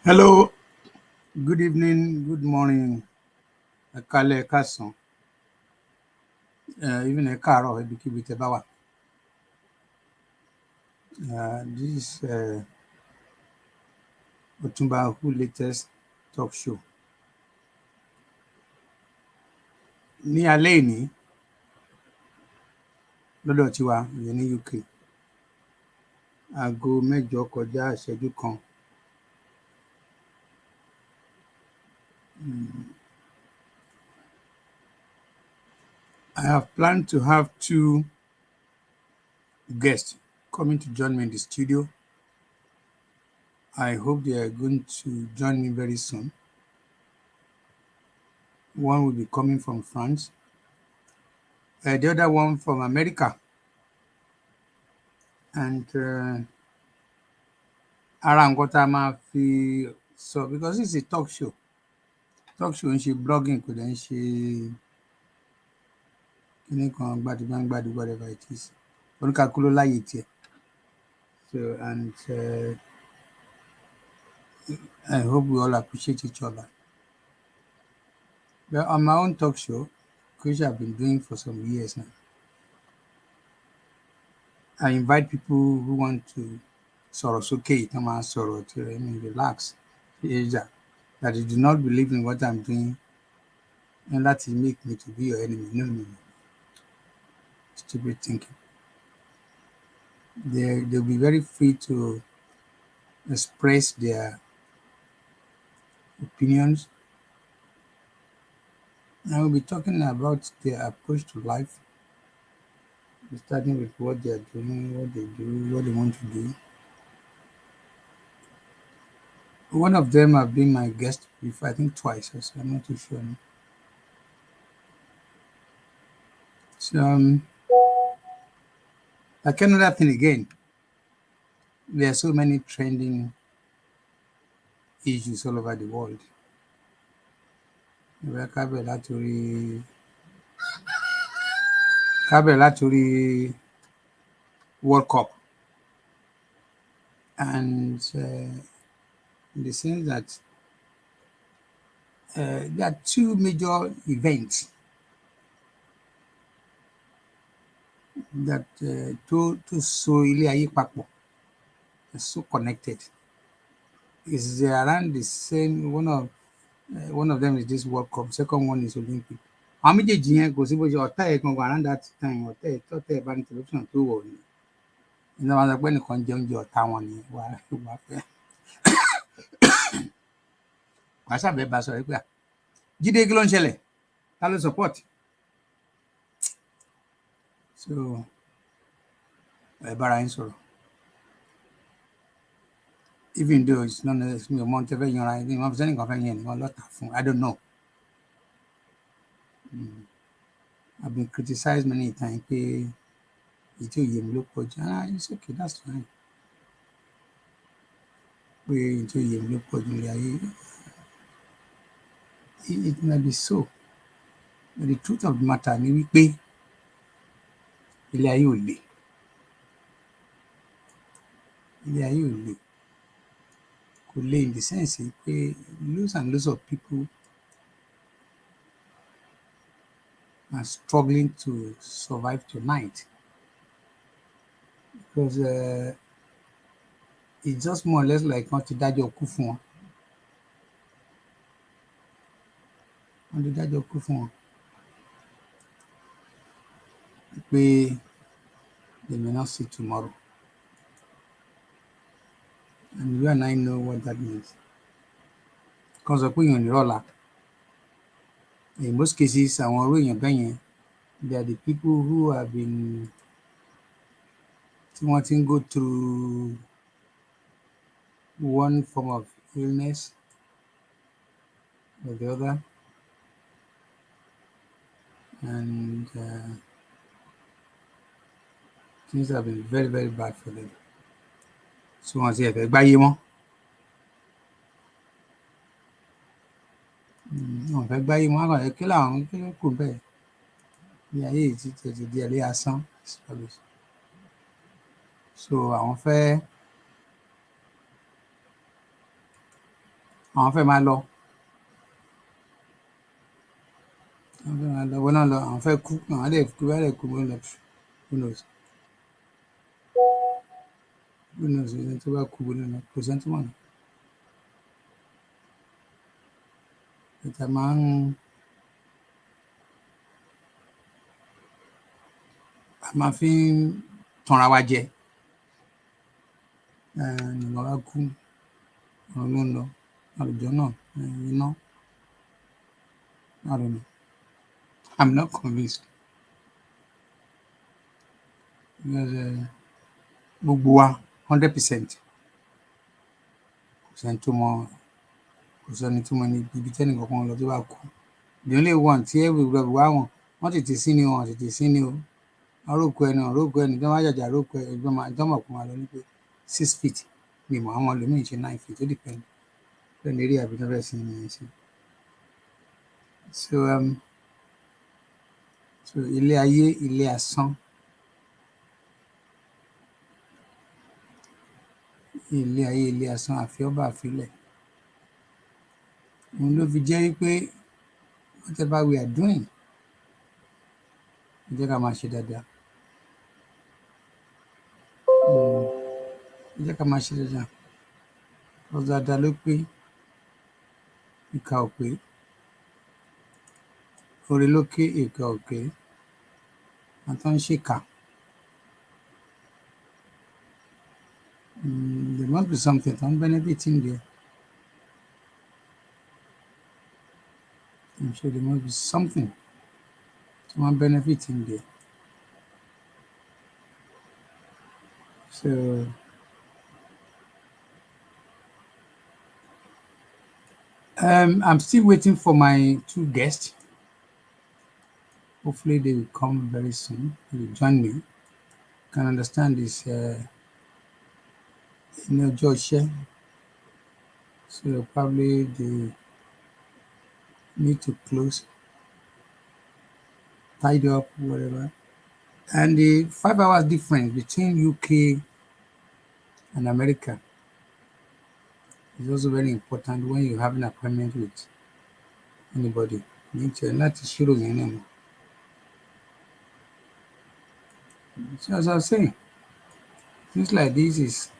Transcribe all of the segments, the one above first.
Hello, good evening, good morning, ẹ káalẹ́, ẹ káàsán, even ẹ káàárọ̀, ibikíbi tẹ́ bá wà. This is OtunbaHOO latest talk show. Ní alẹ́ ìní, lọ́dọ̀ tiwa, ìyẹn ní UK, aago 8 kọjá ìṣẹ́jú kan. I have planned to have two guests coming to join me in the studio. I hope they are going to join me very soon. One will be coming from France, the other one from America. And ara nǹkan tá a máa fi sọ, because it's a talk show ń ṣe blogging, kò dẹ̀ ń ṣe kíní kan gbadigbangba whatever it is, oníkàkú ló láyè tiẹ̀. So and I hope we all appreciate each other. But on my own talk show, which I've been doing for some years now, I invite people who want to sọ̀rọ̀ sókè, tán máa sọ̀rọ̀ to relax, that you do not believe in what I'm doing and that will make me to be your enemy. No. Stupid thinking. They'll be very free to express their opinions. I will be talking about their approach to life, starting with what they are doing, what they do, what they want to do. One of them have been my guest before, I think twice, so I'm not too sure. So, like another thing again, there are so many trending issues all over the world. Kábẹ̀ látòrí World Cup, and in the sense that there are two major events that to so ilé ayé papọ̀, so connected. Is around the same. One of them is this World Cup. Second one is Olympic. Àwọn méjèèjì yẹn kò sí bó ṣe ọ̀tá ẹ̀ kan around that time, ọ̀tá ẹ̀ bá ní television tó wọ̀ ni. Ìjọba máa sọ pé nìkan jẹ oúnjẹ ọ̀tá wọn ni wà fẹ́. Wàá ṣàbẹ̀ bá sọ̀rọ̀ pé Jídé kí ló ń ṣẹlẹ̀? Ta ló support? So ẹ bára yín sọ̀rọ̀. Even though it's not necessarily a month of yanra ẹni, wọ́n fi sẹ́ni kan fẹ́ yẹn ni wọ́n lọ́ta fún. I don't know. I've been criticized many times pé ìtí òye mi ló pọ̀ jù. It's okay, that's fine. Pé ìtí òye mi ló pọ̀ jù ní ayé. It may be so. But the truth of the matter ni wípé ilé ayé ò le. Ilé ayé ò le. Kò le in the sense pé loads and loads of people are struggling to survive tonight. Because it's just more or less like wọ́n ti dájọ́ kú fún wọn. Wọ́n ti dájọ́ kú fún wọn. Pé they may not see tomorrow. And you and I know what that means. Because of putting on the roller. In most cases, àwọn orú èèyàn bẹ́ẹ̀ yẹn, they are the people who have been wanting to go through one form of illness or the other, and things have been very, very bad for them. So wọ́n ti ẹ̀fẹ̀ gbáyé mọ́. Wọ́n fẹ́ gbáyé mọ́, àwọn ẹ̀kí làwọn kí ló kù bẹ́ẹ̀ ní ayé yìí ti di ẹ̀lé asán. So àwọn fẹ́ àwọn fẹ́ máa lọ wọ́n náà lọ àwọn fẹ́ kú àwọn dẹ̀ kú wọ́n dẹ̀ kú wọ́n lọ who knows ẹni tó bá kú wọ́n lọ kò sẹ́ni tó mọ̀ ní. ìta máa ń a máa fi ń tanra wa jẹ nìyẹn wá kú ọ̀run ló ń lọ àlùjọ náà iná I don't know. I'm not convinced because gbogbo wa 100% kò sẹ́ni tó mọ ní ibi tẹ́nì kankan lọ tó bá kú the only one tí everybody wá wọ́n tètè sí ni wọ́n tètè sí ni o aróko ẹni tí wọ́n bá jàjà aróko ẹni ìjọba kò máa lọ ní pé 6 feet ni mọ̀ àwọn ẹlòmíì ṣe 9 feet ó depend lẹ́nu eré àbí tó fẹ́ sí ni ẹ̀ sí. So ilé ayé ilé asán ilé ayé ilé asán àfi ọba àfilẹ̀ òun ló fi jẹ́ pé whatever we are doing ẹ jẹ́ ká máa ṣe dáadáa ẹ jẹ́ ká máa ṣe dáadáa ọ̀sán dáadáa ló pé ìkà ò pé oore ló ké ìkà ò pé àtọ́ ń ṣèkà. There must be something to benefit in there. I'm sure there must be something to benefit in there. So I'm still waiting for my 2 guests. Hopefully they will come very soon. They will join me. Can understand this George. So probably they need to close, tidy up, whatever. And the 5 hours difference between UK and America is also very important when you have an appointment with anybody. You need to not show them. So as I was saying, things like this is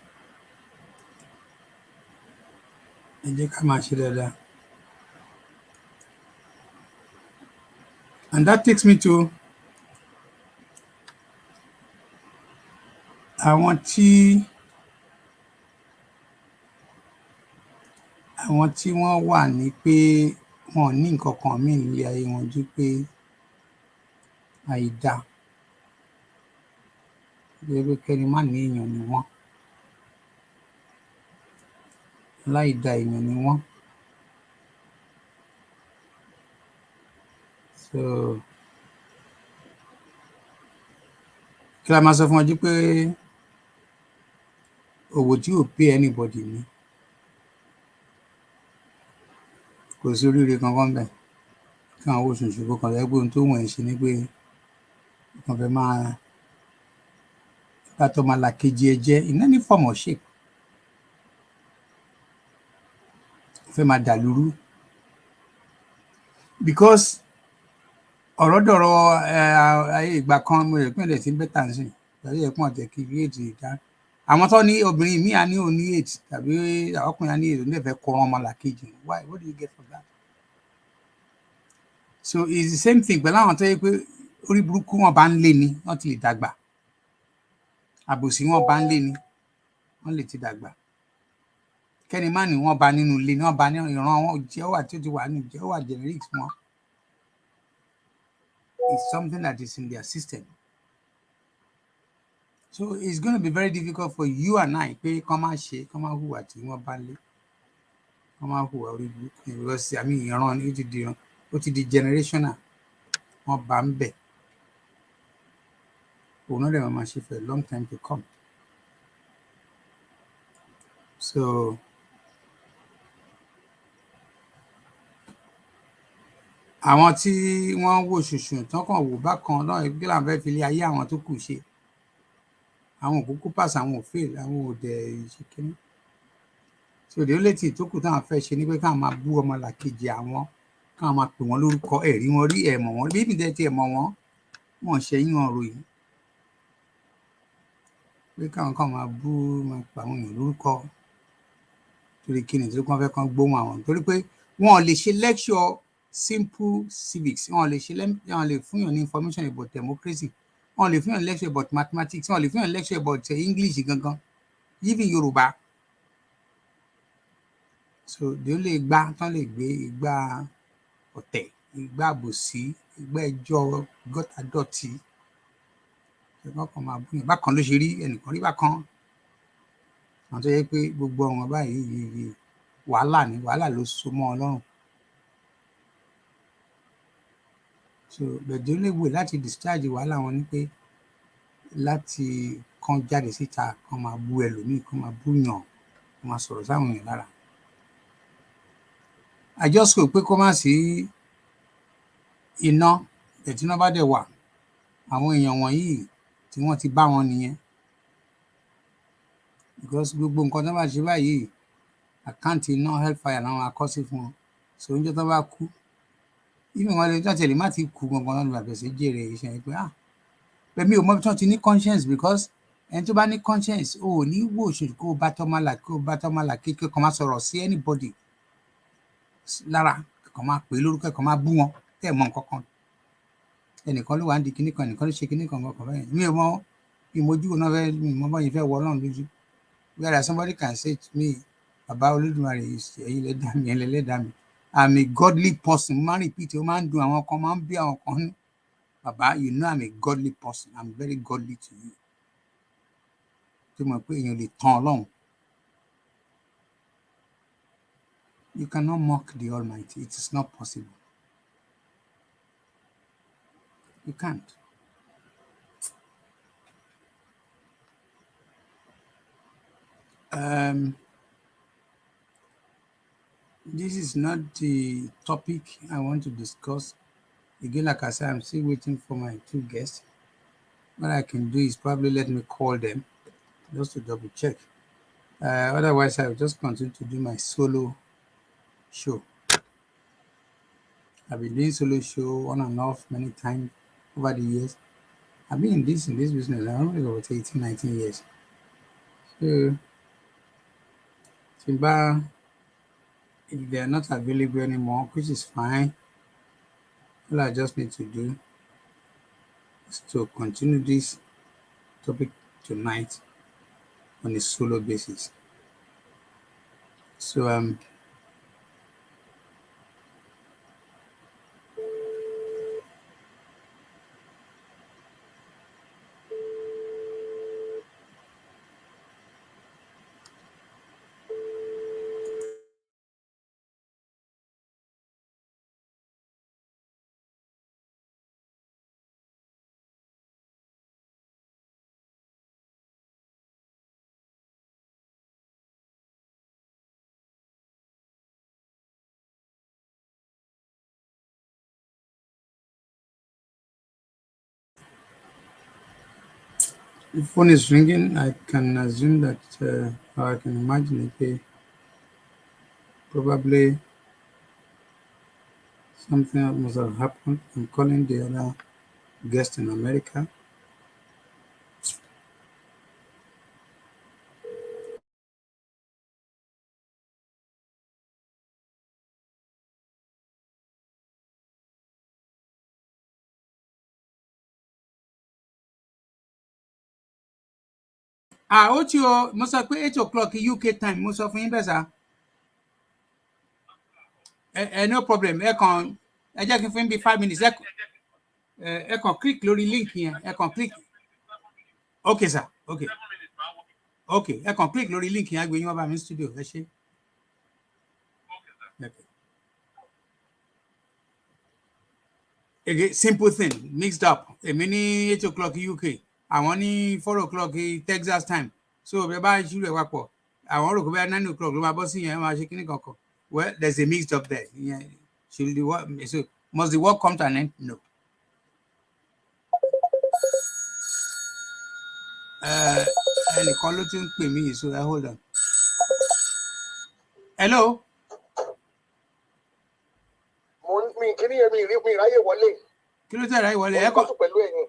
and that takes me to àwọn tí wọ́n wà ní pé wọn ò ní nǹkan kan míì nílé ayé wọn ju pé àìdá pé kẹ́ni má ní èèyàn ni wọ́n láìda èèyàn ni wọ́n. So kí la máa sọ fún ọjọ́ pé òwò tí ò pay anybody ni kò sí oríire kankan bẹ́ẹ̀ kí àwọn owó ṣùṣù kó kàn lẹ́gbẹ́ ohun tó wọ̀n ẹ̀ ṣe ni pé wọ́n fẹ́ máa bá tó máa là kejì ẹ jẹ́ in any form or shape fẹ́ máa dàlúrú because ọ̀rọ̀ dọ̀rọ̀ ayé ìgbà kan mo rẹ̀ pínlẹ̀ sí bẹ́tà ń sìn tàbí ẹ̀pọ̀n ọ̀tẹ̀ kí éèdì ìdá àwọn tó ní obìnrin míì á ní òní éèdì tàbí ọkùnrin á ní èdè onífẹ̀ẹ́ kọ ọmọ làkejì why what do you get from that? So it's the same thing pẹ̀lú àwọn tó yẹ pé orí burúkú wọn bá ń lé ni wọ́n ti lè dàgbà àbòsí wọn bá ń lé ni wọ́n lè ti dàgbà kẹ́ni má ní wọ́n bá nínú ilé ni wọ́n bá ní ìran wọn jẹ́wà tí ó ti wà ní jẹ́wà generics wọn. It's something that is in their system. So it's going to be very difficult for you and I pé kán má hùwà tí wọ́n bá lé kán má hùwà orí burúkú because I mean ìran ni ó ti di generational wọ́n bá ń bẹ̀ òun náà dẹ̀ máa ṣe for a long time to come. So àwọn tí wọ́n wò ṣùṣù tán kàn wò bákan náà kí làwọn fẹ́ fi lé ayé àwọn tó kù ṣe àwọn òkúkú pass àwọn ò fail àwọn ò dẹ̀ ṣe kíní so the only thing tó kù táwọn fẹ́ ṣe ni pé káwọn máa bú ọmọlàkejì àwọn káwọn máa pè wọ́n lórúkọ ẹ̀rí wọn rí ẹ̀mọ̀ wọn bí ìdẹ́ tí ẹ̀mọ̀ wọn wọ́n ṣe yín wọn ròyìn pé káwọn kan máa bú máa pa àwọn èèyàn lórúkọ torí kí ni torí wọ́n fẹ́ kán gbóhùn àwọn torí pé wọn ò lè ṣe lecture simple civics wọn ò lè ṣe wọn lè fún yàn ní information about democracy wọn ò lè fún yàn lecture about mathematics wọn ò lè fún yàn lecture about English gangan even Yorùbá so the only ìgbà tán lè gbé ìgbà ọ̀tẹ̀ ìgbà àbòsí ìgbà ẹjọ́ gọ́tà dọ̀tí ẹ̀kọ́ kan máa bú yàn bákan ló ṣe rí ẹnìkan rí bákan àwọn tó yẹ pé gbogbo ọ̀run báyìí yìí wàhálà ló so mọ́ ọ lọ́rùn so bẹ̀dẹ̀ ó lè wò láti discharge wàhálà wọn ni pé láti kàn jáde síta kàn máa bú ẹlòmíì kàn máa bú yàn kàn máa sọ̀rọ̀ sáwọn èèyàn lára àjọsọ pé kó má sí iná ẹ̀tí iná bá dẹ̀ wà àwọn èèyàn wọ̀nyí tí wọ́n ti bá wọn nìyẹn because gbogbo nǹkan tó bá ṣe báyìí àkáǹtì iná hellfire làwọn akọ́sí fún wọn so oúnjẹ tó bá kú even wọn lè tẹ̀lé má ti kú gangan lọ́dún bàbẹ̀ sí jèrè iṣẹ́ yẹn pé pẹ̀mí ò mọ̀ bí wọ́n ti ní conscience because ẹni tó bá ní conscience ò ní wò ṣòṣù kó o bá tọ́mọ́là kékeré kan máa sọ̀rọ̀ sí anybody lára kàn máa pè é lórúkọ kàn máa bú wọn tẹ́ ẹ̀ mọ̀ nǹkan kan ẹnìkan ló wà ń di kinní kan ẹnìkan ló ṣe kinní kan kan bẹ́ẹ̀ mi ò mọ ìmojú náà fẹ́ mi mọ báyìí fẹ́ wọ ọlọ́run lójú whereas somebody can say to me bàbá Olódùmarè ẹ̀yin lẹ dá mi ẹ̀yin lẹ dá mi I'm a godly person máa ń repeat ó máa ń dùn àwọn kan máa ń bí àwọn kan ní bàbá you know I'm a godly person I'm very godly to you tó mọ̀ pé èèyàn lè tàn ọlọ́run you cannot mock the Almighty it is not possible you can't. This is not the topic I want to discuss. Again, like I said, I'm still waiting for my two guests. What I can do is probably let me call them just to double check. Otherwise, I'll just continue to do my solo show. I've been doing solo show on and off many times over the years. I've been in this business, I don't know, about 18, 19 years. So, if they are not available anymore, which is fine, all I just need to do is to continue this topic tonight on a solo basis. So the phone is ringing. I can assume that, or I can imagine it, probably something must have happened. I'm calling the other guest in America. Ó tí o mo sọ pé 8:00 UK time mo sọ fún yín bẹ́ẹ̀ sá. No problem ẹ jẹ́ kí n fún yín bí 5 minutes ẹ kàn click lórí link yẹn ẹ kàn click. Okay sir okay ẹ kàn click lórí link yẹn á gbé yín wá bá mi studio ẹ ṣé. Okay. Again, simple thing mixed up èmi ní 8:00 UK àwọn ní 4:00 Texas time so bẹ́ẹ̀ bá ṣírò ẹ̀ papọ̀ àwọn rò pé bẹ́ẹ̀ 9:00 ló máa bọ́ sí yẹn máa ṣe kíní kankan well there's a mixed up there yeah. So must the work come to an end? No. Ẹnìkan ló ti ń pè mí yìí so hold on. Hello. Mi kí ni yẹn mi rí mi ráyè wọlé. Kí ló tẹ̀ ráyè wọlé? Mo kọ́ pẹ̀lú ẹ̀yin.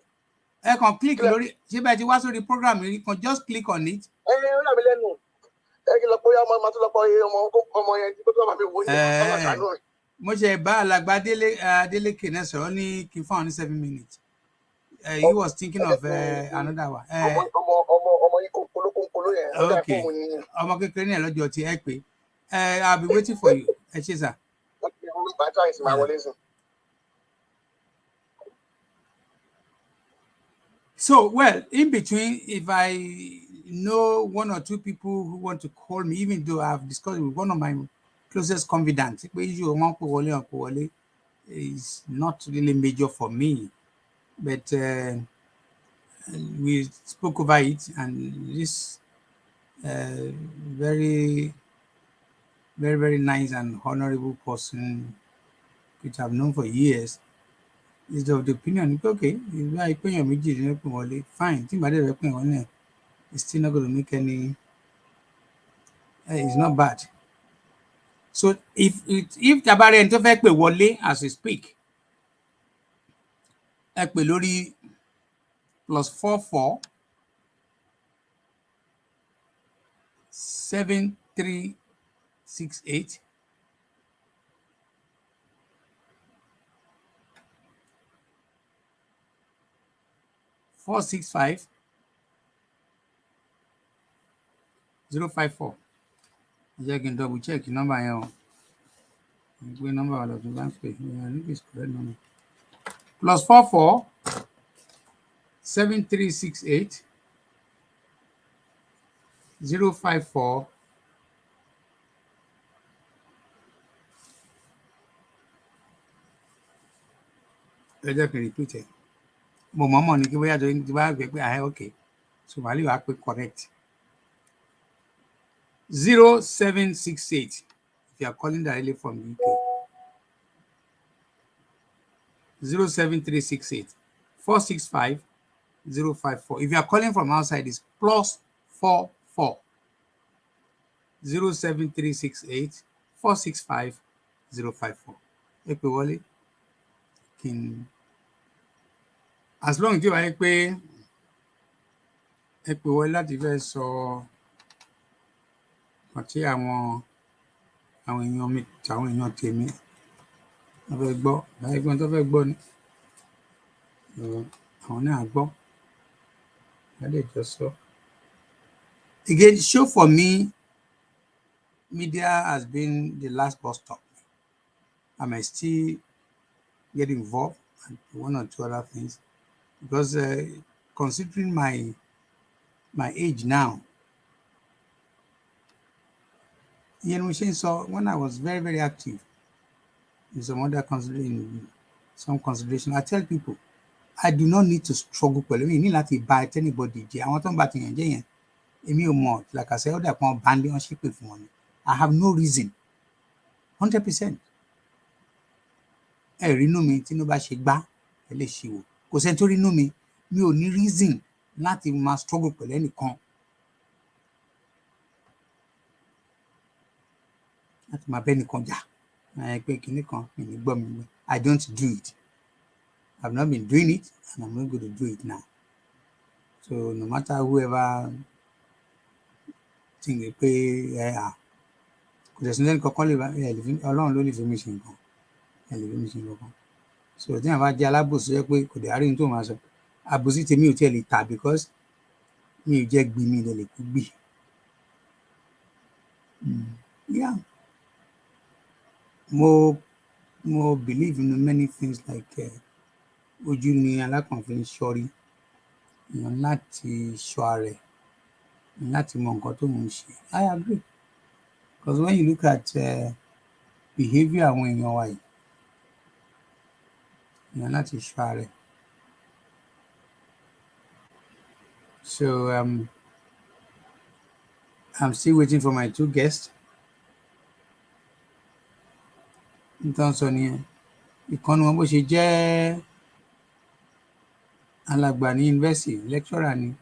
Ẹ kàn click lórí ṣé bẹ́ẹ̀ ti wá sórí program yìí kan just click on it. Ó yà mí lẹ́nu. Kí lọ pé ọmọ tó lọ pọ̀ ọmọ yẹn tó tó máa fi wò ní ọmọ ṣàánú rẹ̀. Mo ṣe bá Alàgbà Adeleke náà sọ̀rọ̀ ní kí n fún àwọn ní 7 minutes. He was thinking of another one. Ọmọ yìí kólókóló yẹn. Okay. Ọmọ kékeré ní ẹ̀ lọ́jọ́ tí ẹ pé. I'll be waiting for you. Ẹ ṣé sà. So, well, in between, if I know one or two people who want to call me, even though I've discussed with one of my closest confidants, is not really major for me. But we spoke over it, and this very, very, very nice and honorable person, which I've known for years, is of the opinion, okay, fine, it's still not going to make any, it's not bad. So if Tabari and Tofek Wole as we speak, Ekpelori +44 7368 465 054. You can double check the number here. The number of the bank pay. I think it's correct number. +44 7368 054 I just repeat it. But mama ni we are doing the okay. So value I correct. 0768 if you are calling directly from UK. 07368 465 054. If you are calling from outside, it's +44 07368 465 054. As long as you are pé ẹ pè wọlé láti fẹ́ sọ àti àwọn èèyàn mi tàwọn èèyàn tèmi wọ́n fẹ́ gbọ́ ẹgbọ́n tó fẹ́ gbọ́ ni àwọn náà gbọ́ lálẹ́ jọ sọ. Again, show for me, media has been the last bus stop. I may still get involved and one or two other things because considering my age now, when I was very, very active in some other consideration, I tell people, I do not need to struggle. I mean, need to buy anybody. I want to buy like I said, I have no reason. 100%. Mi ò ní reason láti máa struggle pẹ̀lú ẹnìkan. Láti máa bẹ́ nìkan jà. Pé kinní kan, I don't do it. I've not been doing it and I'm not going to do it now. So no matter whoever think pé kò dẹ̀ sí lẹ́nu kankan Ọlọ́run ló lè fi mí ṣe nǹkan. So tí àwọn bá jẹ́ alábòsí jẹ́ pé kò dẹ̀ àárín tó máa sọ. Àbòsí tèmi ò tiẹ̀ lè tà because mi ò jẹ́ gbì mí lè kú gbì. Yeah. Mo believe in many things like ojú ni alákànfin ṣọ́rí. Èèyàn láti ṣọ́ ara ẹ̀, láti mọ nǹkan tó ń ṣe. I agree. Because when you look at behavior àwọn èèyàn wa yìí, èèyàn láti ṣọ́ ara ẹ̀. So I'm still waiting for my two guests. Nǹkan sọ nìyẹn. Ìkànnì wọn bó ṣe jẹ́ alàgbà ní university, lecturer ni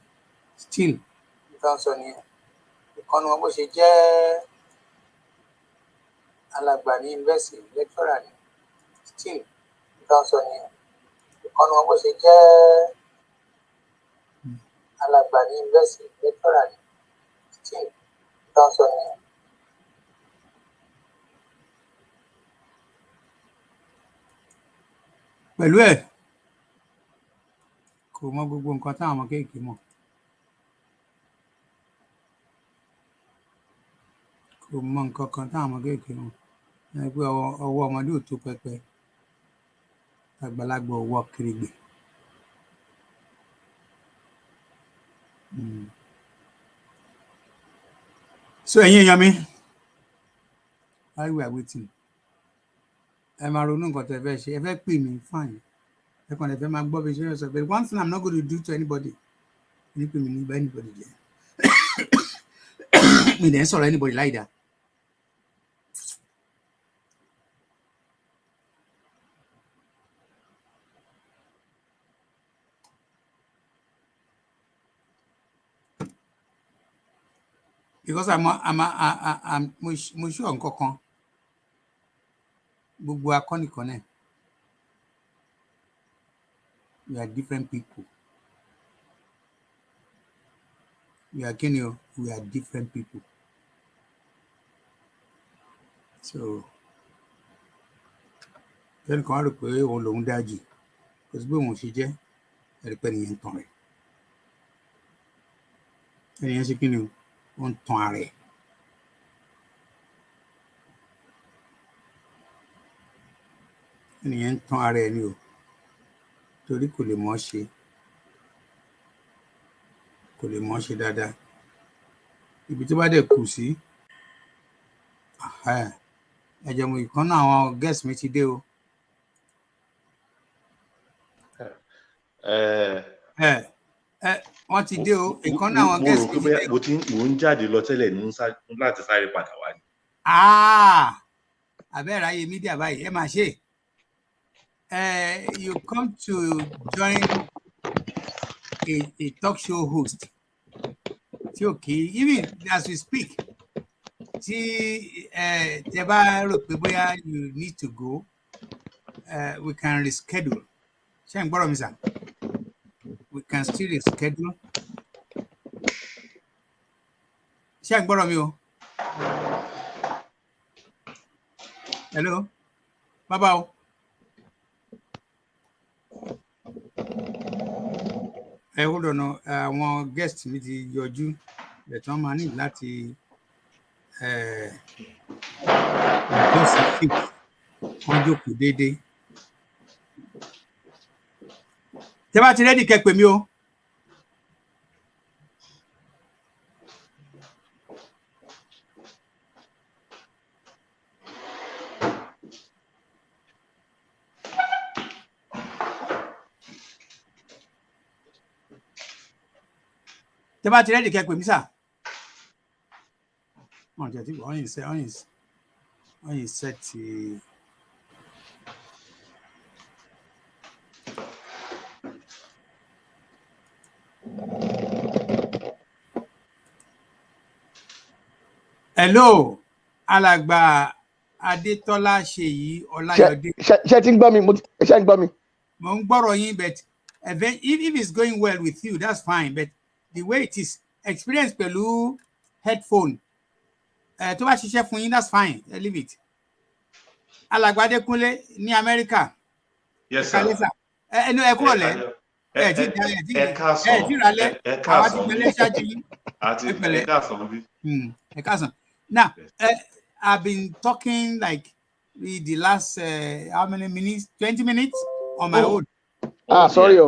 still. Nǹkan sọ nìyẹn. Ìkànnì wọn bó ṣe jẹ́ Alagbas University lecturer ni still ìtọ́sọ ni ìkànnì wọn bó ṣe jẹ́ Alagbas University lecturer ni still ìtọ́sọ ni. Pẹ̀lú ẹ̀ kò mọ gbogbo nǹkan táwọn ọmọ kéèké mọ̀. Kò mọ nǹkan kan táwọn ọmọ kéèké mọ̀. Ẹgbẹ́ ọwọ́ ọmọdé ò tó pẹpẹ. Àgbàlagbà ọwọ́ kèrègbè. So ẹ̀yin èèyàn mi, while we are waiting, ẹ máa ronú nǹkan tẹ́ fẹ́ ṣe. Ẹ fẹ́ pè mí fine. Ẹ kàn lè fẹ́ máa gbọ́ bí ṣe sọ. But one thing I'm not going to do to anybody, ní pè mí ní bá anybody jẹ́. Mi dẹ̀ ń sọ̀rọ̀ anybody láì dá. Because mo sure nǹkan kan. Gbogbo akọ́nìkan náà. We are different people. We are different people. So, ẹnì kan rò pé òun lòun dájú. Kò sí bí òun ṣe jẹ́, ẹ̀rí pé ènìyàn ń tàn rẹ̀. Ènìyàn ṣe kí ni ó ń tan ara ẹ̀. Ènìyàn ń tan ara ẹ̀ ni o. Torí kò lè mọ̀ ṣe. Kò lè mọ̀ ṣe dáadáa. Ibi tó bá dẹ̀ kù sí. Ẹ jẹ́ mo ìkan náà àwọn guest mi ti dé o. Wọ́n ti dé o. Ìkan náà àwọn guest mi ti dé. Mo ń jáde lọ tẹ́lẹ̀ ní láti sáré padà wá ni. Àbẹ́rẹ́ ayé mídíà báyìí ẹ máa ṣe. You come to join a talk show host. Tí okay, even as we speak, tí tẹ́ bá rò pé bóyá you need to go, we can reschedule. Ṣé ń gbọ́rọ̀ mi sà? We can still reschedule. Ṣé ń gbọ́rọ̀ mi o? Hello? Bàbá o. Hold on, àwọn guest mi ti yọjú bẹ̀tẹ̀ wọ́n máa ní láti wọ́n jókòó déédéé. Tẹ́ bá ti rẹ́dì kẹ́ pè mí o. Tẹ́ bá ti rẹ́dì kẹ́ pè mí sà. Wọ́n jẹ́ tí wọ́n yìí sẹ́ẹ̀tì. Hello, Alàgbà Adétọ́lá Ṣèyí Ọláyọdé. Ṣé ti ń gbọ́ mi? Ṣé ń gbọ́ mi? Mo ń gbọ́rọ̀ yín, but if it's going well with you, that's fine. But the way it is, experience pẹ̀lú headphone, tó bá ṣiṣẹ́ fún yín, that's fine. Leave it. Alàgbà Adekunle ní Amẹ́ríkà. Yes, sir. Ẹnu ẹ kúrò lẹ́. Ẹ ti ralẹ̀. Àwa ti pẹ̀lẹ́ ṣáájú yín. Ẹ káàsán bí. Ẹ káàsán. Now, I've been talking like the last how many minutes? 20 minutes on my own. Sorry.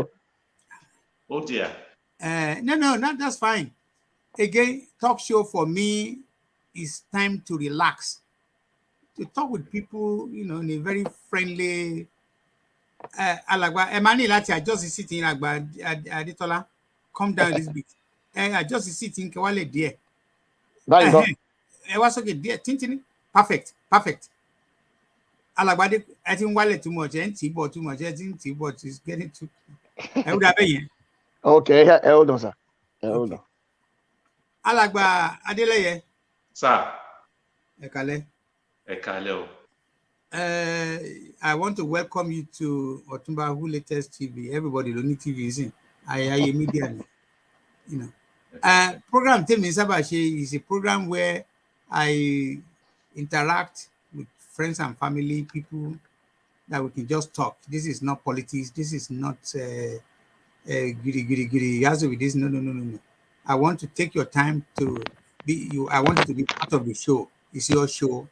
Oh dear. No, that's fine. Again, talk show for me is time to relax, to talk with people, in a very friendly. Alagba, Emani láti adjust the seating. Alagba Adetola, come down this bit. Adjust the seating. Kewale there. Was okay there. Tintini. Perfect. Alagba, I think wale too much. T-bot too much. I think T-bot is getting too. I would have been. Okay, hold on, sir. Hold on. Alagba Adeleke. Sir. Ekale. Ẹ I want to welcome you to OtunbaHOO latest TV. Everybody don't need TV, isn't I media, you know. Program Temi Sabashi is a program where I interact with friends and family, people that we can just talk. This is not politics. This is not giri. It has to be this. No. I want to take your time to be you. I want you to be part of the show. It's your show,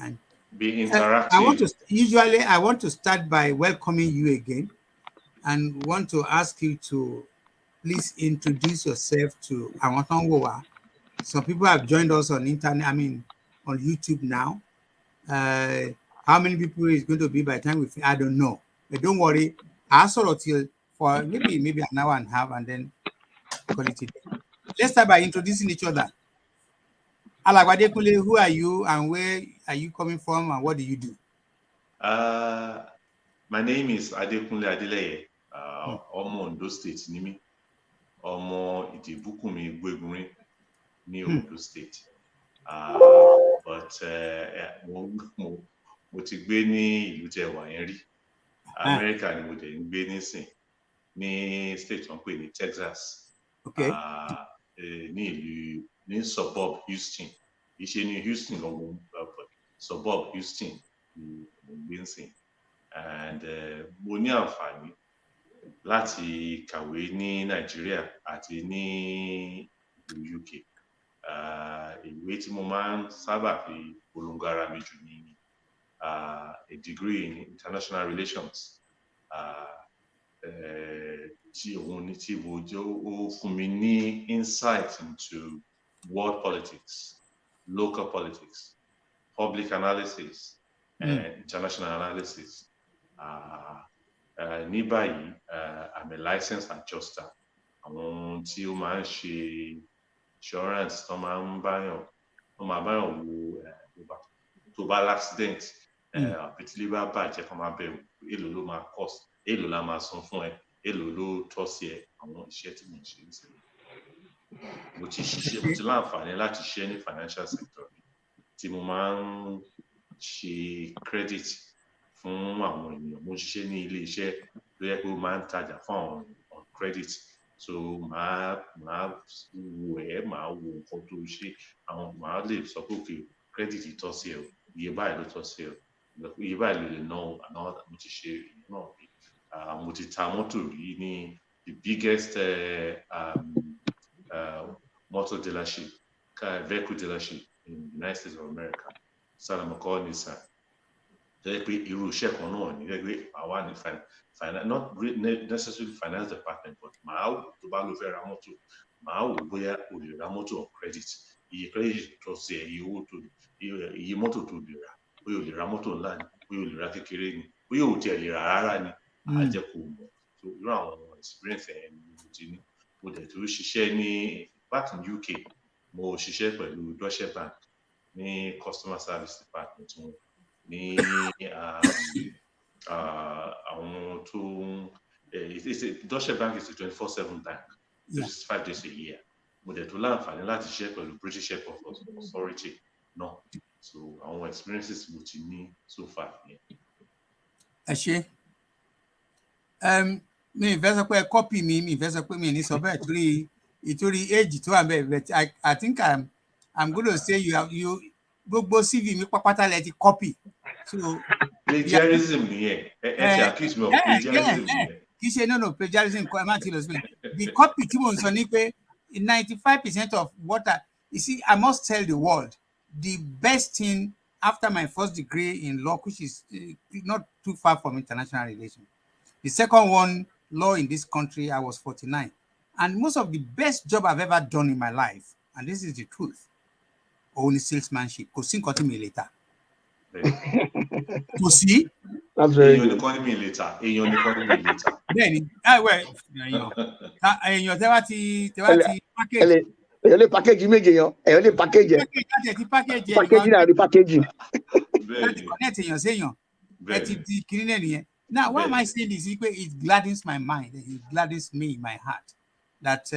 and Be I want interactive. to usually I want to start by welcoming you again, and want to ask you to please introduce yourself to Awatanwowa. Some people have joined us on internet. I mean, on YouTube now. Uh, how many people is going to be by the time we? I don't know, but don't worry. I'll sort of till for maybe an hour and a half, and then call it a day. Let's start by introducing each other. Adekunle, who are you, and where are you coming from, and what do you do? My name is Adekunle Adeleke. Ọmọ Ondo State ni mí. Ọmọ Ìdìbùkúnmi Gbégunrin ní Ondo State. But mo ti gbé ní ìlú tẹ́ wà yẹn rí. America ni mo dẹ̀ ń gbé nísìn ní state wọ́n pè ní Texas. Okay. Ní suburb Houston. Iṣẹ́ ní Houston lọ́wọ́ suburb Houston ni mo gbé nísìn. And mo ní àǹfààní láti kàwé ní Nàìjíríà àti ní ìlú UK. Ìwé tí mo máa ń sábà fi polongo ara mi jù ní a degree in international relations. Tí òun ní tí mo jẹ́ ó fún mi ní insight into world politics, local politics, public analysis, international analysis. Ní báyìí, I'm a licensed adjuster. Àwọn tí ó máa ń ṣe insurance tó máa ń báyàn wo tó bá l'accident, àbítí bá bàjẹ́ kan máa bẹ̀rù èlò ló máa cost, èlò la máa san fún ẹ, èlò ló tọ́ sí ẹ, àwọn iṣẹ́ tí mo ṣe nísìnyí. Mo ti láǹfààní láti ṣiṣẹ́ ní financial sector tí mo máa ń ṣe credit fún àwọn ènìyàn. Mo ṣiṣẹ́ ní ilé iṣẹ́ tó yẹ pé ó máa ń tajà fún àwọn on credit. So màá wo nǹkan tó ṣe, àwọn màá lè sọ pé okay, credit tọ́ sí ẹ, iye báyìí ló tọ́ sí ẹ, iye báyìí ló lè ná o, àná mo ti ṣe náà rí. Mo ti ta mọ́tò rí ní the biggest motor dealership, vehicle dealership in the United States of America, Salamoko Nissan. Jẹ́ pé irú iṣẹ́ kan náà ní pé àwa ní not necessarily finance department, but màá wò tó bá ló fẹ́ ra mọ́tò, màá wò bóyá o lè ra mọ́tò on credit, iye credit tó ṣe iye owó tó iye mọ́tò tó lè rà, bóyá o lè ra mọ́tò ńlá ni, bóyá o lè ra kékeré ni, bóyá o tiẹ̀ lè rà rárá ni, á jẹ́ kó mọ̀. So irú àwọn experience ẹ̀ ni mo ti ní. Mo dẹ̀ tó ṣiṣẹ́ ní back in UK, mo ṣiṣẹ́ pẹ̀lú Deutsche Bank ní customer service department wọn. Ní àwọn tó Deutsche Bank is a 24/7 bank, 5 days a year. Mo dẹ̀ tó láǹfààní láti ṣiṣẹ́ pẹ̀lú British Airport Authority náà. So àwọn experiences mo ti ní so far yẹn. Ẹ ṣé. Mi ìfẹ́ sọ pé copy mi ìfẹ́ sọ pé mi ní sọ bẹ́ẹ̀ torí age tó wà bẹ́ẹ̀, but I think I'm going to say you gbogbo CV mi pápátá lẹ ti copy. So plagiarism nìyẹn. Ẹ ti accuse me of plagiarism nìyẹn. Kì í ṣe no plagiarism kọ́ ẹ má ti lọ sílẹ̀. The copy tí mo ń sọ ni pé 95% of what you see, I must tell the world the best thing after my first degree in law, which is not too far from international relations. The second one, law in this country, I was 49. And most of the best job I've ever done in my life, and this is the truth, only salesmanship. Kò sí nǹkan tí mi lè tà. Kò sí. Èèyàn nìkan ní mi lè tà. Bẹ́ẹ̀ni, èèyàn tẹ́ wá ti package. Èèyàn lè package méje yan, èèyàn lè package ẹ̀. Package náà rí package. Láti connect èèyàn séèyàn. Ẹ ti di kiri náà nìyẹn. Now, why am I saying this? It gladdens my mind. It gladdens me in my heart that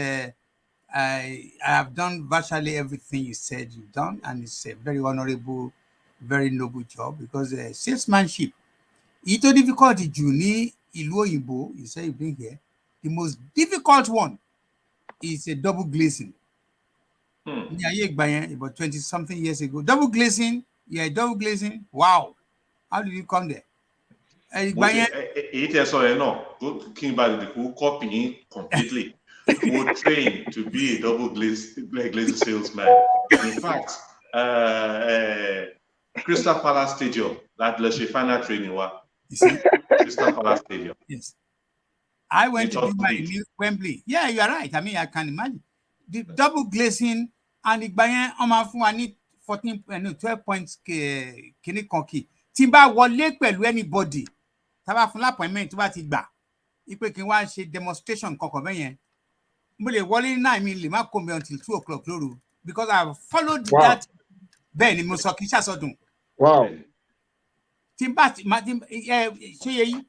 I have done virtually everything you said you've done, and it's a very honorable very noble job because salesmanship, it's so difficult jù ní ìlú òyìnbó, you say you bring here, the most difficult one is a double glazing. Ní ayé ìgbà yẹn, about 20-something years ago, double glazing, double glazing, wow, how did you come there? Ìgbà yẹn, èyí tẹ́ sọ yẹn náà, kí n bá lè kó copy yín completely. Mo train to be a double glazing salesman. In fact, Crystal Palace Stadium, that lọ ṣe final training wa. you see, Crystal Palace Stadium. yes. I went to do my Please. new Wembley. Yeah, you are right. I mean, I can imagine the double glazing and ìgbà yẹn wọ́n máa fún wa ní 12 points kìíní kan kì. Tí n bá wọlé pẹ̀lú anybody, tá bá fún appointment tó bá ti gbà, ipe kí n wá ṣe demonstration kankan bẹ́ẹ̀ yẹn. Mo lè wọlé ní 9 mi lè má kó mi until 2 o'clock lóru because I have followed that. Bẹ́ẹ̀ ni mo sọ kí n ṣàsọdùn. Wow. Tí n bá ṣe yẹ yìí,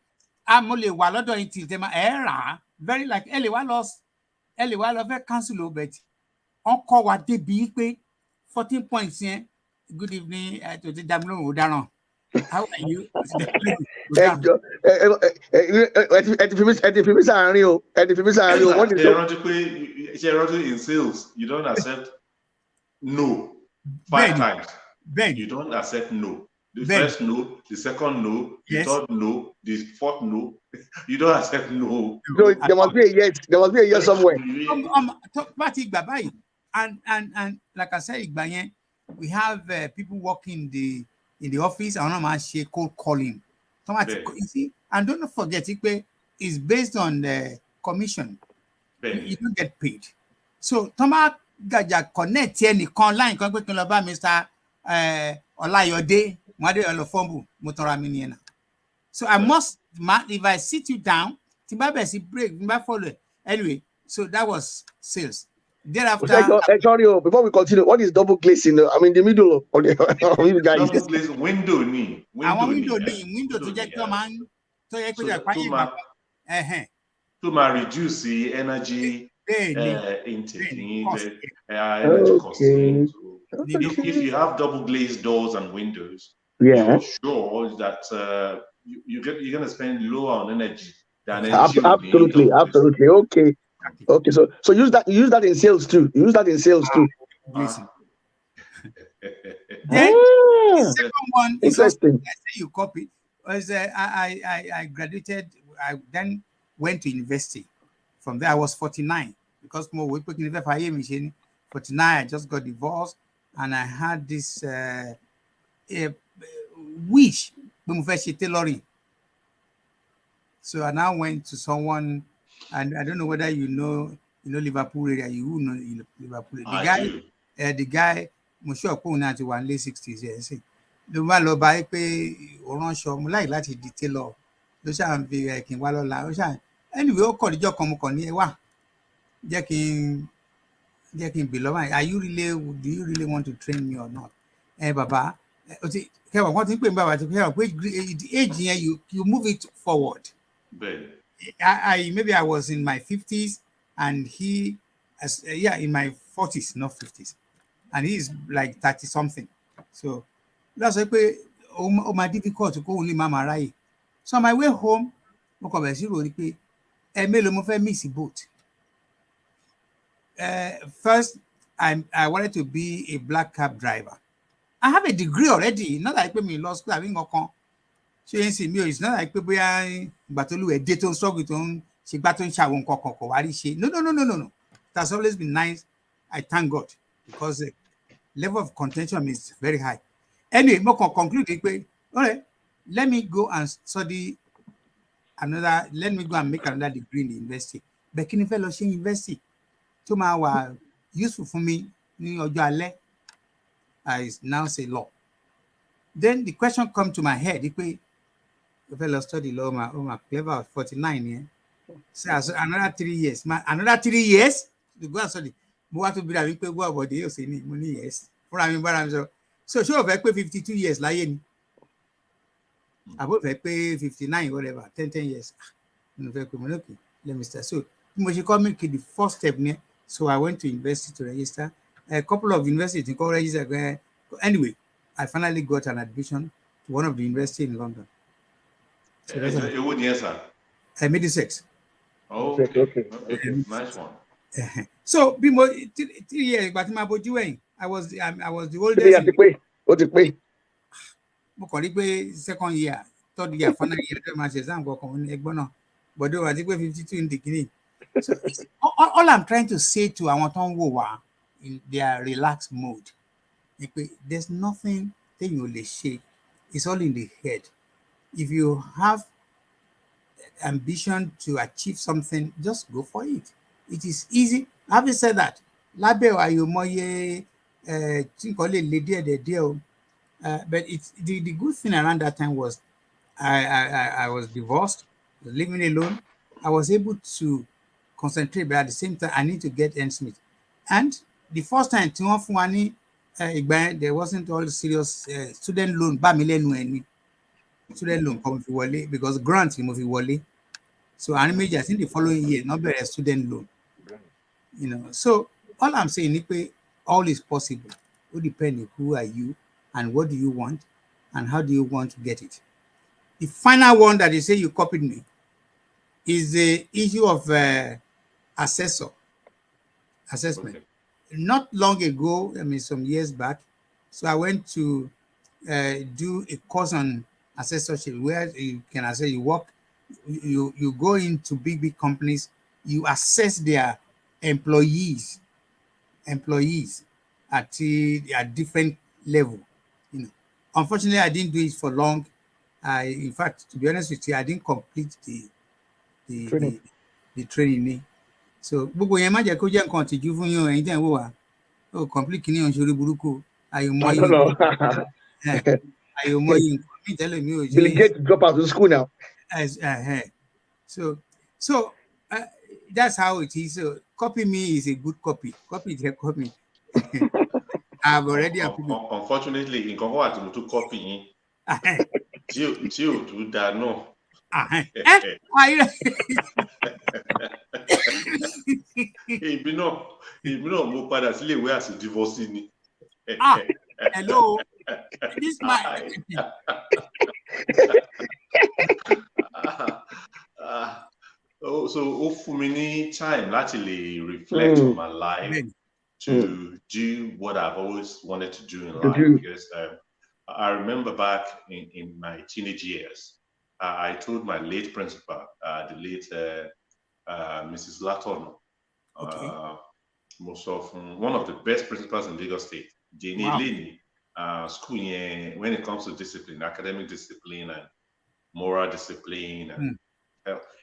mo lè wà lọ́dọ̀ yìí till tẹ́lẹ̀ ẹ̀ rà á very like ẹ lè wá lọ fẹ́ cancel o bet wọ́n kọ́ wa débi pé 14 points yẹn good evening tó ti dàbí lóhùn ó dáràn how are you? ẹ ti fi mí sáàárín o wọ́n ti sọ. Ṣe rántí in sales you don't accept no 5 times. Bẹ́ẹ̀ni. You don't accept no. The Ben. first no, the second no, the Yes. third no, the fourth no. You don't accept no. So there must be a yes. There must be a yes somewhere. Bá ti gbà báyìí and like I said ìgbà yẹn we have people working in the office àwọn náà máa ṣe cold calling. You see, and don't forget pé it's based on the commission. You don't get paid. So tọ́mà gàjà connect ẹnìkan line kan pé kí n lọ bá Mr. Olayode Mwade Olofombu Motora Miniena. So I must, if I sit you down, Timbabesi break, follow. Anyway, so that was sales. Thereafter, sorry, before we continue, what is double glazing? I mean, the middle of the guys. Double glazing window ni. Window to just come on. So you could to reduce the energy intake, energy cost. If you have double glazed doors and windows, you're sure that you're going to spend lower on energy than energy. Absolutely. Okay. So use that in sales too. Then the second one is interesting. I say you copy. Was I graduated. I then went to university. From there, I was 49 because more work in the machine. 49, I just got divorced. And I had this wish tailoring. So I now went to someone, and I don't know whether you know Liverpool area. You know Liverpool. The guy, I'm sure now to one late 60s. Yes, the man lo buy pay oran show like láti detail. Lo sha n fi kin wa lola. O sha anyway o ko dijo kan mo kan ni e wa. Jẹ́ kí n below. Do you really want to train me or not? Baba, the age here you move it forward. Maybe I was in my 50s and he in my 40s, not 50s. And he's like 30 something. So that's like my difficult to go only mama right. So on my way home, miss boat. First, I wanted to be a black cab driver. I have a degree already. Not like me in law school. I mean, it's not like people Batolu a dayton struggle to she baton shawon koko. No. It has always been nice. I thank God because the level of contention is very high. Anyway, more conclude. All right, let me go and study another. Let me go and make another degree in the university. Bekini Fellowship University. To my useful for me, I now say law. Then the question come to my head, if I study law, my clever 49 years. So another 3 years. Another 3 years to go and study. What to be that we go about the years in money years. So sure, if I pay 52 years, like I would pay 59, whatever, 10 years. Let me start. So you call me the first step near. So I went to university to register. A couple of universities to register. Anyway, I finally got an admission to one of the universities in London. So that's what It would answer. Middlesex. Oh, Okay. Nice one. So, 3 years, but I was the oldest. Yeah, the Mo kàn rí pé second year, third year, final year, máa ṣe exam kankan ní ẹgbọ́n náà. But they were 52 in the beginning. So all I'm trying to say to àwọn tó ń wò wá in their relaxed mode, there's nothing téèyàn ò lè ṣe. It's all in the head. If you have ambition to achieve something, just go for it. It is easy. Having said that, lábẹ́ àyòmọye tí nǹkan lè le díẹ̀ o. But it's the good thing around that time was I was divorced, living alone. I was able to concentrate, but at the same time, I need to get ends meet. And the first time, there wasn't all serious student loan, student loan come fi because grant ni mo fi wọlé. So I think the following year, not a student loan. So all I'm saying is all is possible. It depends on who are you and what do you want and how do you want to get it. The final one that you say you copied me is the issue of assessment. Okay. Not long ago, some years back, so I went to do a course on assessorship where you can assess, you work, you go into big companies, you assess their employees at different level. Unfortunately, I didn't do it for long. In fact, to be honest with you, I didn't complete the training. So, gbogbo yẹn má jẹ́ kó jẹ́ nǹkan tìjú fún yín ẹ̀yin tẹ́ ń wò wá. Ó complete kìíní ọ̀hún ṣorí burúkú. Àyòmọ́yé nǹkan mi tẹ́lẹ̀ mi ò ṣe. Bill Gates drop out of school now. So that's how it is. So copy me is a good copy. Copy. I've already unfortunately, in Congo, I to copy yín. Tí ò tún dáa náà. Èmi náà mo padà sílé ìwé àti divorce ni. Hello. This man. So ó fún mi ní time láti lè reflect on my life to do what I've always wanted to do in life. Because I remember back in my teenage years, I told my late principal, the late Mrs. Latono, most often one of the best principals in Lagos State, Jenny Leni, school when it comes to discipline, academic discipline and moral discipline, and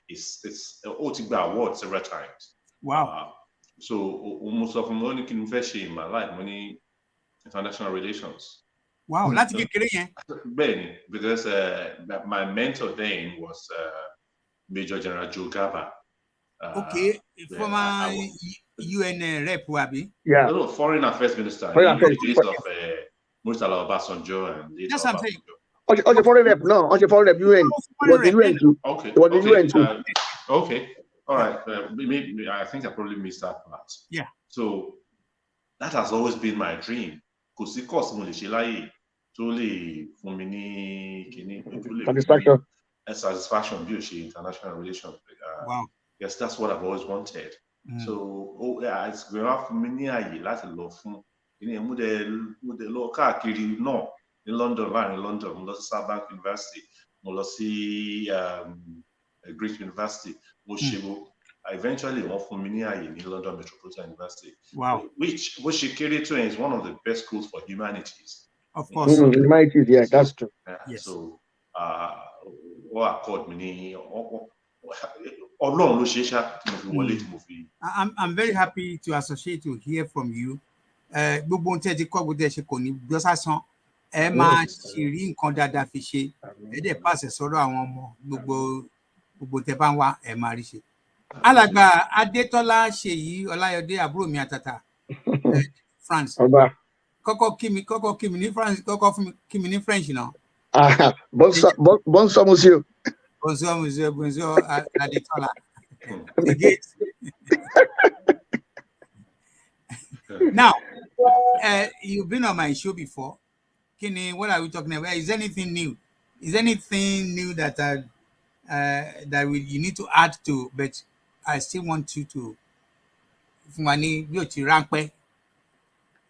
it's Otunba award several times. Wow. So most of them only can invest in my life, money, international relations. Wow, that's good. Because my mentor then was Major General Joe Gaba. Former UN rep, Wabi. Yeah. No, Foreign Affairs Minister. Foreign Affairs. In the days of Murtala Obasanjo and that's what I'm saying. The foreign rep, no, the foreign rep, UN. What the UN too? Okay. What the UN too? Okay. All right. Maybe I think I probably missed that part. Yeah. So that has always been my dream. Because the course mo lè ṣe láyé tó lè fún mi ní kíní satisfaction. Satisfaction bí o ṣe international relations. Wow. Yes, that's what I've always wanted. So it's going to fún mi ní àyè láti lọ fún kíní mo dẹ̀ lọ káàkiri náà ní London, láàrin London, mo lọ sí Southbank University, mo lọ sí Greek University, mo ṣe eventually wọ́n fún mi ní àyè ní London Metropolitan University. Wow. Which kéré tó is one of the best schools for humanities. Of course. Humanities, yeah, that's true. Yes. So what accord mi ní Ọlọ́run ló ṣe ṣá tí mo fi wọlé tí mo fi. I'm very happy to associate to hear from you. Gbogbo ohun tí ẹ ti kọ́ gbogbo ẹ ṣe kò ní gbọ́ sásán. Ẹ máa ṣì rí nǹkan dáadáa fi ṣe. Ẹ dẹ̀ pàṣẹ sọ́dọ̀ àwọn ọmọ gbogbo tẹ bá ń wá ẹ máa rí ṣe. Alàgbà Adétọ́lá Ṣèyí Ọláyọdé àbúrò mi àtàtà France. Kọ́kọ́ kí mi ní France, kọ́kọ́ kí mi ní French náà. Bonsoir monsieur. Bonsoir monsieur, bonsoir Adétọ́lá. Now, you've been on my show before. Kini, what are we talking about? Is anything new? Is anything new that you need to add to? But I still want you to. Fún wa ní bí o ti ráńpẹ́.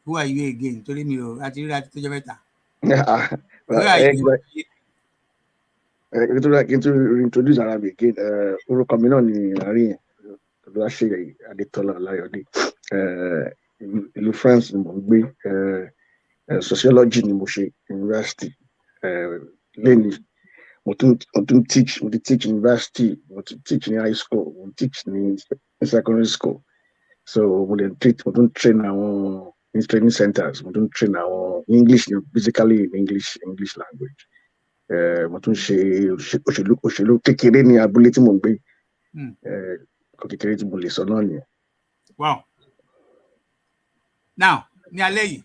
Who are you again? Torí mi ò àti rí àti tójọ́ mẹ́ta. Who are you? Kí n tún introduce ara mi again. Orúkọ mi náà ni àárín yẹn. Oluwaseyi Adetola Alayode. Ìlú France ni mo ń gbé. Sociology ni mo ṣe university. Lẹ́yìn mo tún teach university, mo tún teach ní high school, mo teach ní secondary school. So mo tún train àwọn in training centers, mo tún train àwọn English, basically in English language. Mo tún ṣe òṣèlú kékeré ní abúlé tí mo ń gbé. Kékeré tí mo lè sọ náà nìyẹn. Wow. Now, ní alẹ́ yìí,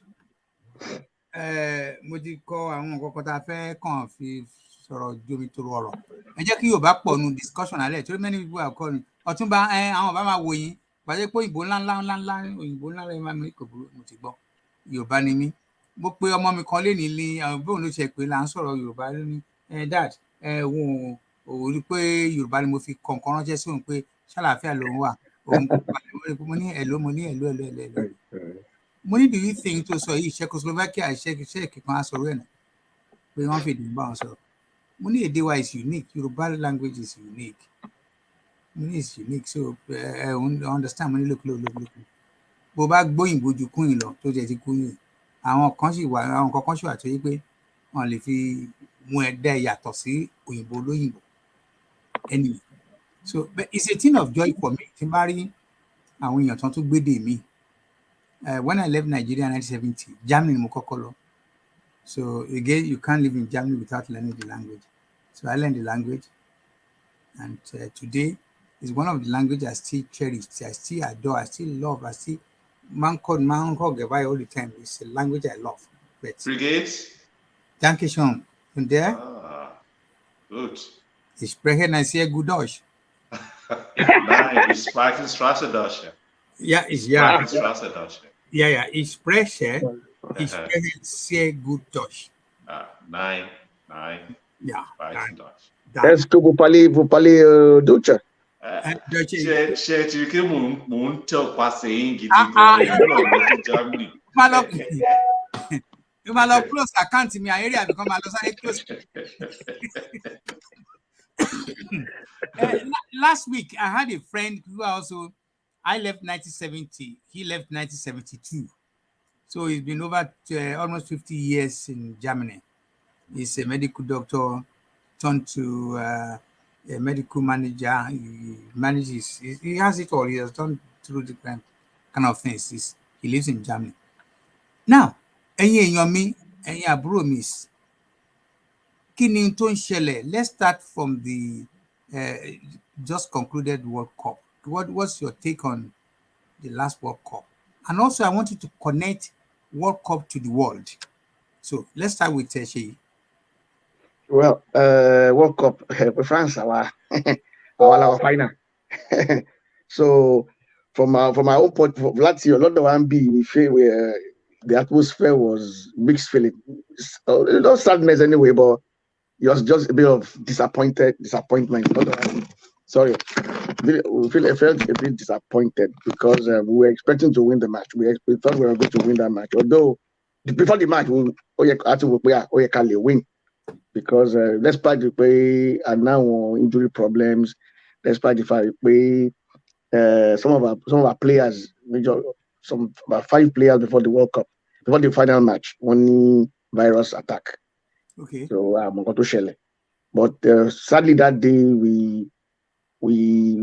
mo ti kọ àwọn nǹkan kan tá a fẹ́ kàn fi sọ̀rọ̀ jomi toro ọ̀rọ̀. Ẹ jẹ́ kí Yorùbá pọ̀ nu discussion alẹ́ torí many people are calling. Ọ̀túnba àwọn ọba máa wò yín pàṣẹ pé òyìnbó ńlá òyìnbó ńlá lẹ́yìn máa mi kò burú mo ti gbọ́. Yorùbá ni mí. Mo pe ọmọ mi kan lénìí ní àwọn bóun ló ṣe pé là ń sọ̀rọ̀ Yorùbá lónìí. Dad òun ò rí pé Yorùbá ni mo fi kọ̀ọ̀kan ránṣẹ́ sí òun pé ṣàlàáfíà lòun wà. Òun kò palẹ̀ mo ní ẹ̀ló. Mo ní do you think tó sọ yìí Czechoslovakia iṣẹ́ kíkan á sọ̀rọ̀ ẹ̀ náà pé wọ́n fèdè bá wọn sọ̀rọ̀. Mo ní èdè wa is unique. Yorùbá language is unique. Mo ní is unique so understand mo ní look. Bó bá gbóyìnbó ju kúnyìn lọ tó jẹ́ ti kúnyìn àwọn kan sì wà tó yí pé wọ́n lè fi mú ẹ̀dá yàtọ̀ sí òyìnbó olóyìnbó. Anyway, so but it's a thing of joy for me tí n bá rí àwọn èèyàn tán tó gbédè mi. When I left Nigeria in 1970, Germany mo kọ́kọ́ lọ. So again, you can't live in Germany without learning the language. So I learned the language, and today is one of the languages I still cherish, I still adore, I still love, I still man called Gebai all the time. It's a language I love. Brigades? Danke schön. Und der? Gut. Ich spreche ein sehr gut Deutsch. Nein, ich spreche Straßendeutsch. Ja. Ja, ich spreche sehr gut Deutsch. Nein. Ja. Est-ce que vous parlez Deutsch? Ṣé ti rí kí mò ń tẹ̀ pàṣẹ yín gidi gan-an Germany. You might love close account in my area because my loss close. Last week, I had a friend who I left 1970. He left 1972. So he's been over almost 50 years in Germany. He's a medical doctor turned to a medical manager. He manages, he has it all. He has done through different kind of things. He lives in Germany. Now, ẹ̀yin èèyàn mi, ẹ̀yin àbúrò mi, kí ni tó ń ṣẹlẹ̀? Let's start from the just concluded World Cup. What's your take on the last World Cup? And also, I want you to connect World Cup to the world. So let's start with Sheyi. Well, World Cup, France, our final. So, from my own point, last year, London 1B, we feel the atmosphere was mixed feeling. Not sadness anyway, but it was just a bit of disappointment. Sorry. I felt a bit disappointed because we were expecting to win the match. We thought we were going to win that match. Although, before the match, we win. Because despite the way and now injury problems, despite the fact some of our players, about 5 players before the World Cup, before the final match, one virus attack. Okay. So but sadly that day we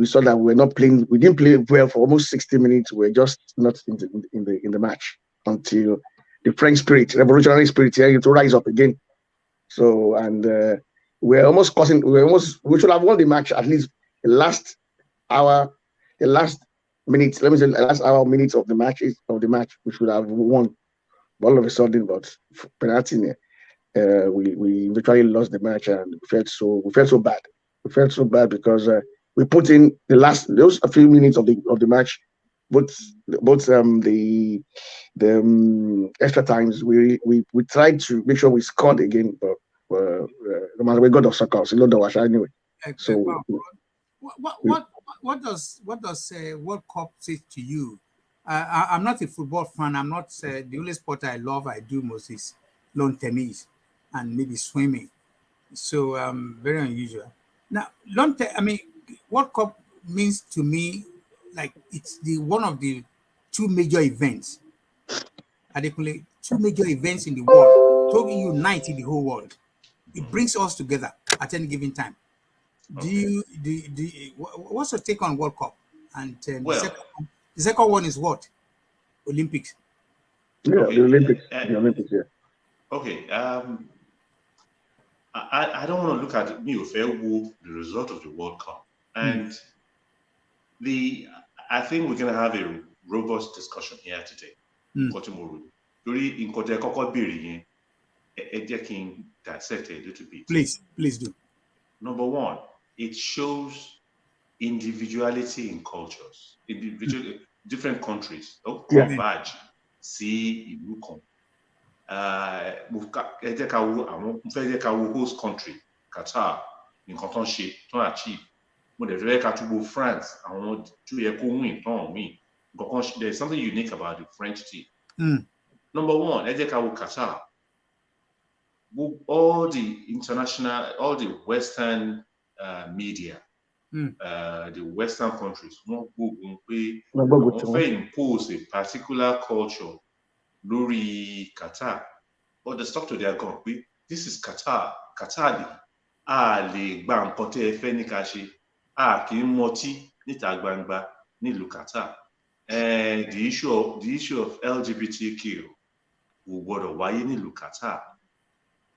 saw that we were not playing. We didn't play well for almost 60 minutes. We were just not in the match until the French spirit, revolutionary spirit, to rise up again. So we should have won the match at least the last minutes. Let me say the last hour minutes of the match we should have won. But all of a sudden, but penalty, we literally lost the match and we felt so bad. We felt so bad because we put in those few minutes of the match. both the extra times we tried to make sure we scored again, but no matter we got of soccer, so not the anyway. So what does World Cup say to you? I'm not a football fan. I'm not the only sport I love. I do most is lawn tennis and maybe swimming. So very unusual. Now, World Cup means to me like it's the one of the two major events. Adekunle, two major events in the world to unite the whole world. It brings us together at any given time. What's your take on World Cup? And the second one is what? Olympics. Yeah, okay. The Olympics. Yeah. Okay. I don't want to look at the result of the World Cup, and I think we're going to have a robust discussion here today. Dissect a little bit. Please do. Number one, it shows individuality in cultures, different countries. Converge, see ìlú kan. Host country, Qatar, nǹkan tó ń ṣe, tó ń achieve. Mo dẹ̀ fẹ́ ká túbọ̀ France, àwọn tó yẹ kó win, tó ń win. There's something unique about the French team. Number one, Qatar. All the Western media, the Western countries, wọ́n impose a particular culture lórí Qatar, but they stuck to their gun. This is Qatar. Qatar lè gba nǹkan tẹ́ ẹ fẹ́ ní ká ṣe, kì í mọtí níta gbangba nílùú Qatar. The issue of LGBTQ kò gbọdọ̀ wáyé nílùú Qatar.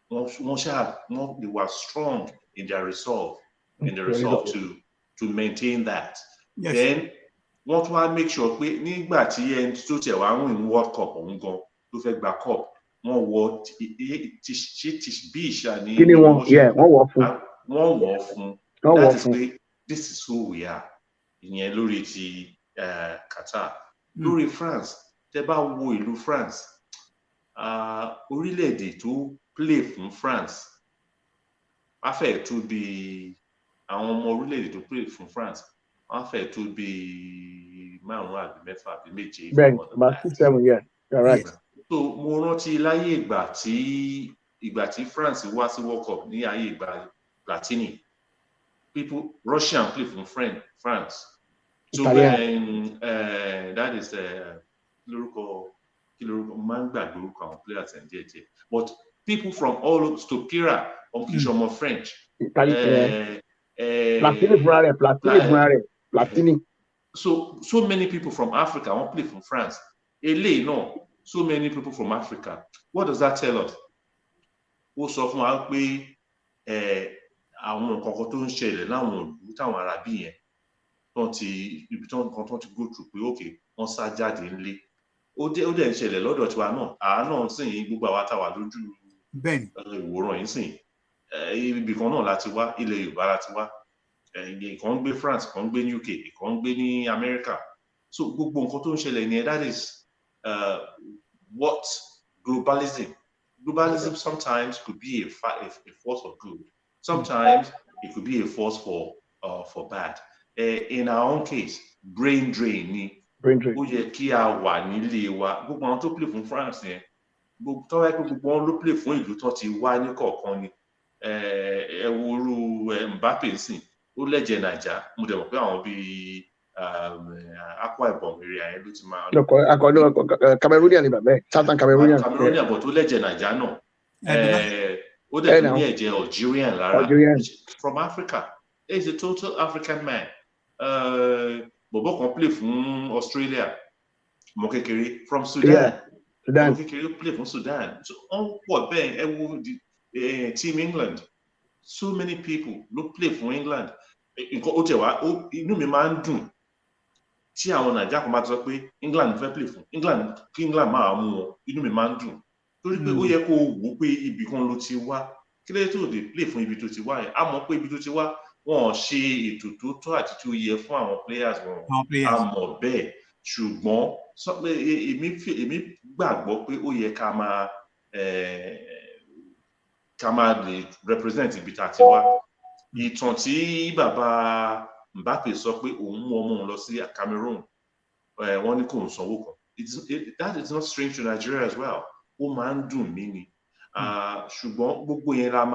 They were strong in their resolve, to maintain that. Yes. Then wọ́n tún wá make sure pé nígbà tí ẹni tó tẹ̀ wá win World Cup ọ̀hún gan tó fẹ́ gba cup, wọ́n wọ Tishbish ní wọ́n wọ̀ fún. That is pé this is who we are. Ìyẹn lórí ti Qatar. Lórí France, tẹ́ bá wo ìlú France, orílẹ̀-èdè tó play fún France, afẹ́ tó bí àwọn ọmọ orílẹ̀-èdè tó play fún France, afẹ́ tó bí 5 àbí 6 àbí 7. About 6, 7, yeah. You're right. So mo rántí láyé ìgbà tí France wá sí World Cup ní ayé ìgbà Platini, Russian play fún France. So that is lórúkọ máa ń gbàgbé orúkọ àwọn players ẹ̀ díẹ̀. But people from all over Stopira, ọmọ French. Platini. So many people from Africa wọ́n play from France. So many people from Africa. What does that tell us? Ó sọ fún wa pé àwọn nǹkan tó ń ṣẹlẹ̀ láwọn ìlú táwọn Arábí yẹn tó ti go through pé okay, wọ́n sá jáde nílé. Ó dẹ̀ ń ṣẹlẹ̀ lọ́dọ̀ tiwa náà. Náà sìn gbogbo àwa táwa lójú ìwòran yìí sìn. Ibì kan náà láti wá, ilẹ̀ Yorùbá láti wá. Ìkan ń gbé France, ìkan ń gbé UK, ìkan ń gbé ní America. So gbogbo nǹkan tó ń ṣẹlẹ̀ ni that is what globalism sometimes could be a force for good. Sometimes it could be a force for bad. In our own case, brain drain ni. Ó yẹ kí a wà nílé wa. Gbogbo àwọn tó play fún France yẹn, tó wáyé pé gbogbo wọn ló play fún ìlú tó ti wá ní kọ̀ọ̀kan ni. Ẹ wo irú Mbappe sìn, ó lẹ́jẹ̀ Naija. Mo dẹ̀ mọ̀ pé àwọn bíi Akwa Ibom area yẹn ló ti máa. Cameroonian ni bàbá ẹ̀, Southern Cameroonian. Cameroonian but ó lẹ́jẹ̀ Naija náà. Ó dẹ̀ tún ní ẹ̀jẹ̀ Algerian lára. From Africa. He's a total African man. Bọ̀bọ̀ kan play fún Australia. Ọmọ kékeré from Sudan. Ọmọ kékeré play fún Sudan. So wọ́n pọ̀ bẹ́ẹ̀ ẹ wo team England. So many people ló play fún England. Nǹkan ó tẹ̀ wá inú mi máa ń dùn tí àwọn Nàìjíríà kan bá sọ pé England fẹ́ play fún England kí England máa mú wọn, inú mi máa ń dùn torí pé ó yẹ kó wò ó pé ibì kan ló ti wá, kí lè tó lè play fún ibi tó ti wá yẹn. A mọ̀ pé ibi tó ti wá wọn ṣe ètò tó tọ́ àti tó yẹ fún àwọn players wọn, a mọ̀ bẹ́ẹ̀, ṣùgbọ́n èmi gbàgbọ́ pé ó yẹ ká máa lè represent ibi tá a ti wá. Ìtàn tí bàbá Mbappe sọ pé òun mú ọmọ òun lọ sí Cameroon, wọ́n ní kò ń sanwó kan. That is not strange to Nigeria as well. Ó máa ń dùn mí ni. Ṣùgbọ́n gbogbo yẹn la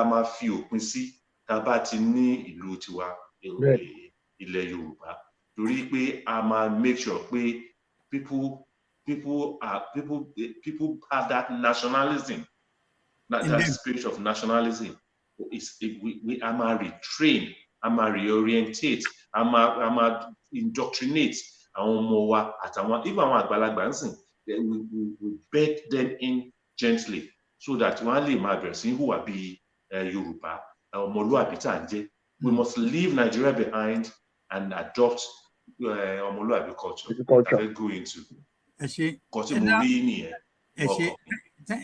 máa fi òpin sí tá a bá ti ní ìlú tiwa, ilẹ̀ Yorùbá. Torí pé a máa make sure pé people have that nationalism, that spirit of nationalism. A máa retrain, a máa reorientate, a máa indoctrinate àwọn ọmọ wa àtàwọn even àwọn àgbàlagbà ń sìn. We beg them in gently so that wọ́n á lè máa bẹ̀rẹ̀ sí hùwà bí Yorùbá, ọmọlúwàbí tá à ń jẹ́. We must leave Nigeria behind and adopt ọmọlúwàbí culture that we go into.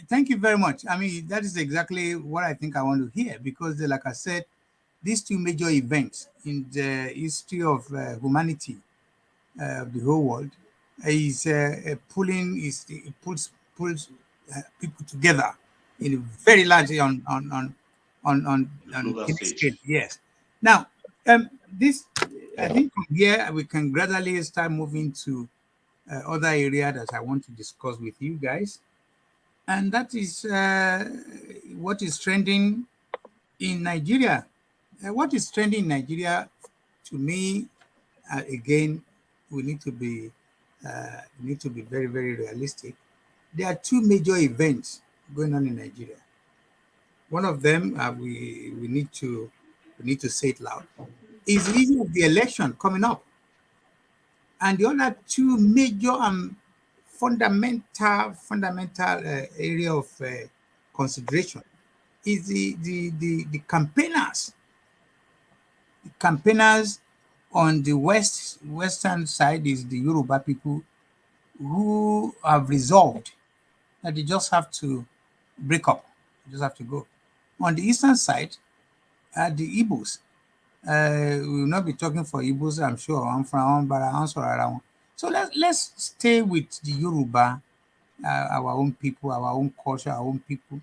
Thank you very much. I mean, that is exactly what I think I want to hear, because like I said, these two major events in the history of humanity, the whole world, is pulls people together in a very large on scale. Yes. Now, this, I think from here we can gradually start moving to other area that I want to discuss with you guys, and that is what is trending in Nigeria. What is trending in Nigeria, to me, again, we need to be very, very realistic. There are two major events going on in Nigeria. One of them, we need to say it loud, is the issue of the election coming up. And the other two major fundamental area of consideration is the campaigners. The campaigners on the western side is the Yoruba people, who have resolved that they just have to break up, they just have to go. On the eastern side, the Igbos. We will not be talking for Igbos, I'm sure. I'm from, but I answer around. So let's stay with the Yoruba, our own people, our own culture, our own people.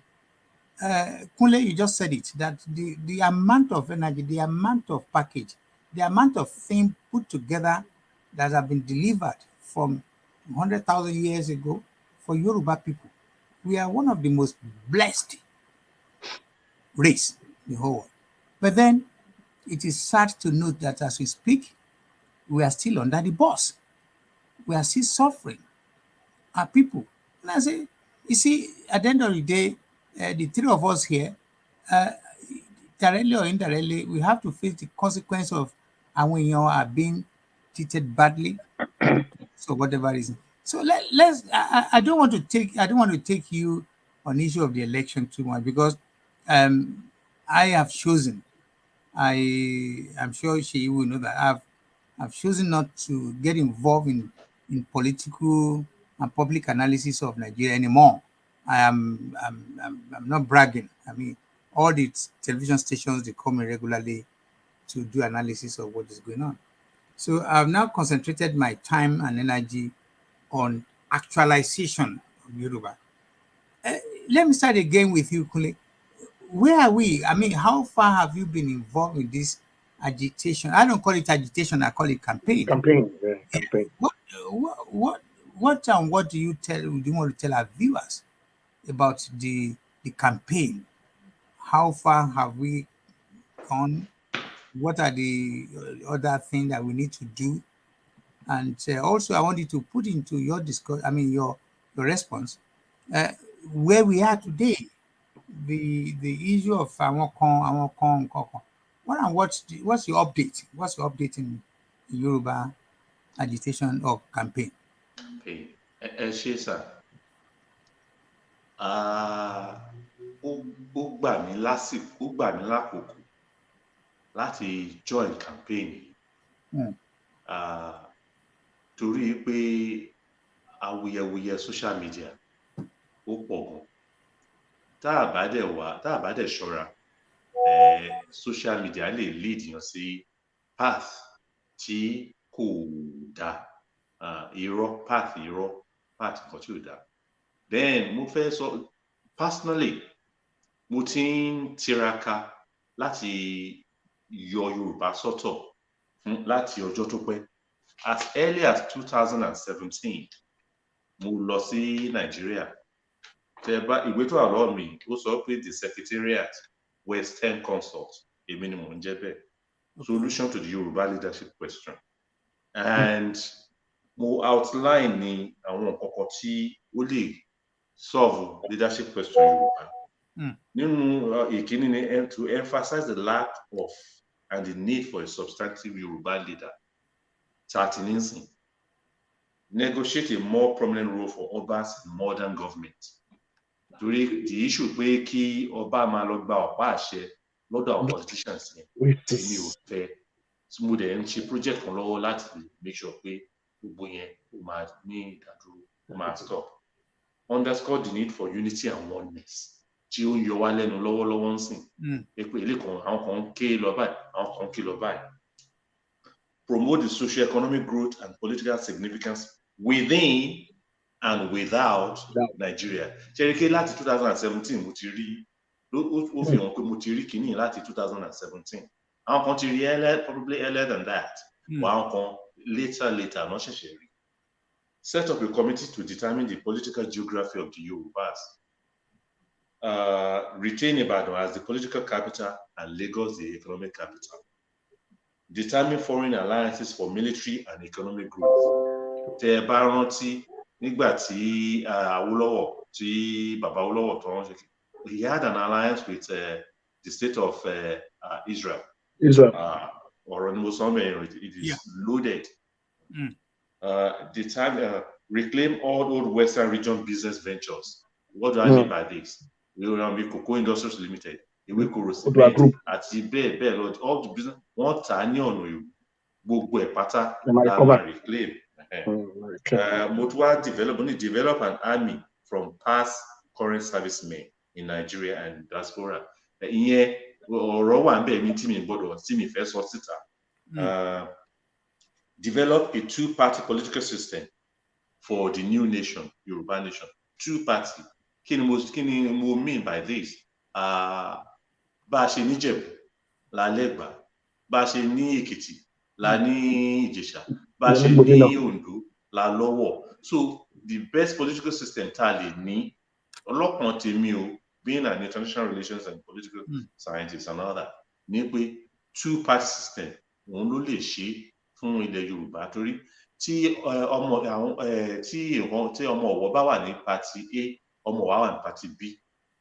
Kunle, you just said it, that the amount of energy, the amount of package, the amount of things put together that have been delivered from 100,000 years ago for Yoruba people. We are one of the most blessed race in the whole world. But then it is sad to note that as we speak, we are still under the boss. We are still suffering. Our people. And I say, you see, at the end of the day, the three of us here, directly or indirectly, we have to face the consequence of our are being treated badly, so whatever reason. So let's. I don't want to take you on the issue of the election too much, because I have chosen. I'm sure she will know that I've chosen not to get involved in political and public analysis of Nigeria anymore. I'm not bragging. I mean, all the television stations, they call me regularly to do analysis of what is going on. So I've now concentrated my time and energy on actualization of Yoruba. Let me start again with you, Kunle. Where are we? I mean, how far have you been involved in this agitation? I don't call it agitation, I call it campaign. Campaign. What do you want to tell our viewers about the campaign? How far have we gone? What are the other things that we need to do? And also, I want you to put into your your response where we are today. The issue of what's your update? What's your update in Yoruba agitation or campaign? Ẹ ṣé sà, ó gbà mí lákòókò láti join campaign yìí, torí pé awuyewuye social media ó pọ̀ gan. Tá a bá dẹ̀ ṣọ́ra, social media lè lead yàn sí path tí kò kò dáa, irọ́ path kan tí ò dáa. Then mo fẹ́ sọ personally mo ti ń tiraka láti yọ Yorùbá sọ́tọ̀ láti ọjọ́ tó pẹ́. As early as 2017 mo lọ sí Nàìjíríà. Ìwé tó wà lọ́wọ́ mi ó sọ pé the Secretariat Western Consult èmi ni mò ń jẹ́ bẹ́ẹ̀. Solution to the Yoruba leadership question. And mo outline ní àwọn nǹkan tí ó lè solve leadership question Yoruba. Nínú ìkíní ni to emphasize the lack of and the need for a substantive Yoruba leader. Tartinism. Negotiate a more prominent role for Obas in modern government. Torí the issue pé kí ọba máa lọ gba ọ̀pá àṣẹ lọ́dọ̀ àwọn politicians yẹn èmi ò fẹ́. Mo dẹ̀ ń ṣe project kan lọ́wọ́ láti make sure pé gbogbo yẹn ó máa ní ìdádúró, ó máa stop. Underscore the need for unity and oneness tí ó ń yọ wá lẹ́nu lọ́wọ́lọ́wọ́ ń sìn. Pé ilé kan àwọn kan ń ké lọ báyìí, àwọn kan ń ké lọ báyìí. Promote the socio-economic growth and political significance within and without Nigeria. Ṣé láti 2017 mo ti rí ó fi hàn pé mo ti rí kìíní láti 2017. Àwọn kan ti rí probably earlier than that. Àwọn kan later náà ṣẹ̀ṣẹ̀ rí. Set up a committee to determine the political geography of the Yorubas. Retain Ibadan as the political capital and Lagos the economic capital. Determine foreign alliances for military and economic growth. Tẹ́ bá rántí nígbà tí Awólọ́wọ̀ tí bàbá Awólọ́wọ̀ tó ń ṣe, he had an alliance with the state of Israel. Ọ̀rọ̀ ni mo sọ mẹ́rin, it is loaded. Reclaim all old Western region business ventures. What do I mean by this? We will be Cocoa Industries Limited, Ewékòró Cement, àti bẹ́ẹ̀ lọ, all the business wọ́n tà ní ọ̀nà gbogbo ẹ̀ pátá la máa reclaim. Mo tún wá develop an army from past current servicemen in Nigeria and diaspora. Ìyẹn ọ̀rọ̀ wà ń bẹ̀ mí tí mi gbọ́dọ̀ tí mi fẹ́ sọ síta. Develop a two-party political system for the new nation, Yoruba nation. Two-party. Kí ni mo mean by this? Bá a ṣe ní Ìjẹ̀bú, la l'Ẹ̀gbá. Bá a ṣe ní Èkìtì, la ní Ìjẹ̀ṣà. Bá a ṣe ní Oǹdó, la l'Ọ́wọ̀. So the best political system tá a lè ní, ọlọ́kàn tèmi o, being an international relations and political scientist and all that, ní pé two-party system òun ló lè ṣe fún ilẹ̀ Yorùbá. Torí tí ọmọ Ọ̀wọ̀ bá wà ní party A, ọmọ Ọ̀wọ̀ wà ní party B.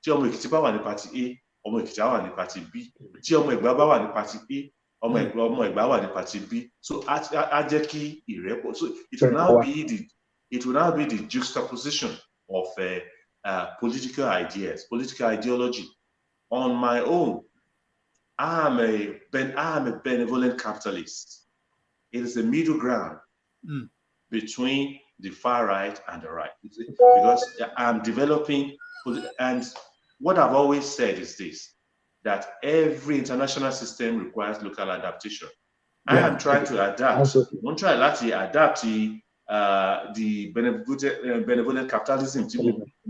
Tí ọmọ Èkìtì bá wà ní party A, ọmọ Èkìtì wà ní party B. Tí ọmọ Ẹ̀gbá bá wà ní party A, ọmọ Ẹ̀gbá wà ní party B. So á jẹ́ kí ìrẹ́pọ̀. So it will now be the juxtaposition of political ideas, political ideology. On my own, I am a benevolent capitalist. It is a middle ground between the far right and the right. Because I'm developing, and what I've always said is this, that every international system requires local adaptation. I am trying to adapt. I'm trying to adapt the benevolent capitalism.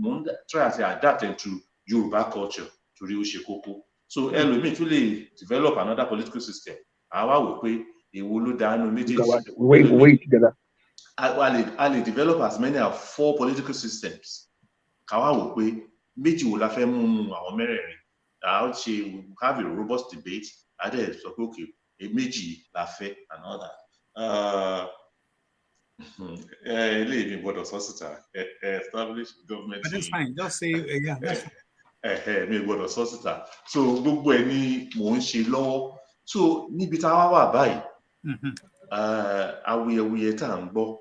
I'm trying to adapt into Yoruba culture to Rioshe Koko. So, ẹlòmíì tún lè develop another political system. Àwa wò pé èwo ló dáa nínú méjèèjì. Wait together. I lè develop as many as 4 political systems. Káwa wò pé méjì wo la fẹ́ mú àwọn mẹ́rẹ̀ẹ̀rin. We have a robust debate. Adé sọ pé okay, méjì la fẹ́ and all that. Eléyìí mi gbọ́dọ̀ sọ síta. Establish government. But that's fine. Just say yeah. That's fine. Mi gbọ́dọ̀ sọ síta. So gbogbo ẹ̀ ni mò ń ṣe lọ́wọ́. So níbi tá a wà báyìí, awuyewuye tá à ń gbọ́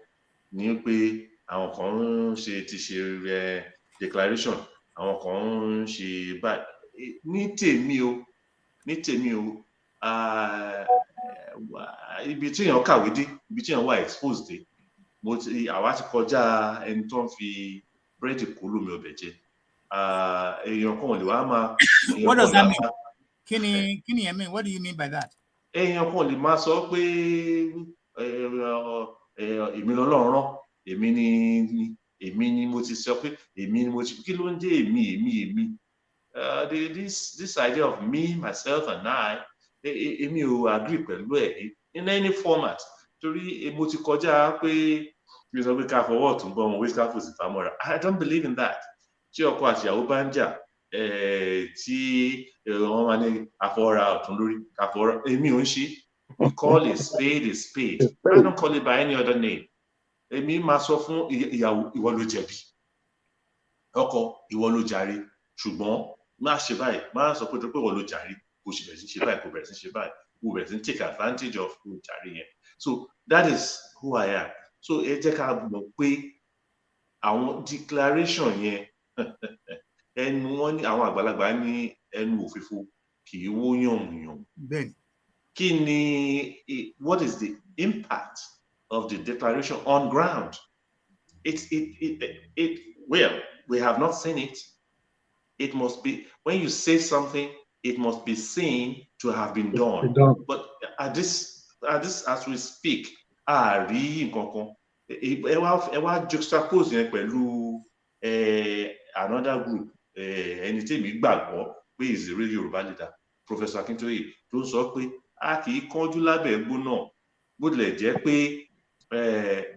ni pé àwọn kan ti ṣe declaration, àwọn kan ń ṣe báyìí. Ní tèmi o, ibi tí èèyàn kàwé dé, ibi tí èèyàn wà exposed dé, àwa ti kọjá ẹni tó ń fi búrẹ́dì kó lómi ọbẹ̀ jẹ. Èèyàn kan ò lè wá máa. What does that mean? Kí ni ẹ mean? What do you mean by that? Èèyàn kan lè máa sọ pé èmi lọ́lọ́run rán, èmi ni mo ti sọ pé èmi ni mo ti kí ló ń jẹ́ èmi. This idea of me, myself and I, èmi ò agree pẹ̀lú ẹ̀ in any format. Torí mo ti kọjá pé mi sọ pé ká fọwọ́ ọ̀tún bọ́ wọn wí ká fòsì fàmọ́ra. I don't believe in that. Tí ọkọ àti ìyàwó bá ń jà tí wọ́n máa ní àfọwọ́ra ọ̀tún lórí àfọwọ́ra, èmi ò ń ṣe. We call a spade a spade. I don't call it by any other name. Èmi máa sọ fún ìyàwó ìwọ ló jẹ̀bi, ọkọ ìwọ ló jàre, ṣùgbọ́n má ṣe báyìí, má sọ pé tó pé ìwọ ló jàre kò sì bẹ̀rẹ̀ sí ṣe báyìí, kò bẹ̀rẹ̀ sí ṣe báyìí, kò bẹ̀rẹ̀ sí take advantage of kò jàre yẹn. So that is who I am. So ẹ jẹ́ ká mọ̀ pé àwọn declaration yẹn ẹnu wọn ní àwọn àgbàlagbà ní ẹnu òfìfo kì í wó yànmùyàn. Bẹ́ẹ̀ni. Kí ni what is the impact of the declaration on ground? Well, we have not seen it. It must be, when you say something, it must be seen to have been done. But at this, as we speak, rí nǹkan kan. Ẹ wá juxtapose yẹn pẹ̀lú another group, ẹni tí èmi gbàgbọ́ pé is a real Yorùbá leader, Professor Akintoye, tó ń sọ pé a kì í kánjú lábẹ́ gbóná, bó tilẹ̀ jẹ́ pé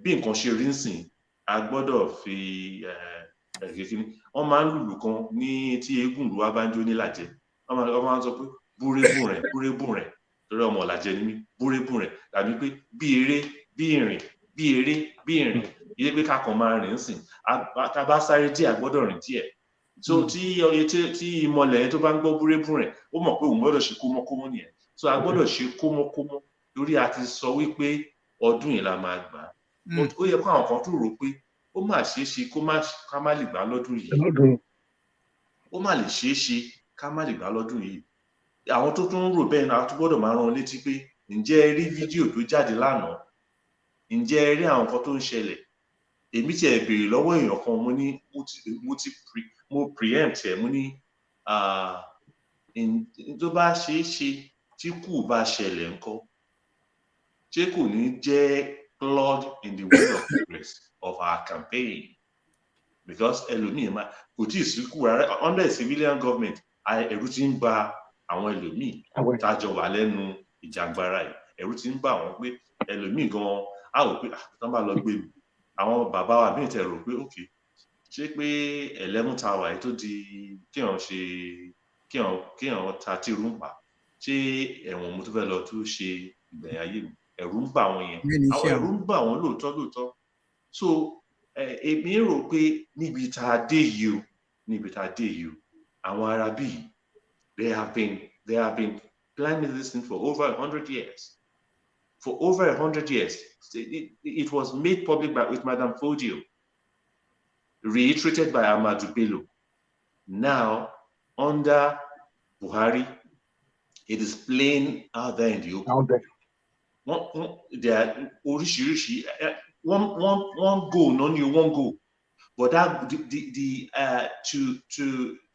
bí nǹkan ṣe rí nsìn, a gbọ́dọ̀ fi wọ́n máa ń lùlù kan ní tí eégún ìlú wa bá ń jó ní Ìlàjẹ, wọ́n máa ń sọ pé búrébùn rẹ̀ torí ọmọ Ìlàjẹ ni mí, búrébùn rẹ̀ tàbí pé bí eré bí ìrìn, ilé pé ká kàn máa rìn sìn, ká bá sáré díẹ̀ a gbọ́dọ̀ rìn díẹ̀. So tí ìmọ̀lẹ̀ tó bá ń gbọ́ búrébùn rẹ̀, ó mọ̀ pé òun gbọ́dọ̀ ṣe kómọ́kómọ́ nìyẹn. So a gbọ́dọ̀ ṣe kómọ́kómọ́ lórí a ti sọ wípé ọdún yìí la máa gbà. Ó yẹ kó àwọn kan tó rò pé ó mà ṣeé ṣe ká má lè gbà lọ́dún yìí. Ó mà lè ṣeé ṣe ká má lè gbà lọ́dún yìí. Àwọn tó tún ń rò bẹ́ẹ̀ náà tó gbọ́dọ̀ máa rán létí pé ǹjẹ́ ẹ rí fídíò tó jáde lánàá? Ǹjẹ́ ẹ rí àwọn nǹkan tó ń ṣẹlẹ̀? Èmi ti ẹ̀ béèrè lọ́wọ́ èèyàn kan, mo preempt ẹ̀, mo ní tó bá ṣeé ṣe tí kù bá ṣẹlẹ̀ ńkọ́, ṣé kò ní jẹ́ clause in the way of progress of our campaign? Because ẹlòmíì kò tí ì sí kù rárá under a civilian government, ẹ̀rù ti ń ba àwọn ẹlòmíì tájọ wà lẹ́nu ìjàngbara yìí, ẹ̀rù ti ń bà wọ́n pé ẹlòmíì gan-an á rò pé tán bá lọ gbé mi, àwọn bàbá wa míì tẹ̀ rò pé okay, ṣé pé ẹlẹ́mú ta wà yìí tó di kíyàn ta tìrú ń pa, ṣé ẹ̀wọ̀n mo tó fẹ́ lọ tó ṣe ìgbẹ̀yìn ayé mi? Ẹ̀rù ń bà wọ́n yẹn, àwọn ẹ̀rù ń bà wọ́n lóòótọ́. So èmi rò pé níbi tá a dé yìí o, àwọn Arábí yìí, they have been planning this thing for over 100 years. For over 100 years, it was made public with Madam Fodio, reiterated by Ahmadu Bello. Now, under Buhari, it is plain out there in the open. There are oríṣiríṣi, one goal, no new one goal, but that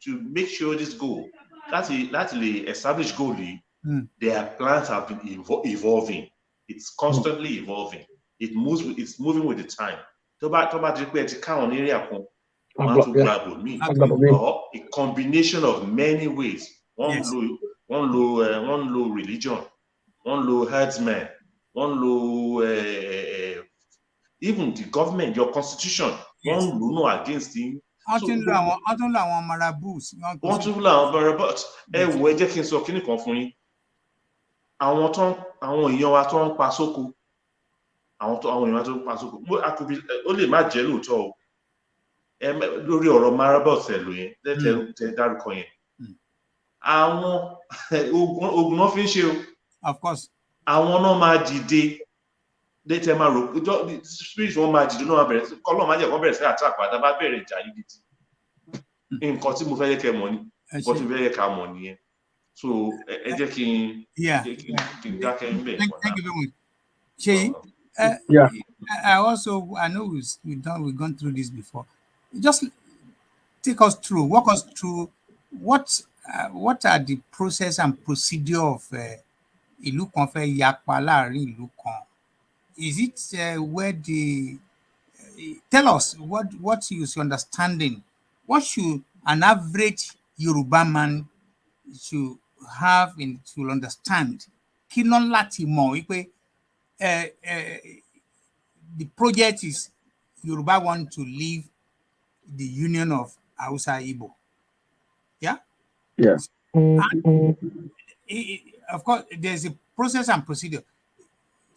to make sure this goal, that's the established goal. Their plans have been evolving. It's constantly evolving. It's moving with the time. Tó bá ti pé ti káwọn ní area kan, wọ́n á tún gba ibòmíì. Or a combination of many ways. One lo religion, one lo herdsmen, one lo even the government, your constitution, one lo no against him. Wọ́n tún lo àwọn marabouts. Wọ́n tún lo àwọn marabouts. Ẹ wo, ẹ jẹ́ kí n sọ kíní kan fún yín. Àwọn èèyàn wa tó ń pa sóko, àwọn èèyàn wa tó ń pa sóko, ó lè má jẹ́ lóòótọ́ o, lórí ọ̀rọ̀ marabouts ẹ̀ lò yẹn, tẹ́ dárúkọ yẹn. Àwọn ogun náà fi ń ṣe o. Of course. Àwọn náà máa dìde, tẹ́ máa rò spirit wọn máa dìde, náà máa bẹ̀rẹ̀ sí kọ́lọ́ máa jẹ́ kó bẹ̀rẹ̀ sí attack padà bá bẹ̀rẹ̀ ìjà yìí dìtì. Nǹkan tí mo fẹ́ yẹ kẹ́ mọ̀ ni, nǹkan tí mo fẹ́ yẹ ká mọ̀ nìyẹn. So ẹ jẹ́ kí n dákẹ́ ń bẹ̀. Thank you very much. Seyi, I know we've gone through this before. Just take us through, walk us through what are the process and procedure of ìlú kan fẹ́ yapa láàrin ìlú kan. is it where the tell us what is your understanding? What should an average Yoruba man should have in to understand? Kí ló ń láti mọ̀ wípé the project is Yoruba want to leave the union of Hausa Igbo. Yeah? Yeah. And of course, there's a process and procedure.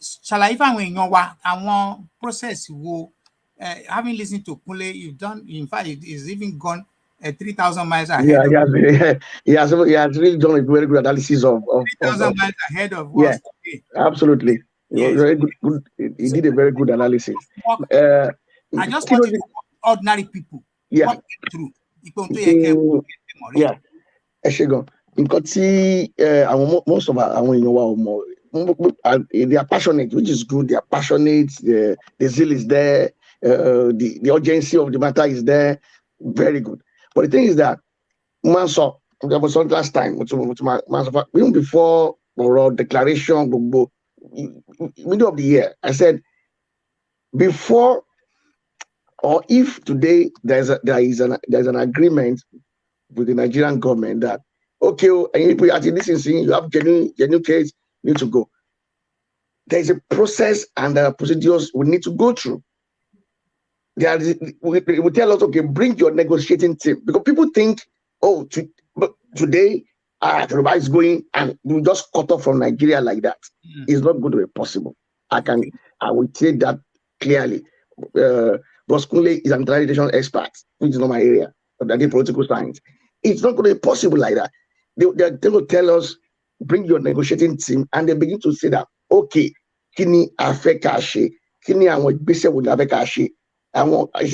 Ṣàlàyé fáwọn èèyàn wa àwọn process wo having listened to Kunle, you've done, in fact, it's even gone 3,000 miles ahead. He has really done a very good analysis of 3,000 miles ahead of yeah, us today. Absolutely. Yes. Very good. He did a very good analysis. I just want you to ordinary people walk through. Yeah. Nǹkan tí most of àwọn èèyàn wa ò mọ̀, they are passionate, which is good. They are passionate. The zeal is there. The urgency of the matter is there. Very good. But the thing is that there was some last time, even before our declaration, middle of the year, I said, before or if today there is an agreement with the Nigerian government that okay, and if we are listening, you have genuine case, you need to go. There is a process and procedures we need to go through. We tell us, okay, bring your negotiating team, because people think, oh, today Yoruba is going and we just cut off from Nigeria like that. It's not going to be possible. I will say that clearly. Adekunle is an international expert, which is not my area, but I did political science. It's not going to be possible like that. They're going to tell us, bring your negotiating team, and they begin to say that, okay, kini afekashi, kini àwọn ìgbésẹ̀ wo ni afekashi,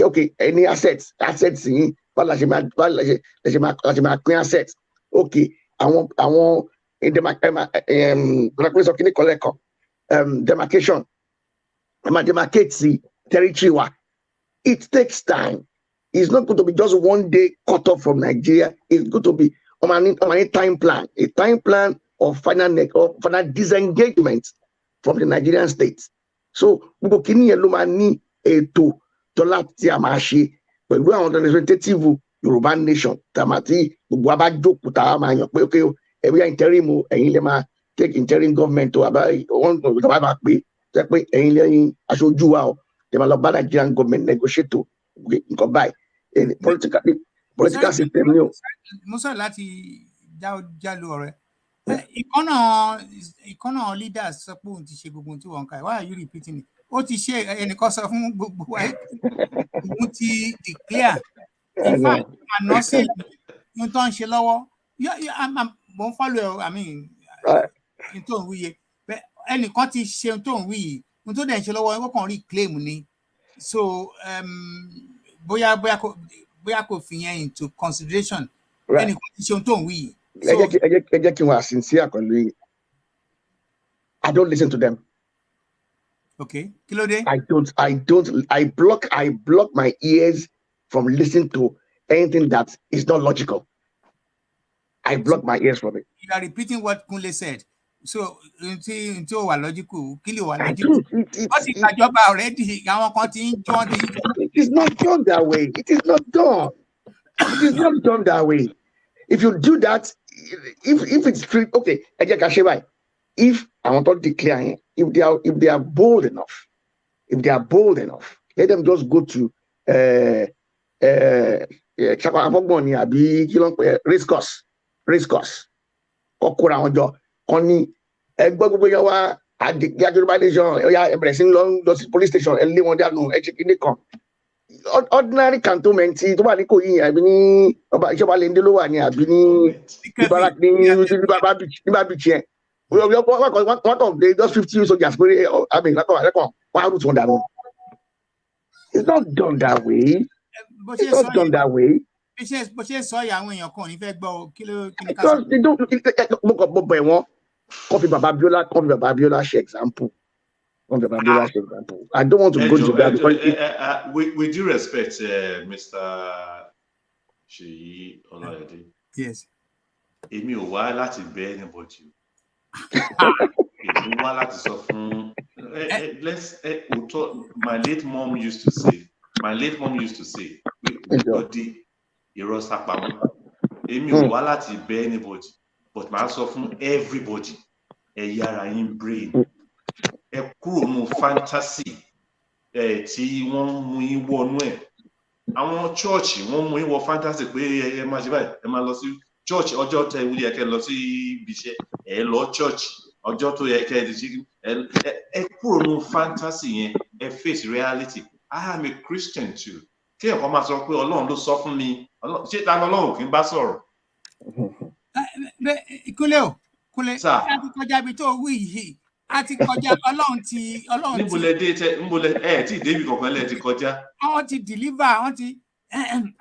okay, any assets in, assets, okay, demarcation, demarcate territory. It takes time. It's not going to be just one day cut off from Nigeria. It's going to be a time plan of final disengagement from the Nigerian state. So, we ní ètò láti àmàṣe pẹ̀lú àwọn representative Yoruba Nation tàmátì gbogbo abájókòó tá a máa yàn pé okay, ẹ̀rí interim ẹ̀yin lè máa take interim government tó àbá wọn tó bá pé jẹ́ pé ẹ̀yin lẹ́yìn aṣojú wa o lè máa lọ bá Nigerian government negotiate nǹkan báyìí political system ni o. Mo sọ láti jálù ọ̀rẹ́. Ìkànnà leaders sọ pé òun ti ṣe gbogbo ohun tí wọ́n ń ka. Why are you repeating it? Ó ti ṣe ẹnìkan sọ fún gbogbo wa òun ti declare. In fact, àná sí ohun tó ń ṣe lọ́wọ́. Mo ń follow I mean ohun tó ń wíye. Ẹnìkan ti ṣe ohun tó ń wí yìí. Ohun tó dẹ̀ ń ṣe lọ́wọ́ wọ́n kàn rí claim ni. So bóyá kò fi yẹn into consideration. Ẹnìkan ti ṣe ohun tó ń wí yìí. Ẹ jẹ́ kí n wà sincere pẹ̀lú yín. I don't listen to them. Okay. Kí ló dé? I block my ears from listening to anything that is not logical. I block my ears from it. You are repeating what Kunle said. So, until wà logical, kí ló wà logical? Wọ́n ti gbàjọba already. Àwọn kan ti ń jọ́ ti. It is not done that way. It is not done. It is not done that way. If you do that, if it's free, okay, ẹ jẹ́ ká ṣe báyìí. If I want to declare, if they are bold enough, let them just go to race course. Ọkùnrin àwọn jọ kan ní ẹgbẹ́ gbogbo yẹn wá Yoruba Nation ẹbẹ̀rẹ̀ sí lọ sí police station ẹ lé wọn dànù ẹ ṣe kíní kan. Ordinary cantonment tó wà ní Ìkòyí àbí ní ìjọba lẹ́ndé ló wà ní àbí ní Ibarak ní River Beach yẹn. One of the just 50 soldiers, I mean, it's not done that way. It's not done that way. Because they don't Coffee Bababiola example. I don't want to go to that. With due respect, Mr. Seyi Olawode. Yes. Èmi ò wá láti bẹ anybody. Èmi wá láti sọ fún My late mom used to say, everybody heroes happen. Emi ò wá láti bẹ anybody, but màá sọ fún everybody, ẹ yára yín brain, ẹ kúrò nínú fantasy tí wọ́n mú yín wọnú ẹ̀. Àwọn church wọ́n mú yín wọ fantasy pé ẹ máa ṣe báyìí, ẹ máa lọ sí church ọjọ́ tẹ wúlò yẹ kẹ́ lọ sí ibi iṣẹ́, ẹ lọ church ọjọ́ tó yẹ kẹ́ ẹ kúrò nínú fantasy yẹn, ẹ face reality. I am a Christian too. Kí ẹ̀kọ́ máa sọ pé Ọlọ́run ló sọ fún mi, ṣé ta Ọlọ́run kì í bá sọ̀rọ̀? Kúnlé o, Kúnlé, a ti kọjá ibi tó wí yìí, a ti kọjá Ọlọ́run ti. Níbo lẹ dé tí ìdébì kankan lẹ ti kọjá? Àwọn ti deliver,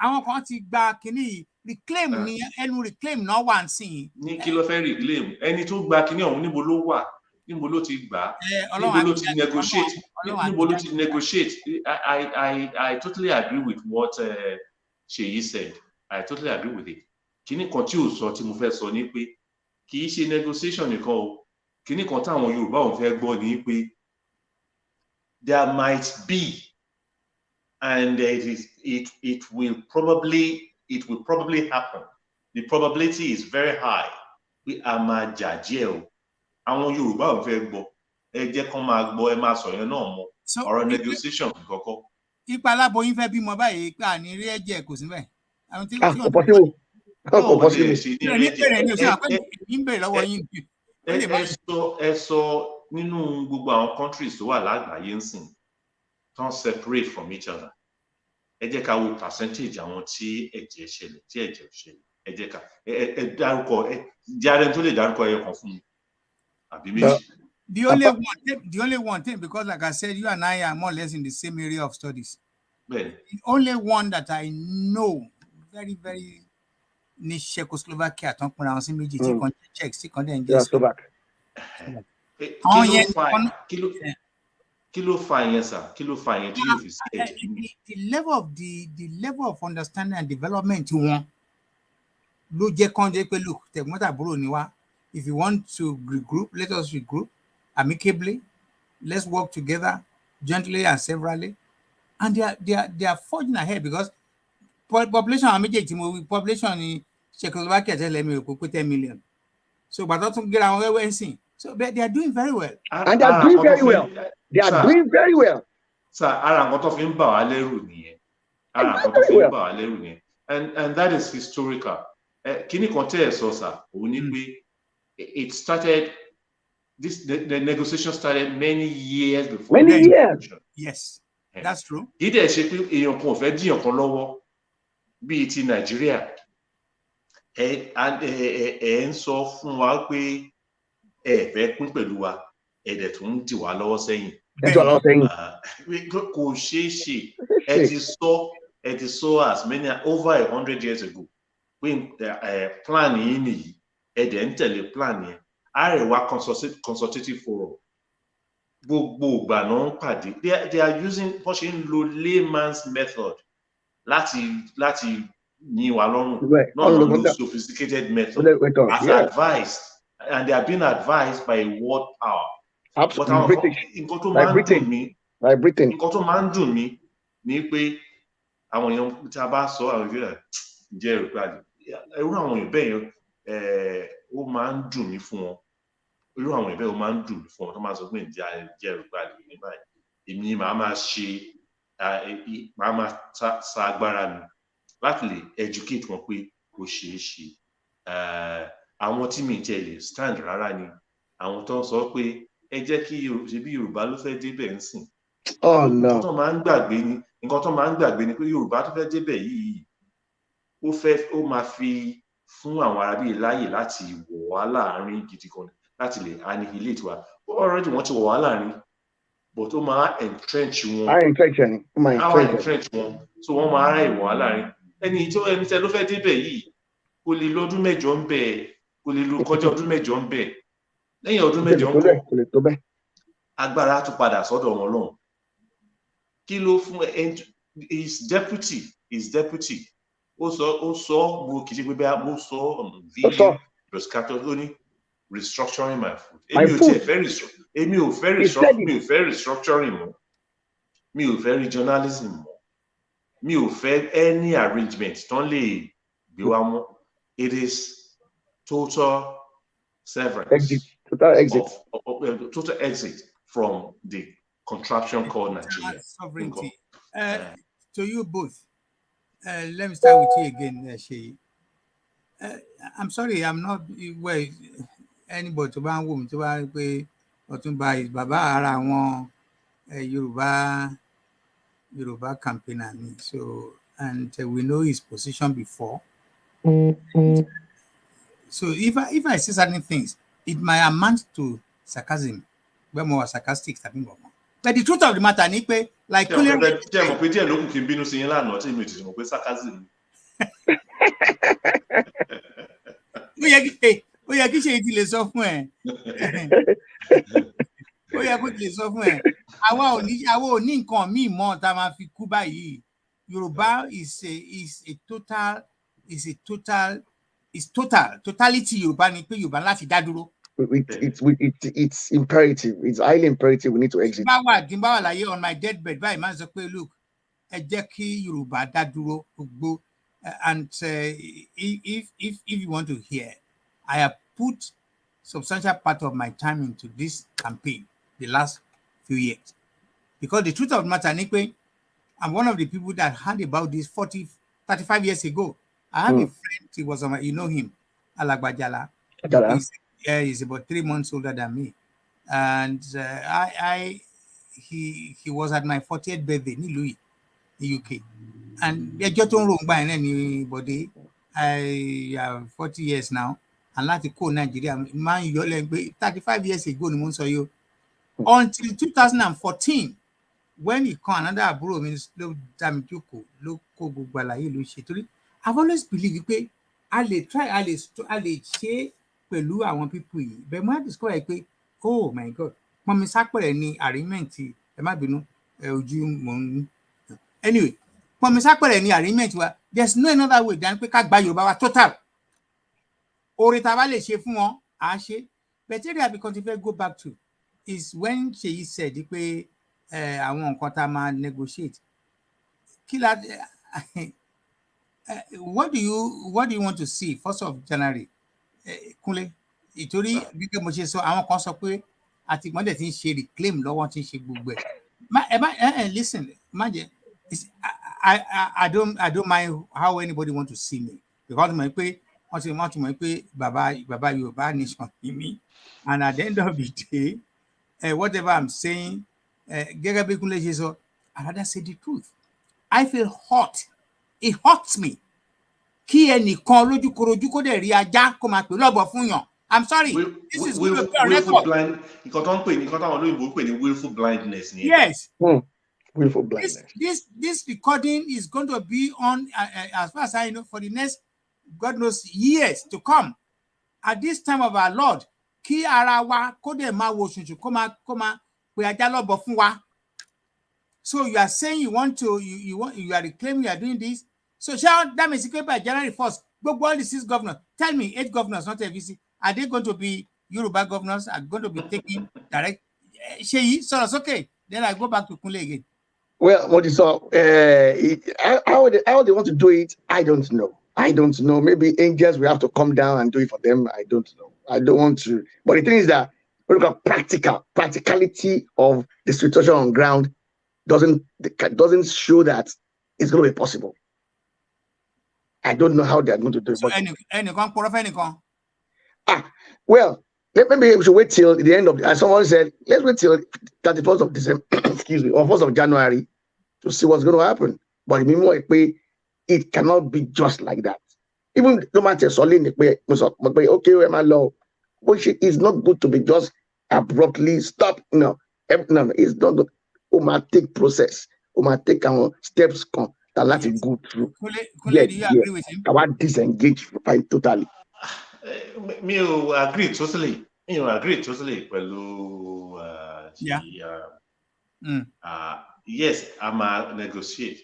àwọn kan ti gba kínní reclaim ní ẹnu reclaim náà wà ń sìn. Ní kí ló fẹ́ reclaim? Ẹni tó gba kínní ọ̀hún níbo ló wà? Níbo ló ti gbà? Níbo ló ti negotiate? Níbo ló ti negotiate? I totally agree with what Seyi said. I totally agree with it. Kínní kan tí ò sọ tí mo fẹ́ sọ ni pé kì í ṣe negotiation nìkan o. Kínní kan táwọn Yorùbá ò fẹ́ gbọ́ ni pé there might be, and it will probably happen. The probability is very high. We are máa jàjẹ́ o. Àwọn Yorùbá ò fẹ́ gbọ́. Ẹ jẹ́ kán máa gbọ́, ẹ máa sọ yẹn náà mọ́. Ọ̀rọ̀ negotiation kọ́kọ́. Ipa aláboyún fẹ́ bímọ báyìí pé àní rí ẹ̀jẹ̀ kò sí bẹ́ẹ̀. Ẹ sọ nínú gbogbo àwọn countries tó wà lágbàáyé ń sìn tán separate from each other. Ẹ jẹ́ ká wo percentage àwọn tí ẹ̀jẹ̀ ṣẹlẹ̀ tí ẹ̀jẹ̀ ò ṣẹlẹ̀. Ẹ jẹ́ ká ẹ dárúkọ jáde tó lè dárúkọ ẹyọ kan fún mi àbí méjì. The only one thing, because like I said, you and I are more or less in the same area of studies. The only one that I know very, very ní Czechoslovakia tó ń pinra wọn sí méjì tí kan jẹ́ Czech tí kan dẹ̀ ń jẹ́ Slovak. Kí ló fa yẹn sà? Kí ló fa yẹn tí yóò fi sí ẹ̀jẹ̀? The level of understanding and development wọn ló jẹ́ kán jẹ́ pé look, tẹ̀gbọ́n-tàbúrò ni wá. If you want to regroup, let us regroup amicably. Let's work together gently and severally. And they are forging ahead because population population in Czechoslovakia tell me 10 million. So but that's get our way and sing. So they are doing very well. And they are doing very well. They are doing very well. Sir, ara nǹkan tó fi ń bà wá lẹ́rù nìyẹn. Ara nǹkan tó fi ń bà wá lẹ́rù nìyẹn. And that is historical. Kíní kan tẹ́ ẹ̀ sọ sà, òun ni pé it started, the negotiation started many years before. Many years. Yes, that's true. Kì í dẹ̀ ṣe pé èèyàn kan ò fẹ́ díyàn kan lọ́wọ́ bíi ti Nàìjíríà. Ẹ ń sọ fún wa pé ẹ fẹ́ pín pẹ̀lú wa, ẹ dẹ̀ tún ń dì wá lọ́wọ́ sẹ́yìn. Kò ṣeé ṣe. Ẹ ti sọ as many over 100 years ago pé plan yìí nìyí. Ẹ dẹ̀ ń tẹ̀lé plan yẹn. Àríwá consultative forum. Gbogbo ìgbà náà ń pàdé. They are using bó ṣe ń lo layman's method láti yín wa lọ́rùn. Not the sophisticated method as advised, and they are being advised by a world power. Absolutely. Nǹkan tó máa ń dùn mí ni pé àwọn èèyàn tí a bá sọ àwọn ìgbéra jẹ́ ìrùpàdé. Irú àwọn èèyàn bẹ́ẹ̀ yẹn ó máa ń dùn mí fún wọn. Irú àwọn èèyàn bẹ́ẹ̀ ó máa ń dùn mí fún wọn tó máa sọ pé jẹ́ ìrùpàdé ní báyìí. Èmi màá máa sa agbára mi láti lè educate wọn pé kò ṣeé ṣe. Àwọn tí mi jẹ́ lè stand rárá ni àwọn tó ń sọ pé ẹ jẹ́ kí ṣe bí Yorùbá ló fẹ́ débẹ̀ ń sìn. Nǹkan tó máa ń gbàgbé ni pé Yorùbá tó fẹ́ débẹ̀ yìí ó máa fi fún àwọn arábí láàyè láti wọ̀ wá láàrin gidi kan láti lè annihilate wa. Already wọ́n ti wọ̀ wá láàrin, but ó máa entrench wọn. Entrench wọn. So wọ́n máa ráyè wọ̀ wá láàrin. Ẹni tẹ́ ló fẹ́ débẹ̀ yìí kò lè lọ ọdún mẹ́jọ ń bẹ̀, kò lè lọ kọjá ọdún mẹ́jọ ń bẹ̀. Lẹ́yìn ọdún mẹ́jọ ń kọ́ agbára tún padà sọ́dọ̀ wọn lọ́hùn. Kí ló fún his deputy ó sọ mo kì í ṣe pé bẹ́ẹ̀ mo sọ video broscato ó ní restructuring my food. èmi ò fẹ́ restructuring mọ́, mi ò fẹ́ regionalism mọ́, mi ò fẹ́ any arrangement tán lè gbé wa mọ́. It is total severance, total exit from the contraption called Nigeria. Sovereignty. To you both, let me start with you again, Sheyi. I'm sorry, I'm not well. Anybody to ban woman to ban pe Otunba is baba ara àwọn Yoruba campaigner ni. So, and we know his position before. So if I say certain things, it might amount to sarcasm. We're more sarcastic, but the truth of the matter ni pé like sarcasm. Ó yẹ kí ṣe ti lè sọ fún ẹ. Ó yẹ kó ti lè sọ fún ẹ. Àwa ò ní nǹkan míì mọ́ tá máa fi kú báyìí. Yorùbá is totality Yorùbá ni pé Yorùbá láti dá dúró. It's imperative. It's highly imperative. We need to exit. Dimbawa láyé on my deathbed báyìí máa ń sọ pé look, ẹ jẹ́ kí Yorùbá dá dúró gbogbo. And if you want to hear, I have put substantial part of my time into this campaign the last few years. Because the truth of the matter, I'm one of the people that heard about this 35 years ago. I have a friend, he was you know him, Alagbas. He's about 3 months older than me. And he was at my 40th birthday in Louis, the UK. And I have 40 years now. And like call Nigeria, man, you're 35 years ago, until 2014, when he come another abroad, I've always believed that I try share pẹ̀lú àwọn people yìí. But I discover pé, oh my God, mọ̀mí sápẹ̀rẹ̀ ni arrangement ẹ má bínú ojú mọ̀ anyway. There's no another way than pé ká gba Yorùbá wa total. Oore tá bá lè ṣe fún wọn, á ṣe. But area because if I go back to is when Sheyi said pé àwọn nǹkan tá máa negotiate. What do you want to see 1st of January? Kunle, ìtorí gẹ́gẹ́ mo ṣe sọ àwọn kan sọ pé àti ìgbọ́n dẹ̀ ti ń ṣe reclaim lọ́wọ́ ti ń ṣe gbogbo ẹ̀. Listen, I don't mind how anybody want to see me because mo pé wọ́n ti mọ̀ pé bàbá Yorùbá nation ni mí, and at the end of the day whatever I'm saying gẹ́gẹ́ bí Kunle ṣe sọ, I rather say the truth. I feel hot. It hurts me. Kí ẹnìkan lójúkorojú kó dẹ̀ rí ajá kó máa pè lọ́bọ̀ fún yàn. I'm sorry. This is willful blind. Willful blindness. Yes. Willful blindness. This recording is going to be on, as far as I know, for the next, God knows, years to come. At this time of our Lord, kí ara wa kó dẹ̀ máa wo ṣùṣù kó máa pè ajá lọ́bọ̀ fún wa. So you are saying you are reclaiming, you are doing this. So that means by January 1st, all the 6 governors, tell me 8 governors, not FVC, are they going to be Yoruba governors? Are going to be taking direct? Sheyi, so it's okay. Then I go back to Kunle again. Well, what you saw, how they want to do it, I don't know. Maybe angels will have to come down and do it for them. I don't know. I don't want to. But the thing is that when we look at practicality of the situation on ground doesn't show that it's going to be possible. I don't know how they are going to do it. So well, maybe we should wait till the end of. As someone said, let's wait till 31st of December, excuse me, or 1st of January to see what's going to happen. But it cannot be just like that. Even no matter okay, my law, it's not good to be just abruptly stop. No, it's not good. We might take process. We might take our steps that let it go through. Kunle, do you agree with him? I want disengage totally. Me agree totally. Yes, I'm a negotiate,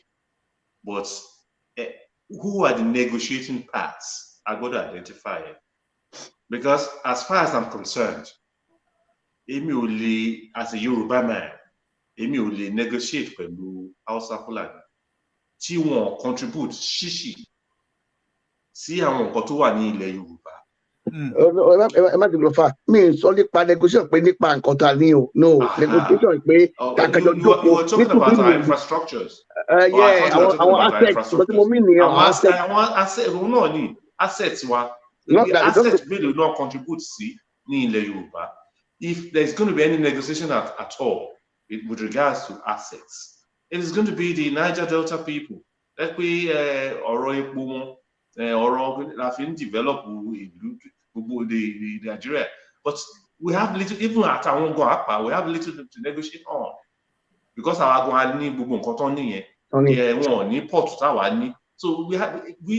but who are the negotiating parts? I got to identify it, because as far as I'm concerned, èmi ò lè as a Yoruba man èmi ò lè negotiate pẹ̀lú Hausa Fulani tí wọ́n contribute ṣíṣì sí àwọn nǹkan tó wà ní ilẹ̀ Yorùbá. ẹ má ti lọ fà mí sọ nípa negotiation pé nípa nǹkan tá a ní o no negotiation pé kàkàjọ jókòó. You were talking about our infrastructures. Yeah, àwọn assets but mo mean nìyẹn àwọn assets òun náà ni assets wa assets mélòó náà contribute sí ní ilẹ̀ Yorùbá. If there's going to be any negotiation at all with regards to assets, it is going to be the Niger Delta people. Ẹ pé ọ̀rọ̀ epo wọn ọ̀rọ̀ la fi ń develop ìlú gbogbo the Nigeria, but we have little, even at àwọn gan apá, we have little to negotiate on because our gan ní gbogbo nǹkan tó nìyẹn wọn ní port táwa ní. So we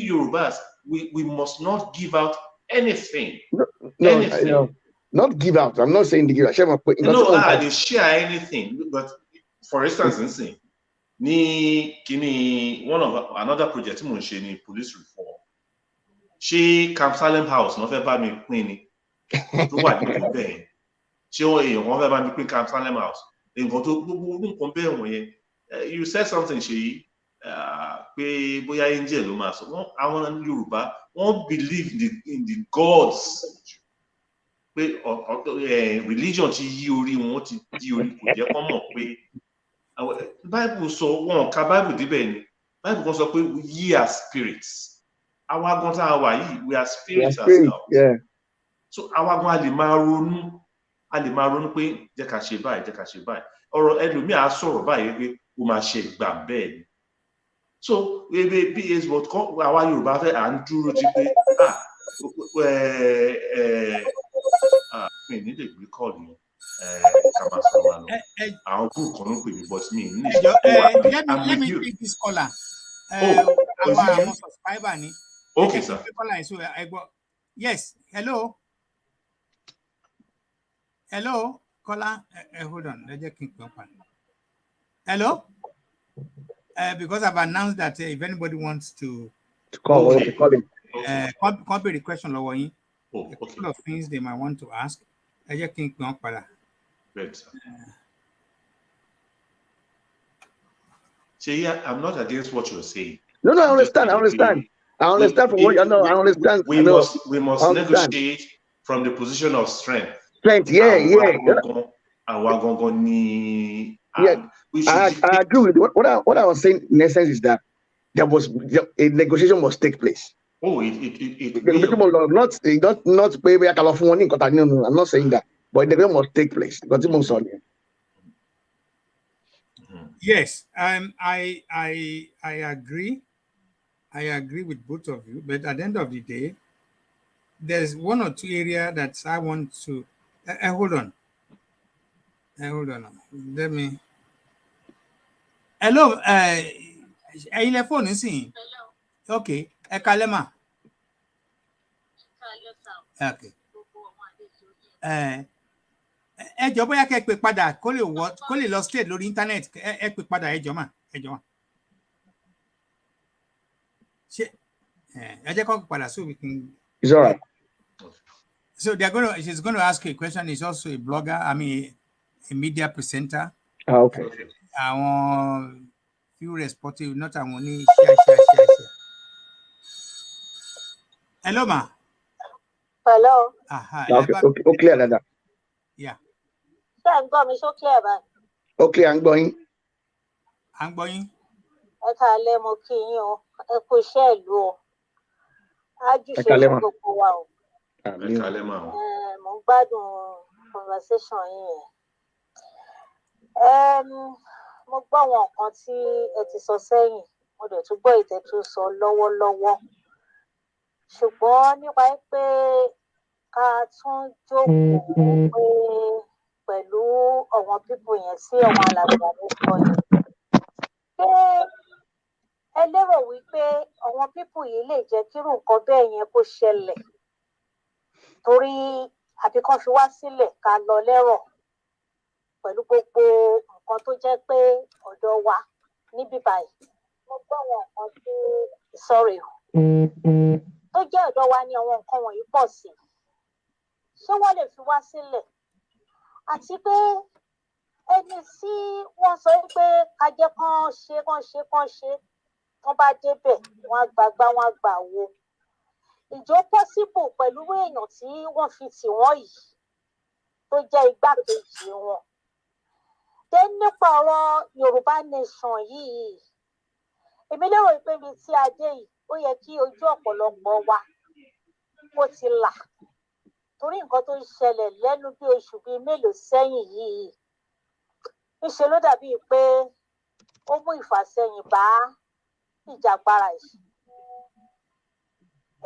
Yorubas we must not give out anything. No, not give out. I'm not saying to give out. They share anything, but for instance, another project mo ṣe ni police reform. Ṣé Camp Salem House no fẹ́ bá mi pín ni tó wà ní bẹ́ẹ̀ ṣé wọ́n fẹ́ bá mi pín Camp Salem House nǹkan tó gbogbo nǹkan bẹ́ẹ̀ wọ̀nyẹn. You said something ṣe pé bóyá angel ló máa sọ àwọn Yorùbá wọ́n believe in the gods pé religion ti yí orí wọn ti di orí kò jẹ́ kó mọ̀ pé Bible sọ wọn ka Bible débẹ̀ ni Bible kan sọ pé ye are spirits. Àwa gan tá a wà yìí we are spirits ourselves. Yeah. So àwa gan a lè máa ronú pé jẹ́ ká ṣe báyìí ọ̀rọ̀ ẹlòmíì á sọ̀rọ̀ báyìí pé ó máa ṣe ìgbà bẹ́ẹ̀ ni. So bí is what àwa Yorùbá fẹ́ à ń dúró jí pé mi ní lè gbé kọ́ọ̀lù yẹn ká máa sọ wa lọ àwọn group kan ló pè mí but mi ní let me pick this caller. Àwọn subscriber ni. Okay, sir. Yes, hello. Hello, caller. Hold on. Let's just keep going. Hello. Because I've announced that if anybody wants to call him. Copy the question, a couple of things they might want to ask. I just keep going. Great, sir. I'm not against what you're saying. No, I understand. I understand from what you know. I understand. We must negotiate from the position of strength. Yeah. I agree with you. What I was saying in essence is that a negotiation must take place. Not maybe I can phone. No, I'm not saying that, but the negotiation must take place. Yes, I agree. I agree with both of you, but at the end of the day, there's one or two areas that I want to hold on. Let me. Hello, phone is in. Okay, Ekalema. Okay. Ẹ jọ̀ọ́ bóyá kẹ́ pè padà kó lè lọ straight lórí internet ẹ pè padà ẹ jọ̀ọ́ mà. Ṣé ẹ jẹ́ kó padà so we can. It's all right. So she's going to ask a question. He's also a blogger. I mean, a media presenter. Okay. Few responsive, not only share. Hello, ma. Hello. Okay, clear that. Yeah. I'm going so clear, man. Okay, I'm going. Ẹ káalẹ́ mo kí yín o. Ẹ kú iṣẹ́ ìlú o. Ájúṣe gbogbo wa o. Ẹ káalẹ́ ma o. Mo ń gbádùn conversation yín yẹn. Mo gbọ́ àwọn nǹkan tí ẹ ti sọ sẹ́yìn. Mo dẹ̀ tún gbọ́ ìtẹ́ tó sọ lọ́wọ́lọ́wọ́. Ṣùgbọ́n nípa pé ká tún jókòó pé pẹ̀lú àwọn pípù yẹn sí àwọn alàgbà ló sọ yìí. Ṣé ẹ lérò wípé àwọn pípù yìí lè jẹ́ kírú nǹkan bẹ́ẹ̀ yẹn kó ṣẹlẹ̀? Torí àbí kan fi wá sílẹ̀ ká lọ lẹ́rọ̀ pẹ̀lú gbogbo nǹkan tó jẹ́ pé ọ̀dọ̀ wa níbí báyìí. Mo gbọ́ àwọn nǹkan tó jẹ́ ọ̀dọ̀ wa ní àwọn nǹkan wọ̀nyí pọ̀ sí. Ṣé wọ́n lè fi wá sílẹ̀? àti pé ẹni tí wọ́n sọ pé ká jẹ́ kán ṣe wọ́n bá débẹ̀ wọ́n á gbàgbá wọ́n á gbà wo ìjọ pọ́síbù pẹ̀lú èèyàn tí wọ́n fi tì wọ́n yìí tó jẹ́ igbákejì wọn. Dé nípa ọ̀rọ̀ Yorùbá Nation yìí èmi lérò pé ibi tí a dé yìí ó yẹ kí ojú ọ̀pọ̀lọpọ̀ wa ó ti là torí nǹkan tó ń ṣẹlẹ̀ lẹ́nu bí oṣù bíi mélòó sẹ́yìn yìí níṣe ló dàbí pé ó mú ìfàsẹ́yìn bá ìjàgbara yìí.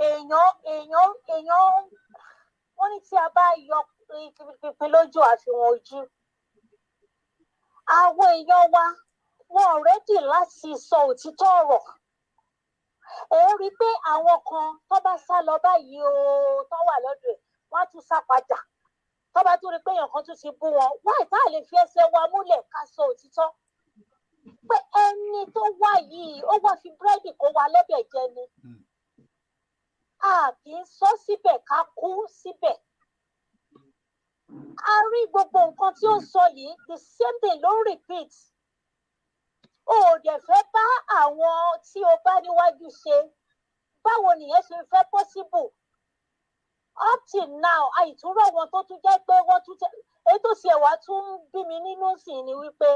èèyàn wọ́n ní tí a bá yọ pínpín lójú àfihàn ojú àwọn èèyàn wa wọn rẹ́dì láti sọ òtítọ́ ọ̀rọ̀. Ẹ rí i pé àwọn kan tó bá sá lọ báyìí o tó wà lọ́dọ̀ ẹ̀ wọ́n á tún sá padà tó bá tún rí i pé èèyàn kan tún ti bú wọn wáì tá a lè fi ẹsẹ̀ wa múlẹ̀ ká sọ òtítọ́ pé ẹni tó wá yìí ó wá fi búrẹ́dì kó wa lẹ́bẹ̀ jẹ ni a kì í sọ síbẹ̀ ká kú síbẹ̀. A rí gbogbo nǹkan tí ó sọ yìí the same thing ló ń repeat. O ò dẹ̀ fẹ́ bá àwọn tí o bá níwájú ṣe báwo nìyẹn ṣe fẹ́ possible. Up till now àìtúrọ̀ wọn tó tún jẹ́ pé wọ́n tún tẹ́ èyí tó ṣe wá tún bí mi nínú sí ni wípé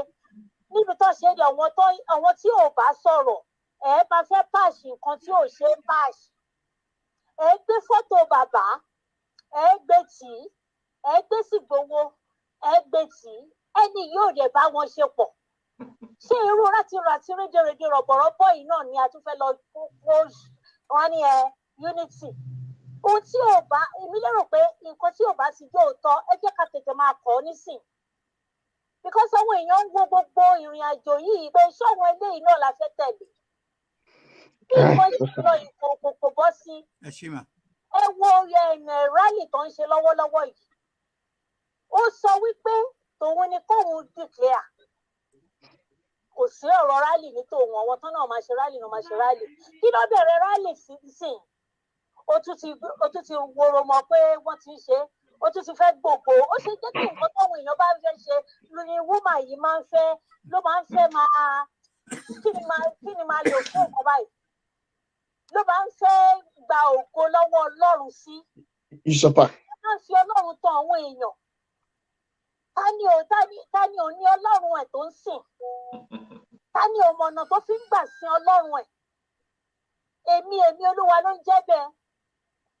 níbi tó ṣe dé àwọn tí ò bá sọ̀rọ̀ ẹ̀ máa fẹ́ pàṣẹ nǹkan tí ò ṣe ń pàṣẹ. Ẹ gbé fọ́tò bàbá ẹ gbé tì í ẹ gbé sí gbowó ẹ gbé tì í ẹni yóò dẹ̀ bá wọn ṣe pọ̀. Ṣé irú láti rédèrèdè rọ̀bọ̀rọ̀bọ̀ yìí náà ni a tún fẹ́ lọ kó wọn ní unity. Ohun tí ò bá èmi lérò pé nǹkan tí ò bá ti jẹ́ òótọ́ ẹ jẹ́ ká tètè máa kọ́ nísìn. Because àwọn èèyàn ń wo gbogbo ìrìn àjò yìí pé ṣọ́wọ́n eléyìí náà la fẹ́ tẹ̀lé. Bí nǹkan ṣe lọ ìkòkò bọ́ sí. Ẹ wo rálì tó ń ṣe lọ́wọ́lọ́wọ́ yìí. Ó sọ wípé tòun ni kóun declare. Kò sí ọ̀rọ̀ rálì ní tòun àwọn tán náà máa ṣe rálì náà máa ṣe rálì. Kí ló bẹ̀rẹ̀ rálì sísìn? Ó tún ti woro mọ́ pé wọ́n ti ń ṣe ó tún ti fẹ́ gbogbo ó ṣe jẹ́ kí nǹkan táwọn èèyàn bá fẹ́ ṣe ni wúmà yìí máa ń fẹ́ máa kí ni máa lò fún nǹkan báyìí ló máa ń fẹ́ gba ògo lọ́wọ́ Ọlọ́run sí. Ìṣọ̀pá. Ó máa ń fi Ọlọ́run tàn àwọn èèyàn. Ta ni ò ní Ọlọ́run ẹ̀ tó ń sìn? Ta ni ò mọ̀nà tó fi ń gbà sin Ọlọ́run ẹ̀? Èmi Olúwa ló ń jẹ́ bẹ́ẹ̀.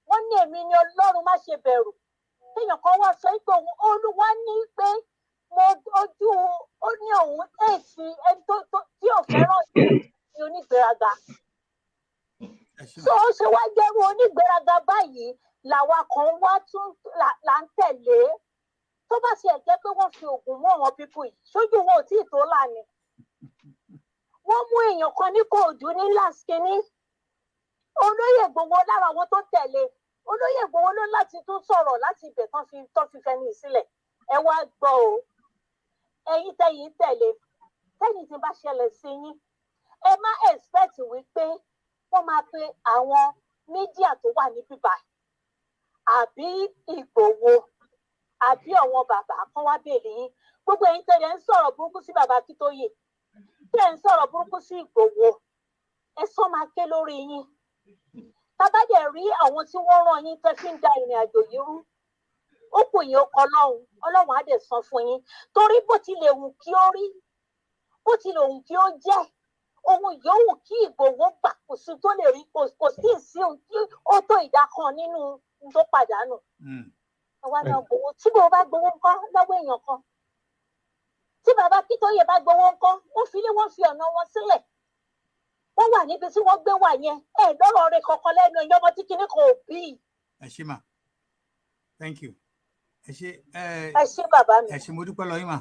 Wọ́n ní èmi ni Ọlọ́run má ṣe bẹ̀rù. Téèyàn kan wá sọ pé Olúwa ní pé ó ní òun èsì ẹni tí ò fẹ́ràn sí onígbéraga. So ó ṣe wá jẹ́rú onígbéraga báyìí làwa kan wá tún là ń tẹ̀lé. Tó bá ṣe jẹ́ pé wọ́n fi oògùn mú àwọn pípù yìí sójú wọn ò tí ì tó lànà. Wọ́n mú èèyàn kan ní Kòòdú ní lásìkíní. Olóyè Ìgbòho lára àwọn tó tẹ̀lé Olóyè Ìgbòho ló láti tún sọ̀rọ̀ láti ibẹ̀ tán fi fẹnu ìsílẹ̀. Ẹ wá gbọ́ o ẹ̀yin tẹ̀yìn tẹ̀lé tẹ́yìn tí bá ṣẹlẹ̀ sí yín ẹ má expect wípé wọ́n máa pe àwọn mídíà tó wà ní bíbá àbí Ìgbòho àbí àwọn bàbá kan wá bèèrè yín gbogbo ẹ̀yin tẹ̀lé ń sọ̀rọ̀ burúkú sí bàbá Akíntóyè tẹ̀ ń sọ̀rọ̀ burúkú sí Ìgbòho ẹ sọ máa ké lórí yín. Tábà dẹ̀ rí àwọn tí wọ́n rán yín tẹ́ fi ń da ìrìn àjò yìí rú ó kù yín ó kọ Ọlọ́run á dẹ̀ san fún yín torí bó tilẹ̀ wù kí ó rí bó tilẹ̀ wù kí ó jẹ́ ohun yòówù kí Ìgbòho gbà kò sí tó lè rí kò sí ohun tí ó tó ìdá kan nínú tó pàdánù. Àwa náà gbowó tí Ìgbòho bá gbowó ńkọ́ lọ́wọ́ èèyàn kan tí bàbá Akíntóyè bá gbowó ńkọ́ wọ́n fi ọ̀nà wọn sílẹ̀. Wọ́n wà níbi tí wọ́n gbé wà yẹn lọ́rọ̀ rẹ̀ kankan lẹ́nu ẹ̀yọ́ ọmọ tí kinní kan ò bí. Ẹ ṣé mà thank you ẹ ṣé bàbá mi. ẹ ṣé mo dúpẹ́ lọ yín mà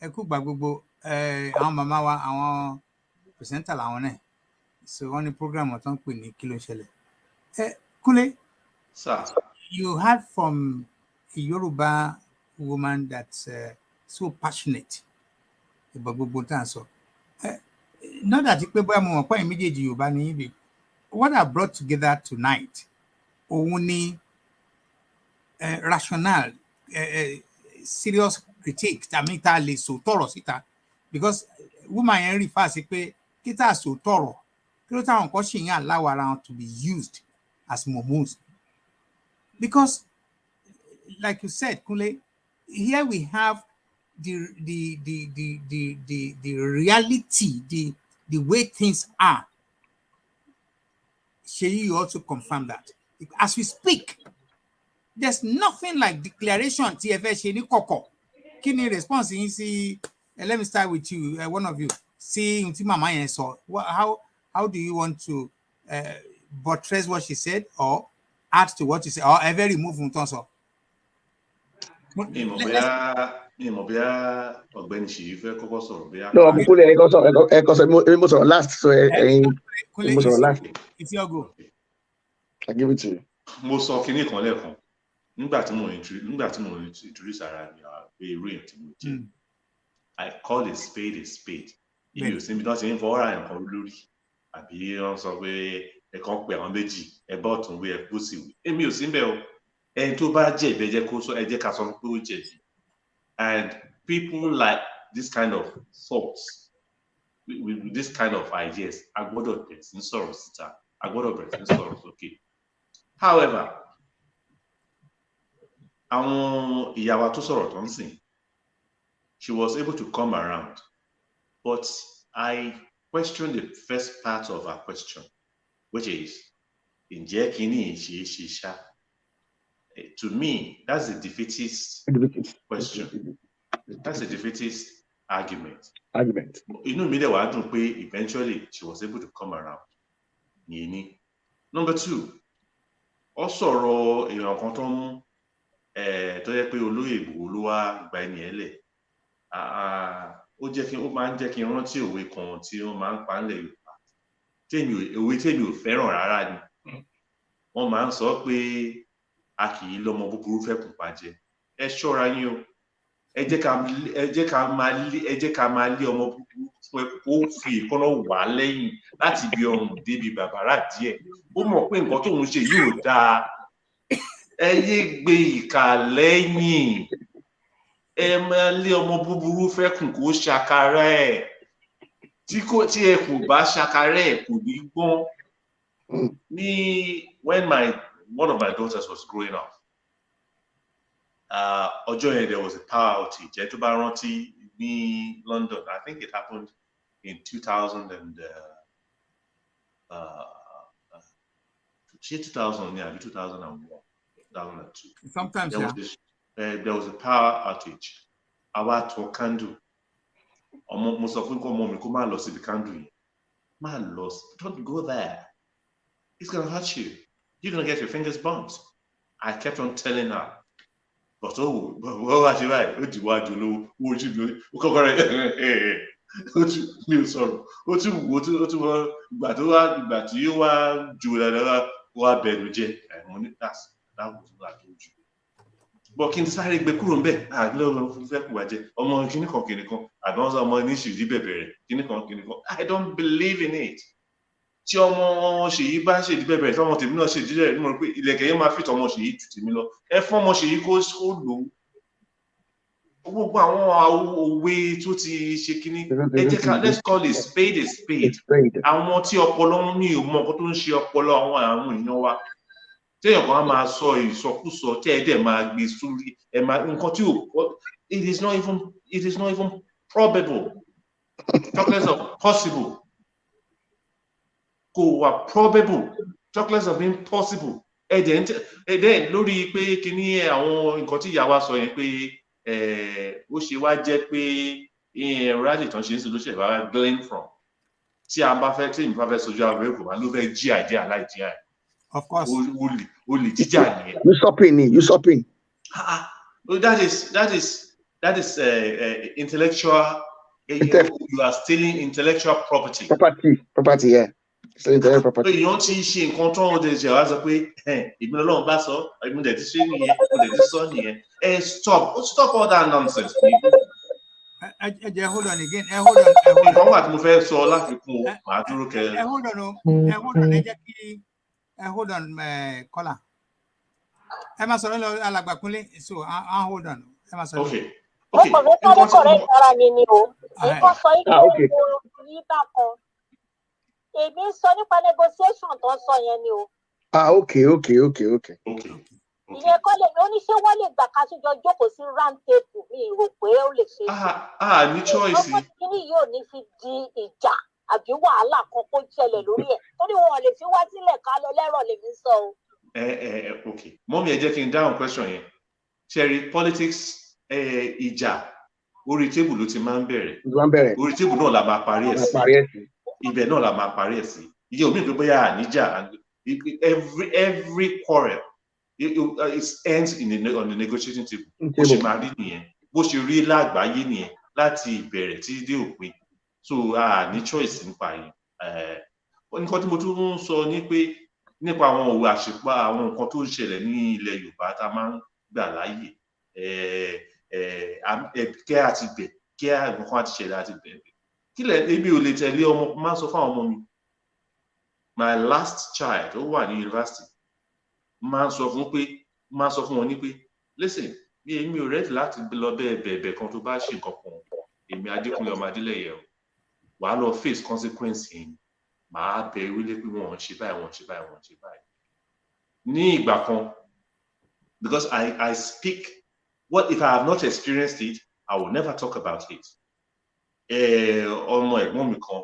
ẹ kú gbà gbogbo àwọn màmá wa àwọn pìrìsẹ́ńtà làwọn náà so wọ́n ní program tó ń pè ní kí ló ṣẹlẹ̀. Kúnlé, you heard from a Yoruba woman that's so passionate about gbogbo tá à ń sọ. Not that pé bóyá mo mọ̀ pé méjèèjì Yorùbá ní ibi what I brought together tonight òun ni rationale serious critique tàbí tá lè sọ tọ̀rọ̀ síta because woman yẹn rí fásí pé kí tá sọ tọ̀rọ̀ kí ló táwọn kan ṣì ń allow ara wọn to be used as momos because like you said Kunle, here we have the reality, the way things are. Sheyi, you also confirm that as we speak, there's nothing like declaration TFS Sheni Koko. Kini response in see, let me start with you, one of you. See, Mama and so how do you want to buttress what she said or add to what she said or ever remove Untonso? No, I'm putting a last, so last. It's your go. I give it to you. Mo sọ kíní kan lẹ́ẹ̀kan nígbà tí mo introduce ara mi pé irú èèyàn tí mo jẹ́. I call a spade a spade. Èmi ò sí ibi tí wọ́n ti ń fọwọ́ ra nǹkan lórí àbí wọ́n sọ pé ẹ̀kan pé àwọn méjì ẹ̀bá ọ̀tún wí ẹ̀kú sí wí. Èmi ò sí bẹ́ẹ̀ o. Ẹni tó bá jẹ̀bi ẹ jẹ́ ká sọ pé ó jẹ̀bi. And people like this kind of thoughts, with this kind of ideas, a gbọ́dọ̀ bẹ̀rẹ̀ sí sọ̀rọ̀ síta, a gbọ́dọ̀ bẹ̀rẹ̀ sí sọ̀rọ̀ sókè. However, àwọn ìyá wa tó sọ̀rọ̀ tó ń sìn, she was able to come around, but I questioned the first part of her question, which is, ǹjẹ́ kíní ṣe ṣá? To me, that's a defeatist question. That's a defeatist argument. Inú mi dẹ̀ wá dùn pé eventually she was able to come around. Yìí. Number two, ó sọ̀rọ̀ èèyàn kan tó mú tó yẹ pé olóyè Ìgbòho ló wá gba ẹni ẹ̀ lẹ̀. Ó máa ń jẹ́ kí n rántí òwe kan tí wọ́n máa ń pa nílẹ̀ Yorùbá. Òwe tèmi ò fẹ́ràn rárá ni. Wọ́n máa ń sọ pé a kì í lọ́mọ búburú fẹ́ kùn pàjẹ́. Ẹ ṣọ́ra yín o. Ẹ jẹ́ ká máa lé ọmọ búburú fún ẹ kó fi ìkọ́nà wà lẹ́yìn láti bí ọrùn débi bàbàrà díẹ̀. Ó mọ̀ pé nǹkan tóun ṣe yóò dáa. Ẹ yé gbé ìkà lẹ́yìn. Ẹ máa lé ọmọ búburú fẹ́ kùn kó ṣàkàrà ẹ̀. Tí ẹ kò bá ṣàkàrà ẹ̀ kò ní gbọ́n. When one of my daughters was growing up, there was a power outage. Ẹ tó bá rántí ní London, I think it happened in 2000 and 2001, 2002. Sometimes there was a power outage. Àwa tó candle. Mo sọ fún ọmọ mi kó má lọ síbi candle yẹn. Má lọ, don't go there. It's gonna hurt you. You're gonna get your fingers burnt. I kept on telling her. But what was she right? What do you want to know? What you do? But you are Julia, what Benuje, and that was what I told you. But kí n sáré gbé kúrò ńbẹ̀ ló fẹ́ kú wájẹ́ ọmọ kíní kan àbọ̀nsá ọmọ ní ṣùdí bẹ̀bẹ̀rẹ̀ kíní kan. I don't believe in it. Tí ọmọ Ṣèyí bá ṣèdí bẹ̀bẹ̀rẹ̀ tí ọmọ tèmi náà ṣèdí rẹ̀ nínú pé ìlẹ̀kẹ̀ yẹn máa fi tọmọ Ṣèyí jù tèmi lọ. Ẹ fún ọmọ Ṣèyí kó lò ó. Gbogbo àwọn òwe tó ti ṣe kíní ẹ jẹ́ ká let's call a spade a spade. Àwọn tí ọpọlọ ní ìmọ̀ ọkọ tó ń ṣe ọpọlọ àwọn èèyàn wa. Téèyàn kan á máa sọ ìsọkúsọ tí ẹ dẹ̀ máa gbé sórí ẹ máa nǹkan tí it is not even probable. Talk less of possible. Kò wà probable. Talk less of impossible. Ẹ̀dẹ̀ lórí pé kíní àwọn nǹkan tí ìyá wa sọ yẹn pé ó ṣe wá jẹ́ pé rally tán ṣe ń sọ ló ṣe bá glean from. Tí a bá fẹ́ tí ìmúfà fẹ́ sojú àwọn ẹ̀kọ́ máa ló fẹ́ jí àìdí aláìjí àì. Of course. Olè jíjà nìyẹn. Usurping. That is intellectual. You are stealing intellectual property. Property, yeah. Stealing intellectual property. Èèyàn ti ṣe nǹkan tó ń de ṣe wá sọ pé ìgbìmọ̀ Ọlọ́run bá sọ ìgbìmọ̀ dẹ̀ ti ṣe nìyẹn ìgbìmọ̀ dẹ̀ ti sọ nìyẹn. Stop all that nonsense. Hold on again. Hold on. Nǹkan wà tí mo fẹ́ sọ láfikún màá dúró kẹ. Hold on. Ẹ jẹ́ kí hold on, caller. Ẹ máa sọ̀rọ̀ lọ Alàgbà Kúnlé. So hold on. Okay. Okay. Okay. Ìyẹn kọ́ lè ó ní ṣé wọ́n lè gbà ká tún jọ jókòó sí round table mi rò pé ó lè ṣe ní choice. ọmọ kìíní yóò ní fi di ìjà àbí wàhálà kan kó ṣẹlẹ̀ lórí ẹ̀ torí wọn lè fi wá sílẹ̀ ká lọ lẹ́rọ̀ lèmi sọ o. Okay, mọ́mí ẹ jẹ́ kí n dáhùn question yẹn. Cherry politics ìjà orí table ló ti máa ń bẹ̀rẹ̀. Orí table náà la máa parí ẹ̀ sí. Ibẹ̀ náà la máa parí ẹ̀ sí. Iye omi ìgbé bóyá àníjà every quarrel it ends on the negotiating table. Bó ṣe máa rí nìyẹn, bó ṣe rí lágbàáyé nìyẹn láti ìbẹ̀rẹ̀ títí dé òpin. So ní choice nípa yẹn. Nǹkan tí mo tún ń sọ ni pé nípa àwọn òwe àṣìpá àwọn nǹkan tó ń ṣẹlẹ̀ ní ilẹ̀ Yorùbá tá a máa ń gbà láàyè kẹ́ àti bẹ̀ kẹ́ nǹkan àti ṣẹlẹ̀ àti bẹ̀. Kílẹ̀ ebi ò lè tẹ̀lé ọmọ máa ń sọ fáwọn ọmọ mi. My last child ó wà ní university máa ń sọ fún wọn ní pé listen èmi ò rẹ́dì láti lọ bẹ́ẹ̀ kan tó bá ṣe nǹkan kan èmi Adekunle ọmọ Adeleke o wà á lọ face consequence yìí màá bẹ wílé pé wọ́n ṣe báyìí ní ìgbà kan because I speak what if I have not experienced it I will never talk about it. Ọmọ ẹ̀gbọ́n mi kan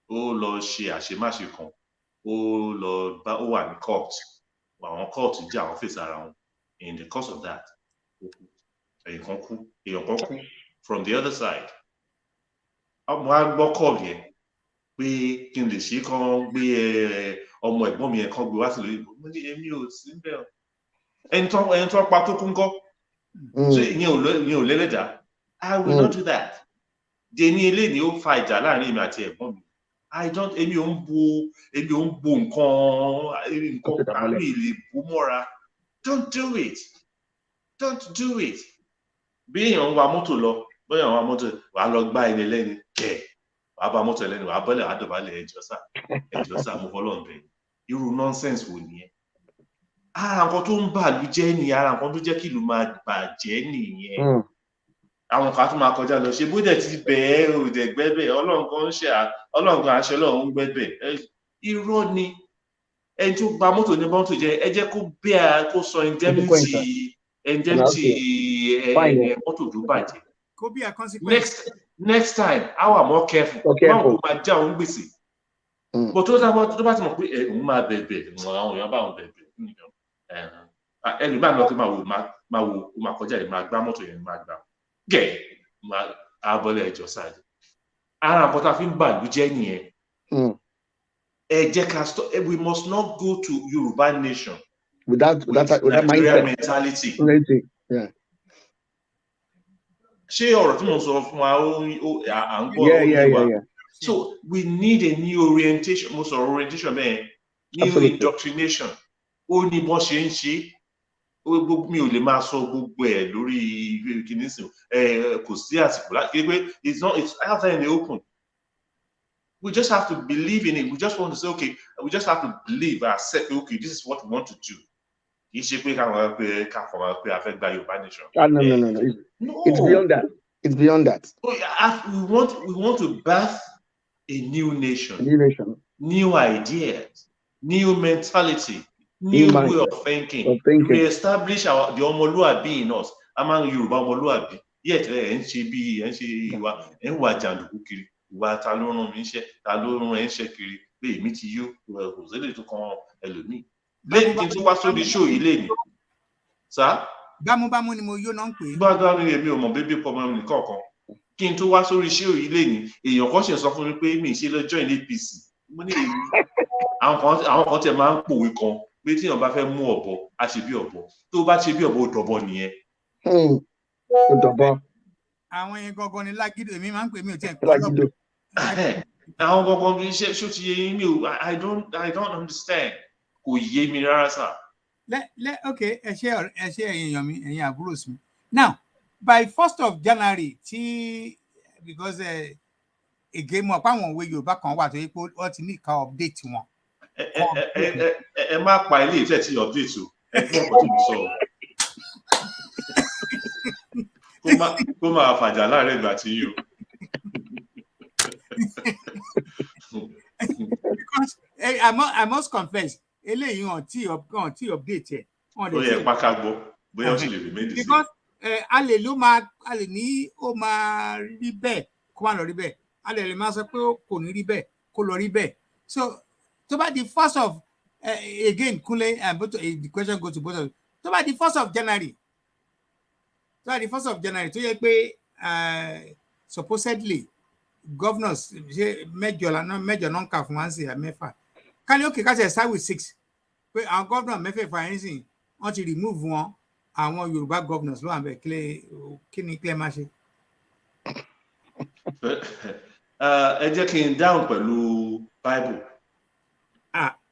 ó lọ ṣe àṣemáṣe kan ó wà ní court àwọn court jẹ́ àwọn fèsì ara wọn in the course of that èèyàn kan kú from the other side ọmọ agbọ́ call yẹn pé kí n lè ṣe kán gbé ọmọ ẹ̀gbọ́n mi yẹn kán gbé wá sí lórí mo ní èmi ò sí bẹ́ẹ̀ ẹni tó pa tó kú ń kọ́ so ìyẹn ò lẹ́lẹ́dàá I will not do that deni ilé ni ó fa ìjà láàrin èmi àti ẹ̀gbọ́n mi èmi ò ń bo nǹkan àmì ìlè bó mọ́ra don't do it bí èèyàn ń wa mọ́tò lọ bóyá wa mọ́tò wà á lọ gbá ẹni lẹ́ni kẹ̀ wà á bá mọ́tò ẹlẹ́ni wà á bọ́lẹ̀ wà á dọ̀bálẹ̀ ẹjọ́ sà mo fọlọ́ ọ̀bẹ irú nonsense wo nìyẹn ara nǹkan tó ń bàlú jẹ́ nìyẹn ara nǹkan tó jẹ́ kí ìlú máa bàjẹ́ nìyẹn àwọn kan tún máa kọjá lọ ṣe bóde ti bẹ̀ẹ́ òde gbẹ́bẹ̀ ọlọ́run kan aṣọ ọlọ́run ń gbẹ́bẹ̀ irọ́ ni ẹni tó gba mọ́tò ní mọ́tò jẹ́ ẹ jẹ́ kó bẹ́ẹ̀ kó sọ indemnity mọ́tò tó bàjẹ́ next time I am more careful báwo ló máa já òun gbèsè bó tó bá ti mọ̀ pé òun máa bẹ̀bẹ̀ àwọn èèyàn bá òun bẹ̀bẹ̀ ẹni máa lọ kí máa wo máa kọjá yìí máa gbá mọ́tò yẹn máa gbà abọ́lẹ̀ ẹjọ́ sáàdì ara nǹkan tá a fi ń bàlú jẹ́ nìyẹn ẹ jẹ́ ká stop we must not go to Yoruba Nation without mindset mentality ṣé ọ̀rọ̀ tí mo sọ fún wa à ń gbọ́ wa so we need a new orientation mo sọ̀rọ̀ orientation bẹ́ẹ̀ new indoctrination ó ní bọ́n ṣe ń ṣe mi ò lè máa sọ gbogbo ẹ̀ lórí kìíní sí kò sí àsìkò láti pé it's out there in the open we just have to believe in it we just want to say okay we just have to believe accept okay this is what we want to do kì í ṣe pé káwọn pé a fẹ́ gba Yorùbá Nation. No it's beyond that we want to birth a new nation new ideas new mentality new way of thinking. Re-establish the Omoluabi in us. Among Yoruba Omoluabi. Yet, ẹ̀ ń ṣe ìwà ẹ̀ ń wà jàǹdùkú kiri. Ìwà ta ló rán mi iṣẹ́, ta ló rán ẹ̀ ń ṣe kiri. Pé èmi ti yó, kò sílẹ̀ tó kan ẹlòmíì. Lẹ́yìn kí n tún wá sórí show yìí lẹ́yìn. Sá? Bámúbámú ni mo yó náà ń pè é. Bá mi èmi ò mọ̀ bébí pọ̀ mọ́ mi kọ̀ọ̀kan. Kí n tún wá sórí show yìí lẹ́yìn. Èèyàn kan ṣe sọ fún mi pé mi ṣe lọ join APC. Mo ní èmi. Àwọn kan tẹ̀ máa ń pòwe kan. Pé tí èèyàn bá fẹ́ mú ọ̀bọ a ṣe bí ọ̀bọ tó bá ṣe bí ọ̀bọ ó dọ̀bọ nìyẹn. Ó dọ̀bọ. Àwọn yẹn gangan ni lágídò èmi máa ń pè mí ò tiẹ̀ pé ọlọ́pàá. Àwọn gangan bí iṣẹ́ ṣó ti yé yín mi ò I don't understand kò yé mi rárá sà. Okay ẹ ṣe èèyàn mi ẹ̀yin àbúrò sí mi now by 1st of January because ègé mọ̀ pé àwọn òwe Yorùbá kan wà tó yẹ pé wọ́n ti ní ìka update wọn. Ẹ má pa ilé ìfẹ́ tí update o ẹ fún ọkọ̀ tí mo sọ. kó máa fàjà láàrin ìgbà tí yín o. Because I must confess, eléyìí hàn tí update ẹ̀. Ó yẹ pákà gbọ́ bóyá ó sì lè remain the same. Because a lè ní ó máa rí bẹ́ẹ̀ kó má lọ rí bẹ́ẹ̀. A lè máa sọ pé kò ní rí bẹ́ẹ̀ kó lọ rí bẹ́ẹ̀. So tó bá di 1st of again Kunle the question goes to both of you. Tó bá di 1st of January. Tó yẹ pé supposedly governors mẹ́jọ náà ń kà fún wa sí mẹ́fà. Ká ní òkè ká ṣe start with 6 pé àwọn governor mẹ́fẹ̀ẹ̀fà yẹn sì wọ́n ti remove wọn àwọn Yorùbá governors ló wà bẹ́ẹ̀ kí ni clear máa ṣe. Ẹ jẹ́ kí n dáhùn pẹ̀lú Bible.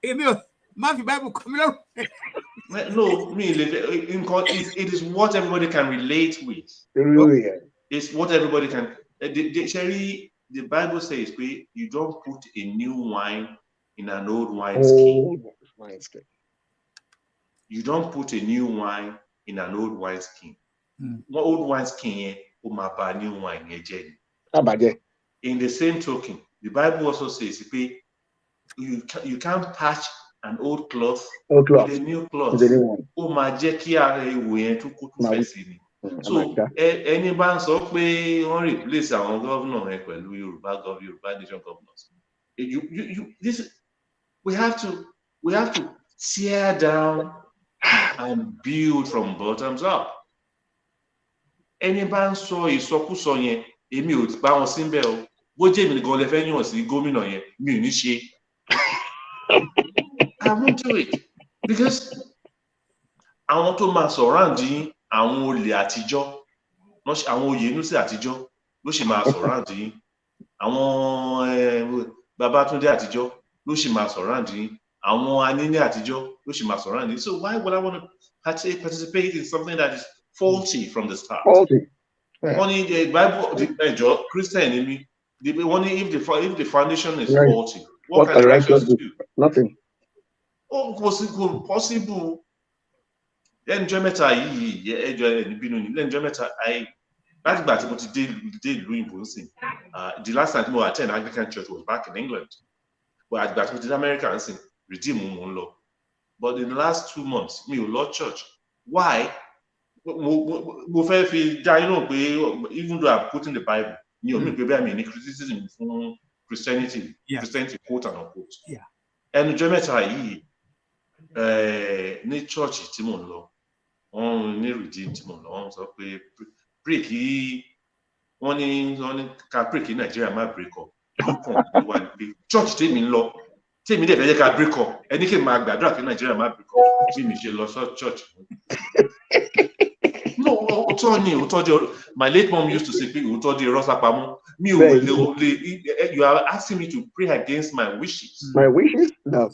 Èmi ò má fi Bible kọ́ mi lọ́rùn. No, it is what everybody can relate with. It's what everybody can. The Bible says, you don't put a new wine in an old wineskin. You don't put a new wine in an old wineskin. What old wineskin is new wine. In the same token, the Bible also says, you can't patch an old cloth with a new cloth. So any bá ń sọ pé wọ́n replace àwọn governor ẹ pẹ̀lú Yorùbá nation governors. We have to tear down and build from bottoms up. Any bá ń sọ ìsọkúsọ yẹn èmi ò bá wọn sí ńbẹ̀ o. Bó jẹ́ èmi nìkan lè fẹ́ yàn sí gómìnà yẹn mi ò ní ṣe. I won't do it because àwọn tó máa surround yín àwọn olè àtijọ́ àwọn oyè inú sí àtijọ́ ló sì máa surround yín àwọn Babátúndé àtijọ́ ló sì máa surround yín àwọn Aníní àtijọ́ ló sì máa surround yín. So why would I want to participate in something that is faulty from the start? Only the Bible, the Christian in me, only if the foundation is faulty, what can righteous do? Nothing. Oh, possible. Then Jemeta that's back to the last time I attended Anglican church was back in England. But I got to America and sing redeem law. But in the last 2 months, me Lord Church. Why? Even though I'm quoting the Bible, you know, maybe I mean criticism from Christianity, Christianity quote and unquote. Yeah. And Jemeta ní church tí mò ń lọ wọ́n ní redeem tí mò ń lọ wọ́n sọ pé break yìí wọ́n ní ká break yìí Nàìjíríà má break up kàn wá ní pé church tèmi ń lọ tèmi dẹ̀ fẹ́ jẹ́ ká break up ẹni kí n máa gbàdúrà kí Nàìjíríà má break up bí mi ṣe lọ church. No, my late mom used to say pé òótọ́ di irọ́ sápamọ́ mi ò lè you are asking me to pray against my wishes. My wishes? No,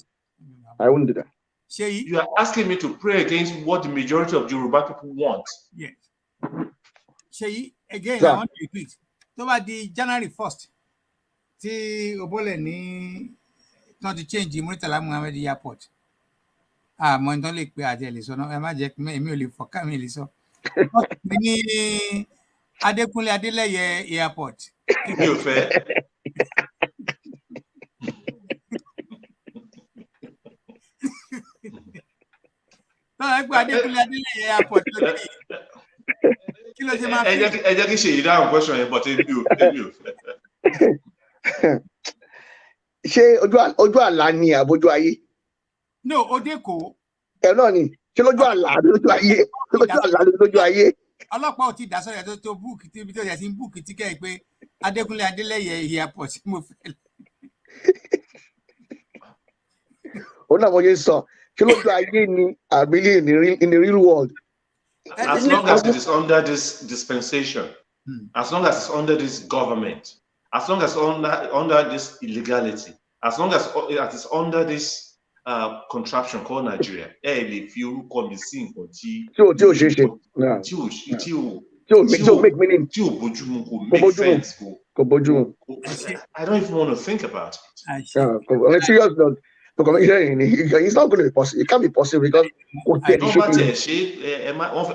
I wouldn't do that. You are asking me to pray against what the majority of Yoruba people want. Yes. Sheyi, again, I want to repeat. Tó bá di January 1st, tí Obole ní not to change Muritala Muhammed Airport. Mo ń tán lè pe àti ẹ̀lẹ́sọ náà, ẹ má jẹ́ pé èmi ò lè fọ́ká mi lè sọ. Ní Adekunle Adeleke Airport. Mi ò fẹ́. Ẹ jẹ́ kí ṣe ìdáhùn question yẹn but èmi ò fẹ́. Ṣé ojú àlá ni àbójú ayé? No, Odeko. Ẹ náà ni ṣé lójú àlá lójú ayé lójú àlá lójú ayé. Ọlọ́pàá ò tí ì dá sọ́yà tó búùkì tí ibi tó yẹ sí búùkì tíkẹ́ pé Adekunle Adeleke Airport tí mo fẹ́ lọ. Ó náà mo ṣe sọ ṣé lójú ayé ni àbílẹ̀ in the real world. As long as it is under this dispensation, as long as it's under this government, as long as under this illegality, as long as it is under this contraption called Nigeria, if you come see nǹkan tí o ṣe ṣe tí o make meaning tí o bójúmu kò make sense kò bójúmu. I don't even want to think about it. On a serious note, it's not going to be possible. It can't be possible because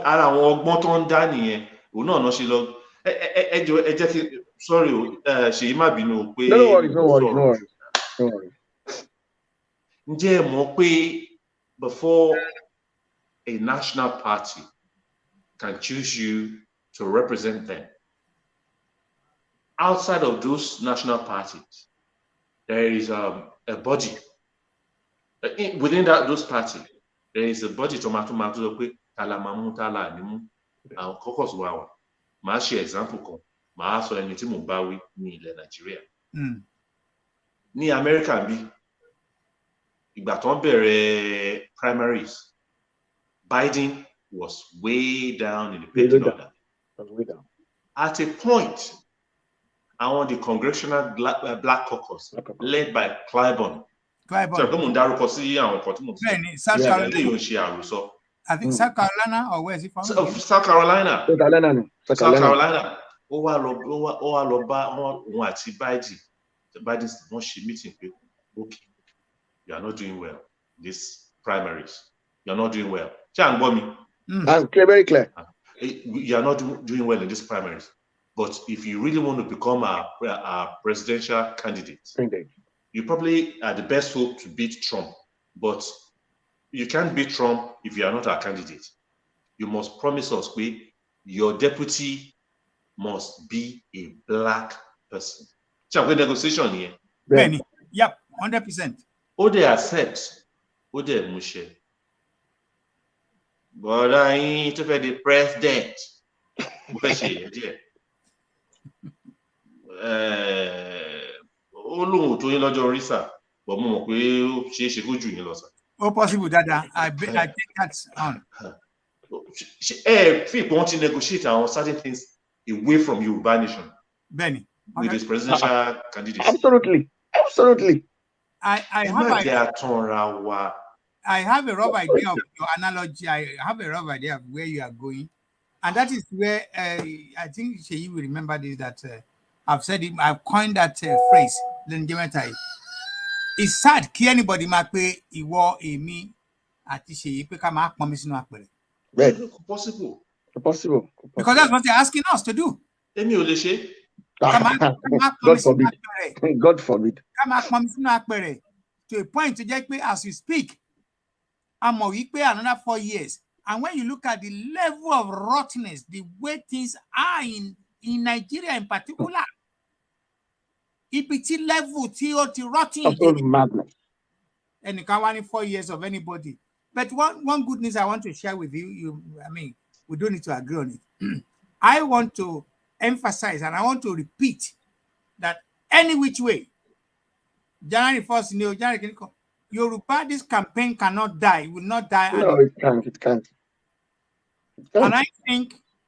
ara àwọn ọgbọ́n tó ń dá nìyẹn òun náà ṣe lọ ẹ jẹ́ kí sorry ṣèyí má bínú pé no worries. Ǹjẹ́ ẹ mọ̀ pé before a national party can choose you to represent them, outside of those national parties, there is a body. Within those parties, there is a body to pé talamamu tala nimu àwọn caucus wa. Màá ṣe example kan, màá sọ ẹni tí mo bá wí ní ilẹ̀ Nàìjíríà. Ní America bí ìgbà tó ń bẹ̀rẹ̀ primaries, Biden was way down in the pecking order. At a point, the Congressional Black Caucus, led by Claiborne. So, I think South Carolina, or where is he from? South Carolina. Biden meeting. Okay, you are not doing well in these primaries. You are not doing well. Very clear. You are not doing well in these primaries. But if you really want to become a presidential candidate, you probably are the best hope to beat Trump. But you can't beat Trump if you are not a candidate. You must promise us your deputy must be a black person. Negotiation here. Benny. Yep, 100%. They accept. They mushe. But I need to be the president. Possible, Dada. I think that's on. People want to negotiate on certain things away from Yoruba Nation. Benny. With his presidential candidates. Absolutely. I have a rough idea of your analogy. I have a rough idea of where you are going. And that is where I think Sheyi will remember this, that I've said it, I've coined that phrase. It's sad kí anybody máa pé ìwọ èmi àti Sheyi pé ká máa pọn mi sínú àpẹẹrẹ. Possible. Because that's what they're asking us to do. Èmi ò lè ṣe. God forbid. Ká máa pọn mi sínú àpẹẹrẹ to a point to jẹ́ pé as you speak, I'm another 4 years. And when you look at the level of rottenness, the way things are in Nigeria in particular, EPT level, TOT rotting. Absolute madness. And you can't want 4 years of anybody. But one good news I want to share with you, we don't need to agree on it. I want to emphasize and I want to repeat that any which way, January 1st, Yoruba, this campaign cannot die. It will not die. No, it can't. And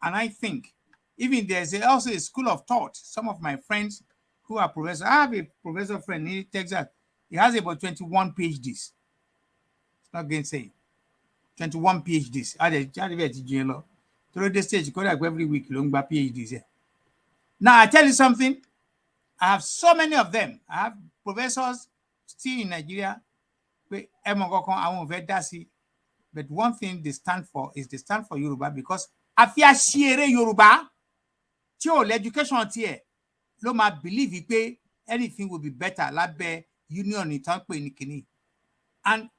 I think, even there's also a school of thought. Some of my friends who are professors, I have a professor friend in Texas. He has about 21 PhDs. It's not gainsaying. 21 PhDs. Through the stage, every week, long by PhDs. Now, I tell you something. I have so many of them. I have professors still in Nigeria. But one thing they stand for is they stand for Yoruba, because afia shire Yoruba, education here, Loma believe anything will be better. Labe union in. And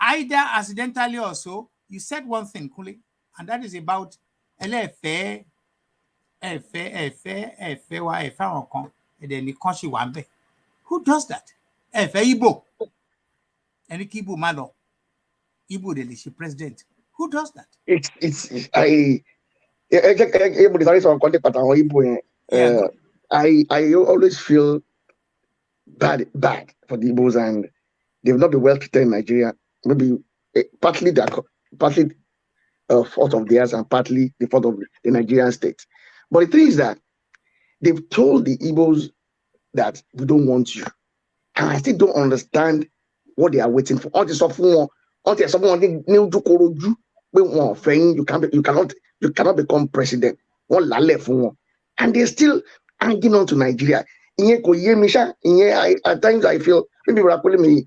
either accidentally or so, you said one thing, Kule, and that is about LFA, and then the country wambe. Who does that? Igbo. And Igbo Malo. Igbo the president. Who does that? I always feel bad for the Igbos, and they've not been well treated in Nigeria. Maybe partly fault of theirs and partly the fault of the Nigerian state. But the thing is that they've told the Igbos that we don't want you. And I still don't understand what they are waiting for. You cannot become president. And they're still hanging on to Nigeria. At times I feel maybe we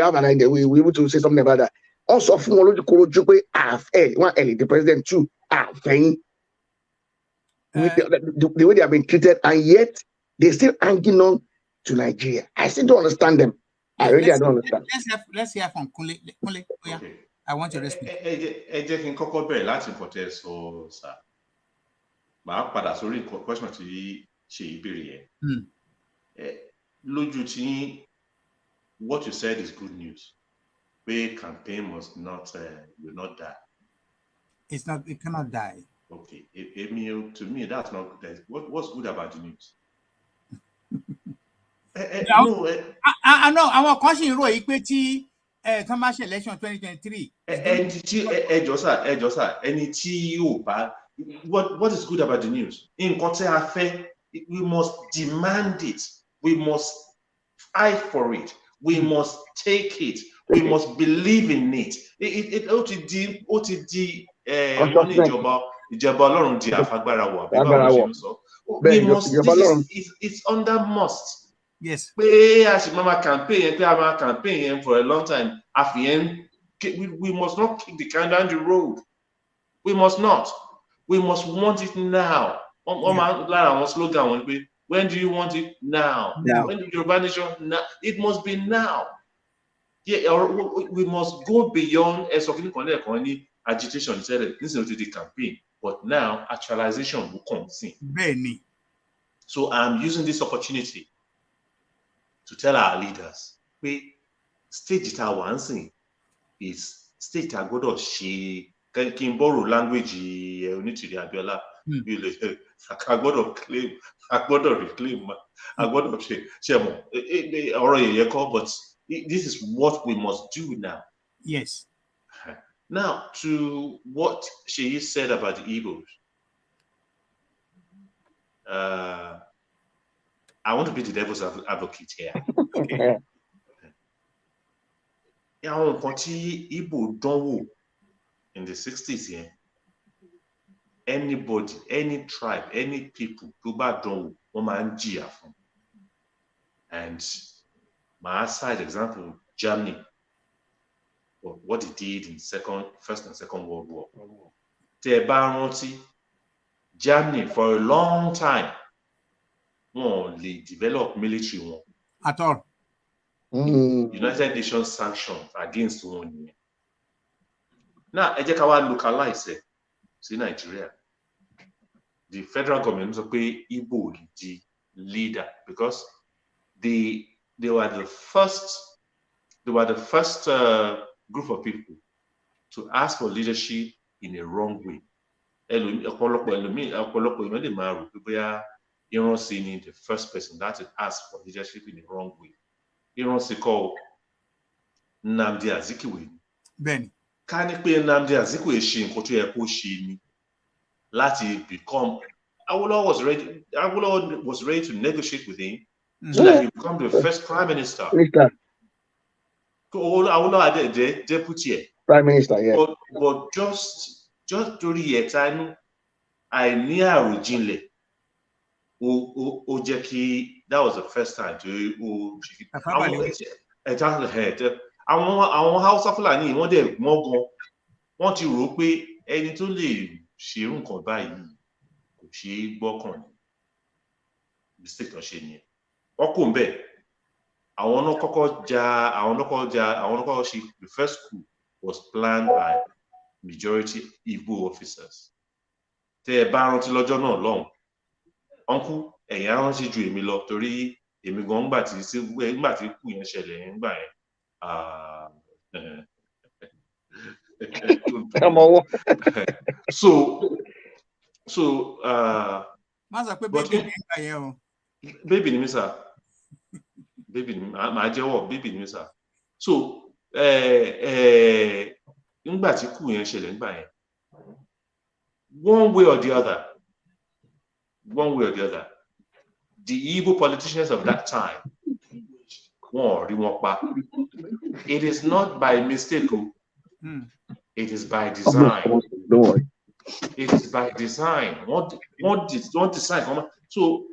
have an idea, we're able to say something about that. Also, the president too. with the way they have been treated, and yet they're still hanging on to Nigeria. I still don't understand them. Yes, I don't understand. Let's hear from Kunle. Kunle, yeah. I want to respond. Ẹ jẹ́ kí n kọ́kọ́ bẹ̀rẹ̀ láti nǹkan tẹ́ sọ sà. Màá padà sórí question tí ṣe ìbéèrè yẹn. Lójú tí what you said is good news. The campaign must not will not die. It cannot die. Okay. To me, that's not good. What's good about the news? No. I know. Our question is pé tí commercial election 2023. What is good about the news? In we must demand it. We must fight for it. We must take it. We must believe in it. It's under must. Yes. Campaign for a long time. We must not kick the can down the road. We must not. We must want it now. When do you want it? Now. When do Yoruba Nation? Now. It must be now. Yeah, we must go beyond agitation instead of listening to the campaign. But now actualization will come in. So I'm using this opportunity to tell our leaders, stage it once is state I go to she can borrow language unity Abiola. I got to claim, I got to reclaim, I got to say, but this is what we must do now. Yes. Now, to what she said about the Igbos, I want to be the devil's advocate here. Okay. Igbo in the 60s here. Anybody, any tribe, any people, and my side example, Germany, what it did in First and Second World War. Germany for a long time they developed military one at all. United Nations sanctions against one. Now, Ejekawa localize it. See Nigeria. The federal government will pay Igbo the leader because they were the first group of people to ask for leadership in a wrong way. The first person that asked for leadership in a wrong way. Called Nnamdi Azikiwe. Ben. Can it be Nnamdi Azikiwe Lati become Awolowo was ready to negotiate with him so that he become the first prime minister. Awolowo had the deputy prime minister, yeah. But just during the time I near Ojinle, that was the first time to àwọn Hausa Fulani wọ́n dẹ̀ mọ́gan wọ́n ti rò pé ẹni tó lè ṣerú nǹkan báyìí kò ṣe é gbọ́kàn ní mistake tó ṣe nìyẹn wọ́n kò ń bẹ̀ àwọn náà kọ́kọ́ ṣe the first coup was planned by majority Igbo officers tẹ́ ẹ bá rántí lọ́jọ́ náà lọ́hùn ọ̀nkú ẹ̀yìn arántí ju èmi lọ torí èmi gan ńgbà tí kù yẹn ṣẹlẹ̀ ńgbà yẹn baby ni mi sir baby ni màá jẹ́wọ́ baby ni mi sir so ńgbà tí kù yẹn ṣẹlẹ̀ ńgbà yẹn one way or the other the Igbo politicians of that time it is not by mistake. It is by design. It is by design. What design? So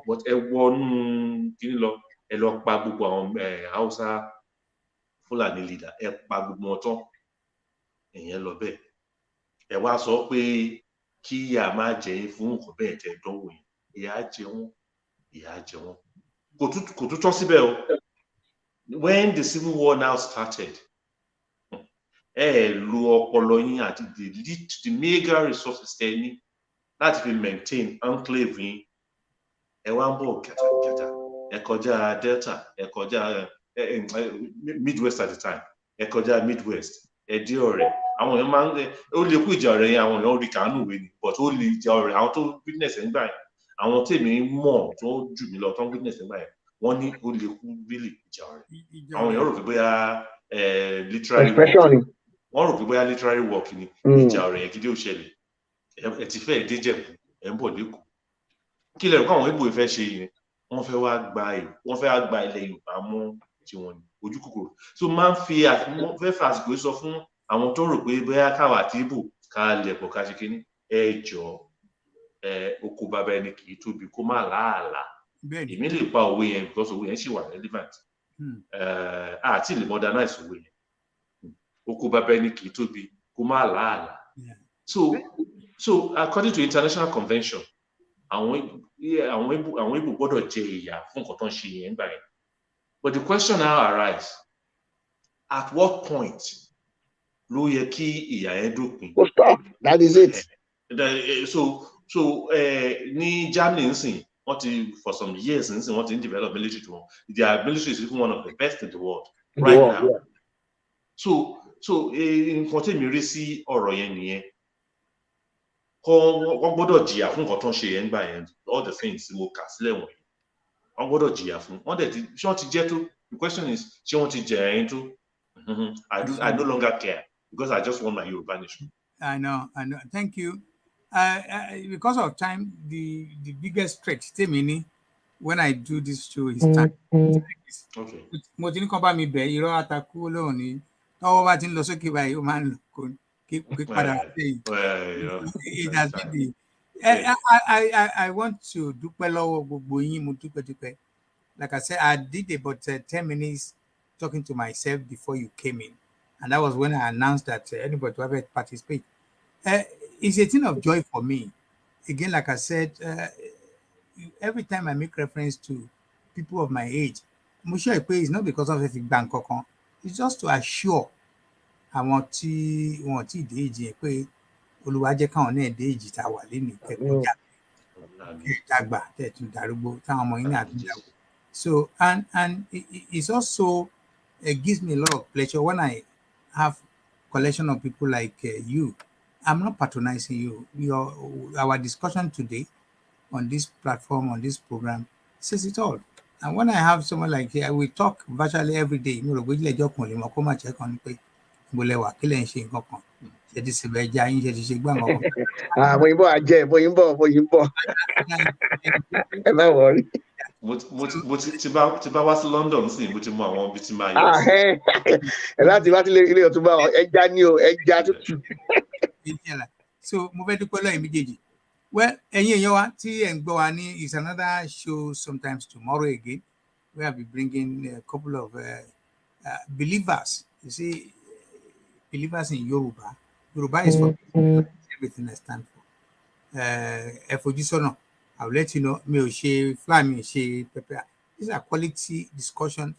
but Hausa Fulani leader ẹ pa gbogbo wọn tán ẹ̀yẹn lọ bẹ́ẹ̀ ẹ wá sọ pé kí ìyà má jẹ yín fún nǹkan bẹ́ẹ̀ tẹ́ dánwò yẹn, ìyà jẹ wọ́n. Kò tún tán síbẹ̀ o. When the civil war now started, lo ọpọlọ yín àti the mega resources tẹ́ ní láti fi maintain enclave yín, ẹ wá ń bọ̀ gàtàgàtà, ẹ kọjá Delta, ẹ kọjá Midwest at the time, ẹ kọjá Midwest, ẹ dé Ọ̀rẹ́. Àwọn èèyàn máa ń ó lè kú ìjà Ọ̀rẹ́ yẹn, àwọn èèyàn rí kàánú ìwé ni, but ó lè ìjà Ọ̀rẹ́, àwọn tó witness ẹ̀ nígbà yẹn, àwọn tèmi mọ̀ tó jù mí lọ tó witness ẹ̀ nígbà yẹn, wọ́n ní ó lè kú really ìjà Ọ̀rẹ́. Àwọn èèyàn rò pé bóyá literary work, wọ́n rò pé bóyá literary work ni ìjà Ọ̀rẹ́ yẹn gidi ó ṣẹlẹ̀. Ẹ ti fẹ́ Déjẹ̀bú, ẹ ń bọ̀ lÉkòó. Kí lẹ rò pé àwọn Ìgbò fẹ́ ṣe yẹn? Wọ́n fẹ́ wá gba ilẹ̀ Yorùbá mọ́ tiwọn ní ojú kòkòrò. So máa ń fẹ́ fàsìkò sọ fún àwọn tó rò pé bóyá káwa àti Ìgbò ká lẹ̀pọ̀ ká ṣe kíní, ẹ jọ̀ọ́, oko bàbá ẹni kì í tóbi kó má láàlá. Èmi lè pa òwe yẹn because òwe yẹn ṣì wà relevant. Àti lè modernize òwe yẹn. Oko bàbá ẹni kì í tóbi kó má láàlá. So according to international convention, àwọn Ìgbò gbọ́dọ̀ jẹ ìyà fún nǹkan tó ń ṣe yẹn gbà yẹn. But the question now arises, at what point ló yẹ kí ìyà yẹn dópin? Oh, stop. That is it. So ní Germany nsìn, for some years nsìn, wọ́n ti ń develop military to wọn. Their military is even one of the best in the world right now. Yeah. So nǹkan tí mi rí sí ọ̀rọ̀ yẹn nìyẹn. Wọ́n gbọ́dọ̀ jìyà fún nǹkan tó ń ṣe yẹn gbà yẹn, all the things tí mo kà sílẹ̀ wọ̀nyí. Wọ́n gbọ́dọ̀ jìyà fún. Ṣé wọ́n ti jẹ́ tó? The question is, ṣé wọ́n ti jẹ ẹ̀yìn tó? I no longer care because I just want my Yoruba nation. I know. Thank you. Because of time, the biggest threat when I do this show is time. Okay. Mo ti ní kàn bá mi bẹ̀ irọ́ àtakú lóhùn ni tọ́wọ́ bá ti ń lọ sókè báyìí ó máa ń lọ kí padà sẹ́yìn. It has been I want to dúpẹ́ lọ́wọ́ gbogbo yín, mo dúpẹ́. Like I said, I did about 10 minutes talking to myself before you came in. And that was when I announced that anybody who ever participate. It's a thing of joy for me. Again, like I said, every time I make reference to people of my age, I'm sure it's not because of a bank. It's just to assure I want to the age pé Olúwa jẹ́ káwọn náà dé èjì tá a wà lénìí kẹ́kọ̀ọ́jà dàgbà tẹ̀tún darúgbó táwọn ọmọ yín náà tún dàgbà. So and it's also gives me a lot of pleasure when I have collection of people like you. I'm not patronizing you. Our discussion today on this platform, on this program, says it all. And when I have someone like here, we talk virtually every day. Ẹ má worry. Mo ti bá wá sí London sí mo ti mọ àwọn ibi tí máa yọ sí. Láti wá sílé ilé Ọ̀túnba ẹja ní o, ẹja tútù. So mo fẹ́ dúpẹ́ lọ́yìn méjèèjì. Well, ẹ̀yin èèyàn wa tí ẹ̀ ń gbọ́ wa ní is another show sometimes tomorrow again. We have been bringing a couple of believers. You see, believers in Yoruba. Yoruba is for everything I stand for. I'll let you know. These are quality discussion,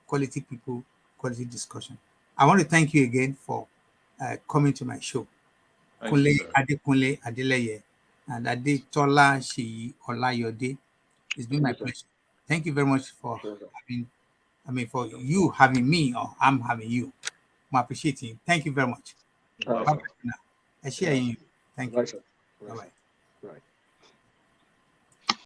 quality people, quality discussion. I want to thank you again for coming to my show. Adekunle, Adeleke, and Adetola Sheyi Olayode. It's been my pleasure. Thank you very much for for you having me or I'm having you. I appreciate it. Thank you very much. I share you. Thank you. Bye-bye. Right.